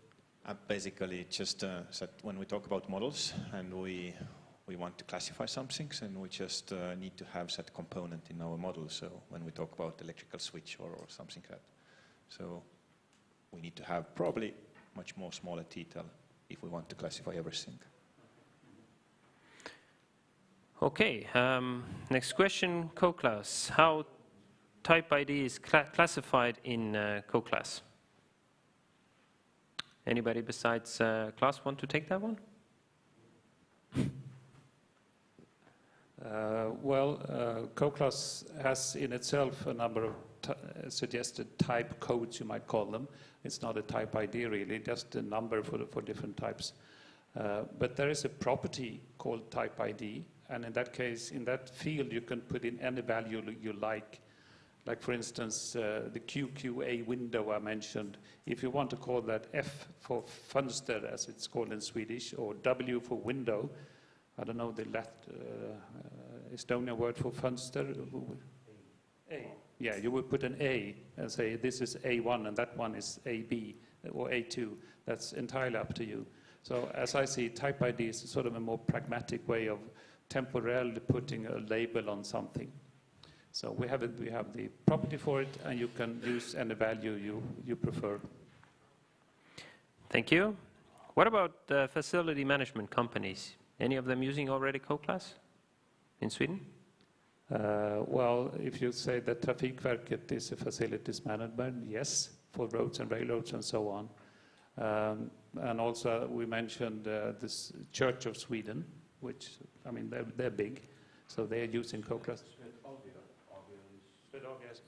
Basically, just that when we talk about models and we want to classify some things, and we just need to have that component in our model. So when we talk about electrical switch or something like that, so we need to have probably much more smaller detail if we want to classify everything. Okay, next question, CoClass. How type ID is classified in CoClass? Anybody besides Klaus want to take that one? CoClass has in itself a number of suggested type codes, you might call them. It's not a type ID really, just a number for different types. But there is a property called type ID, and in that case, in that field, you can put in any value you like. Like for instance, the QQA window I mentioned, if you want to call that F for fönster, as it's called in Swedish, or W for window, I don't know the Estonian word for fönster. A. Yeah, you would put an A and say this is A1 and that one is AB or A2. That's entirely up to you. So as I see, type ID is sort of a more pragmatic way of temporarily putting a label on something. So we have the property for it, and you can use any value you prefer. Thank you. What about facility management companies? Any of them using already CoClass in Sweden? Well, if you say that Trafikverket is a facilities management, yes, for roads and railroads and so on. And also we mentioned this Church of Sweden, which, I mean, they're big, so they're using CoClass.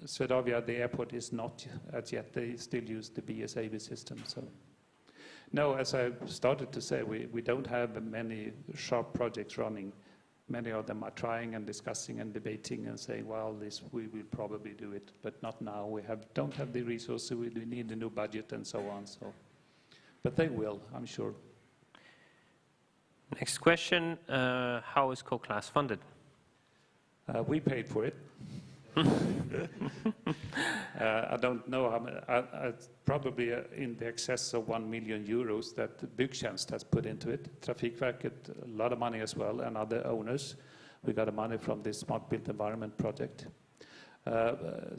Swedavia, the airport is not as yet. They still use the BSAV system. So No, as I started to say, we don't have many sharp projects running. Many of them are trying and discussing and debating and saying, well, this we will probably do it, but not now. We don't have the resources, we need a new budget and so on. So, but they will, I'm sure. Next question, how is CoClass funded? We paid for it. I don't know how much, probably in the excess of 1 million euros that Byggtjänst has put into it. Trafikverket, a lot of money as well, and other owners. We got the money from this Smart Built Environment project. But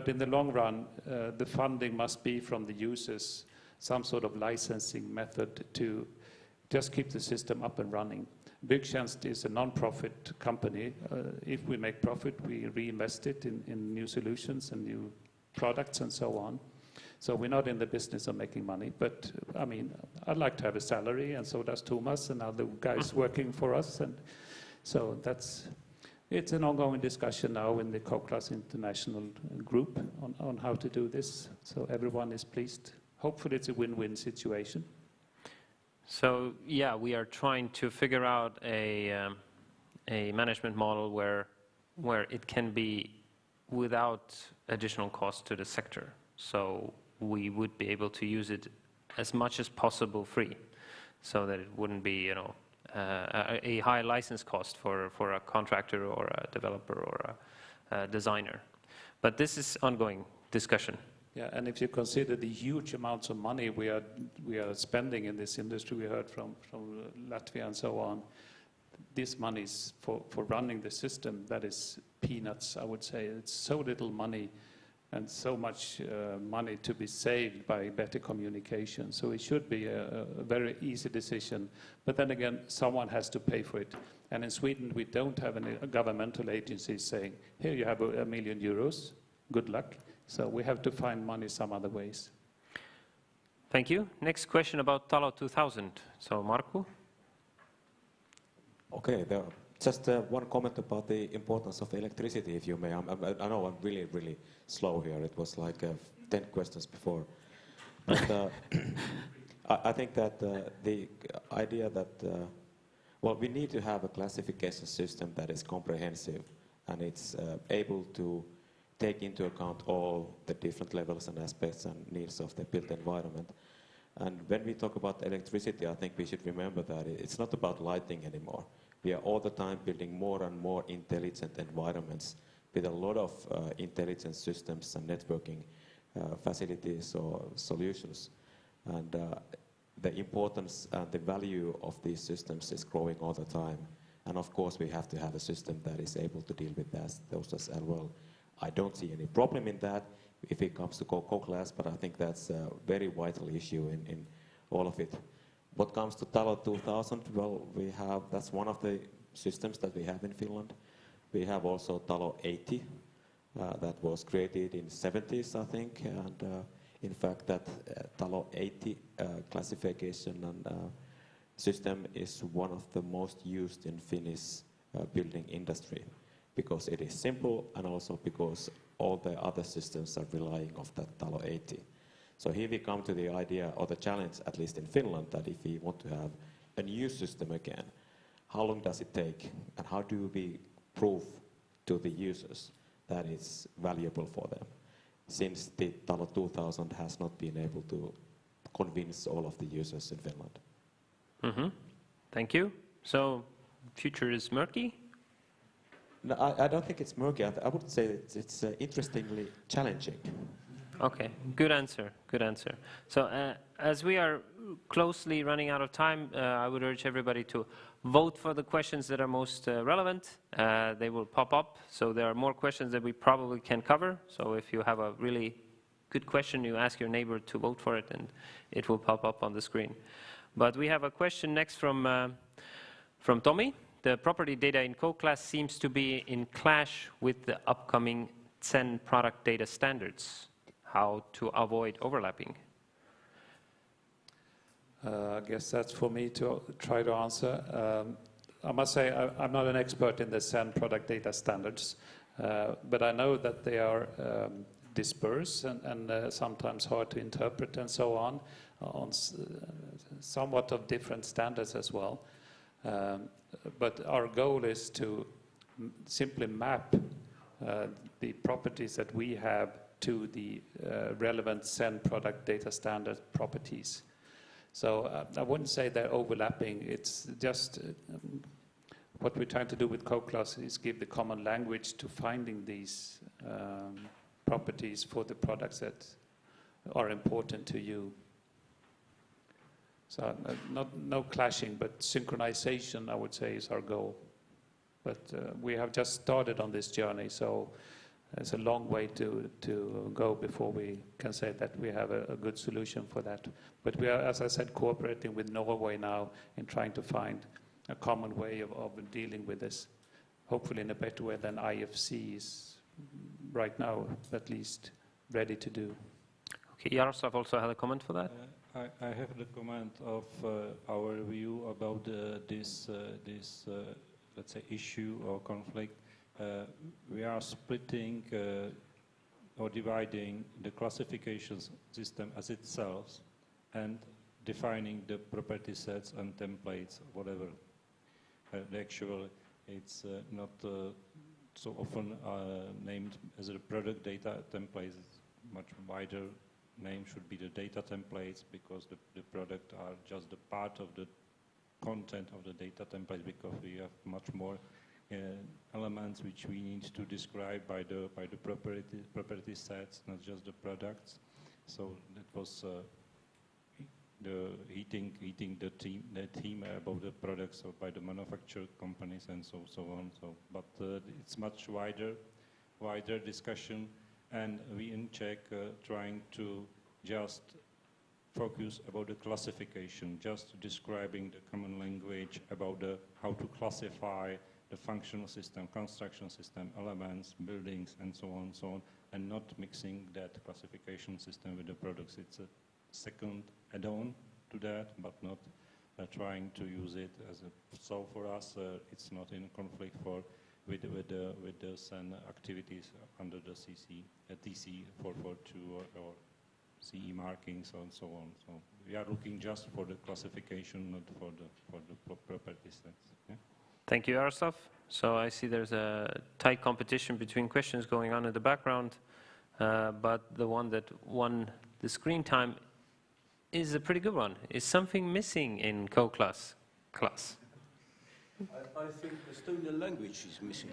in the long run, the funding must be from the users, some sort of licensing method to just keep the system up and running. Byggtjänst is a non-profit company. If we make profit, we reinvest it in new solutions and new products and so on. So we're not in the business of making money, but I mean, I'd like to have a salary, and so does Thomas and other guys working for us. And so it's an ongoing discussion now in the CoClass International group on how to do this. So everyone is pleased. Hopefully it's a win-win situation. So yeah, we are trying to figure out a management model where it can be without additional cost to the sector. So we would be able to use it as much as possible free, so that it wouldn't be, you know, a high license cost for a contractor or a developer or a designer. But this is ongoing discussion. Yeah, and if you consider the huge amounts of money we are spending in this industry, we heard from Latvia and so on, this money is for running the system, that is peanuts, I would say. It's so little money and so much money to be saved by better communication. So it should be a very easy decision. But then again, someone has to pay for it. And in Sweden, we don't have any governmental agencies saying, here you have €1 million, good luck. So we have to find money some other ways. Thank you. Next question about Talo 2000. So Markku? Okay, just one comment about the importance of electricity, if you may. I know I'm really, really slow here. It was like 10 questions before. But I think that the idea that, well, we need to have a classification system that is comprehensive and it's able to take into account all the different levels and aspects and needs of the built environment. And when we talk about electricity, I think we should remember that it's not about lighting anymore. We are all the time building more and more intelligent environments with a lot of intelligent systems and networking facilities or solutions. And the importance and the value of these systems is growing all the time. And of course, we have to have a system that is able to deal with those as well. I don't see any problem in that if it comes to CoClass, but I think that's a very vital issue in all of it. What comes to Talo 2000, well, that's one of the systems that we have in Finland. We have also Talo 80 that was created in the 70s, I think, and in fact that Talo 80 classification and system is one of the most used in Finnish building industry, because it is simple and also because all the other systems are relying on that Talo 80. So here we come to the idea or the challenge, at least in Finland, that if we want to have a new system again, how long does it take and how do we prove to the users that it's valuable for them, since the Talo 2000 has not been able to convince all of the users in Finland. Mm-hmm. Thank you. So, future is murky? No, I don't think it's murky. I would say it's interestingly challenging. Okay, good answer, good answer. So as we are closely running out of time, I would urge everybody to vote for the questions that are most relevant. They will pop up, so there are more questions that we probably can cover. So if you have a really good question, you ask your neighbor to vote for it and it will pop up on the screen. But we have a question next from Tommy. The property data in CoClass seems to be in clash with the upcoming 10 product data standards. How to avoid overlapping? I guess that's for me to try to answer. I must say I'm not an expert in the CEN product data standards, but I know that they are dispersed and sometimes hard to interpret and so on somewhat of different standards as well. But our goal is to simply map the properties that we have to the relevant CEN product data standard properties. So I wouldn't say they're overlapping. It's just what we're trying to do with CoClass is give the common language to finding these properties for the products that are important to you. So no clashing, but synchronization, I would say, is our goal. But we have just started on this journey, so it's a long way to go before we can say that we have a good solution for that. But we are, as I said, cooperating with Norway now in trying to find a common way of dealing with this, hopefully in a better way than IFC is right now, at least, ready to do. Okay, Jaroslav also had a comment for that? I have the comment of our view about this, let's say, issue or conflict. We are splitting or dividing the classification system as itself and defining the property sets and templates, whatever. Actually, it's not so often named as a product data templates. It's much wider name should be the data templates, because the product are just the part of the content of the data template, because we have much more elements which we need to describe by the property sets, not just the products. So that was the heating the theme about the products or by the manufacturer companies and so on. So, but it's much wider discussion, and we in Czech trying to just focus about the classification, just describing the common language about how to classify the functional system, construction system, elements, buildings, and so on, and not mixing that classification system with the products. It's a second add-on to that, but not trying to use it as a. So for us, it's not in conflict with the CEN activities under the TC 442 or CE markings and so on. So we are looking just for the classification, not for the property sets. Yeah? Thank you, Jaroslav. So I see there's a tight competition between questions going on in the background, but the one that won the screen time is a pretty good one. Is something missing in CoClass class? I think Estonian language is missing.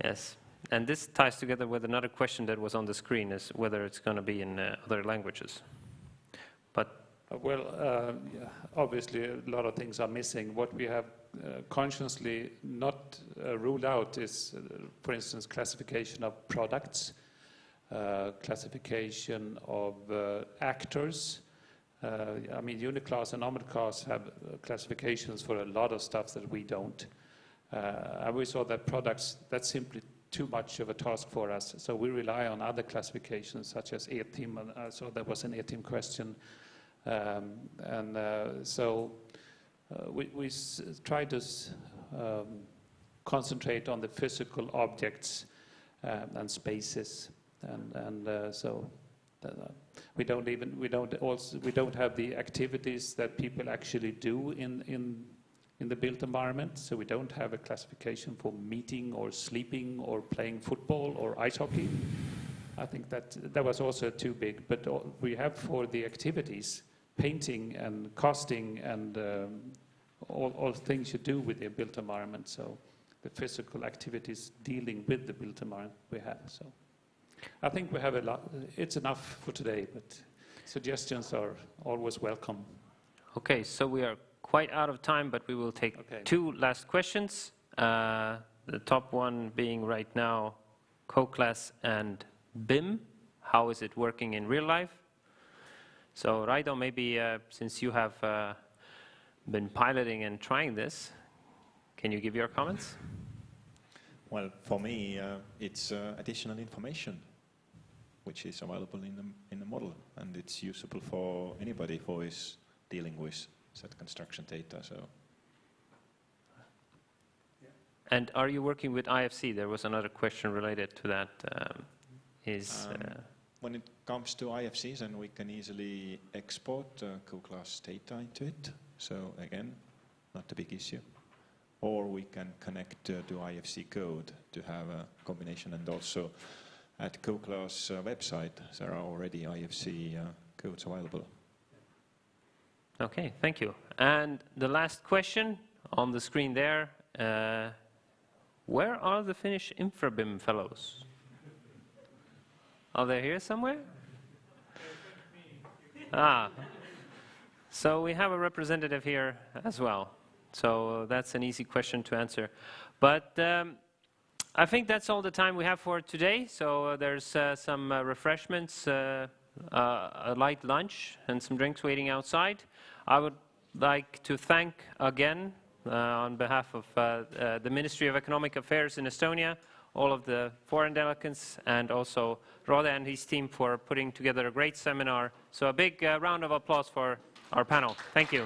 Yes, and this ties together with another question that was on the screen, is whether it's going to be in other languages. But obviously a lot of things are missing. What we have consciously not ruled out is, for instance, classification of products, classification of actors. I mean, Uniclass and Omniclass have classifications for a lot of stuff that we don't. And we saw that products, that's simply too much of a task for us. So we rely on other classifications, such as ETIM. So there was an ETIM question. We try to concentrate on the physical objects and spaces, we don't have the activities that people actually do in the built environment. So we don't have a classification for meeting or sleeping or playing football or ice hockey. I think that was also too big. But we have for the activities, painting and casting and all things you do with the built environment. So the physical activities dealing with the built environment we have. So I think we have a lot. It's enough for today, but suggestions are always welcome. Okay, so we are quite out of time, but we will take two last questions. The top one being right now CoClass and BIM. How is it working in real life? So Raido, maybe since you have been piloting and trying this, can you give your comments? Well, for me, it's additional information which is available in the model, and it's usable for anybody who is dealing with that construction data. So. And are you working with IFC? There was another question related to that. is... When it comes to IFCs, then we can easily export CoClass data into it. So again, not a big issue. Or we can connect to IFC code to have a combination. And also at CoClass website, there are already IFC codes available. Okay, thank you. And the last question on the screen there, where are the Finnish InfraBIM fellows? Are they here somewhere? Ah, so we have a representative here as well. So that's an easy question to answer. But I think that's all the time we have for today. So there's some refreshments, a light lunch, and some drinks waiting outside. I would like to thank again, on behalf of the Ministry of Economic Affairs in Estonia, all of the foreign delegates, and also Rode and his team for putting together a great seminar. So a big round of applause for our panel. Thank you.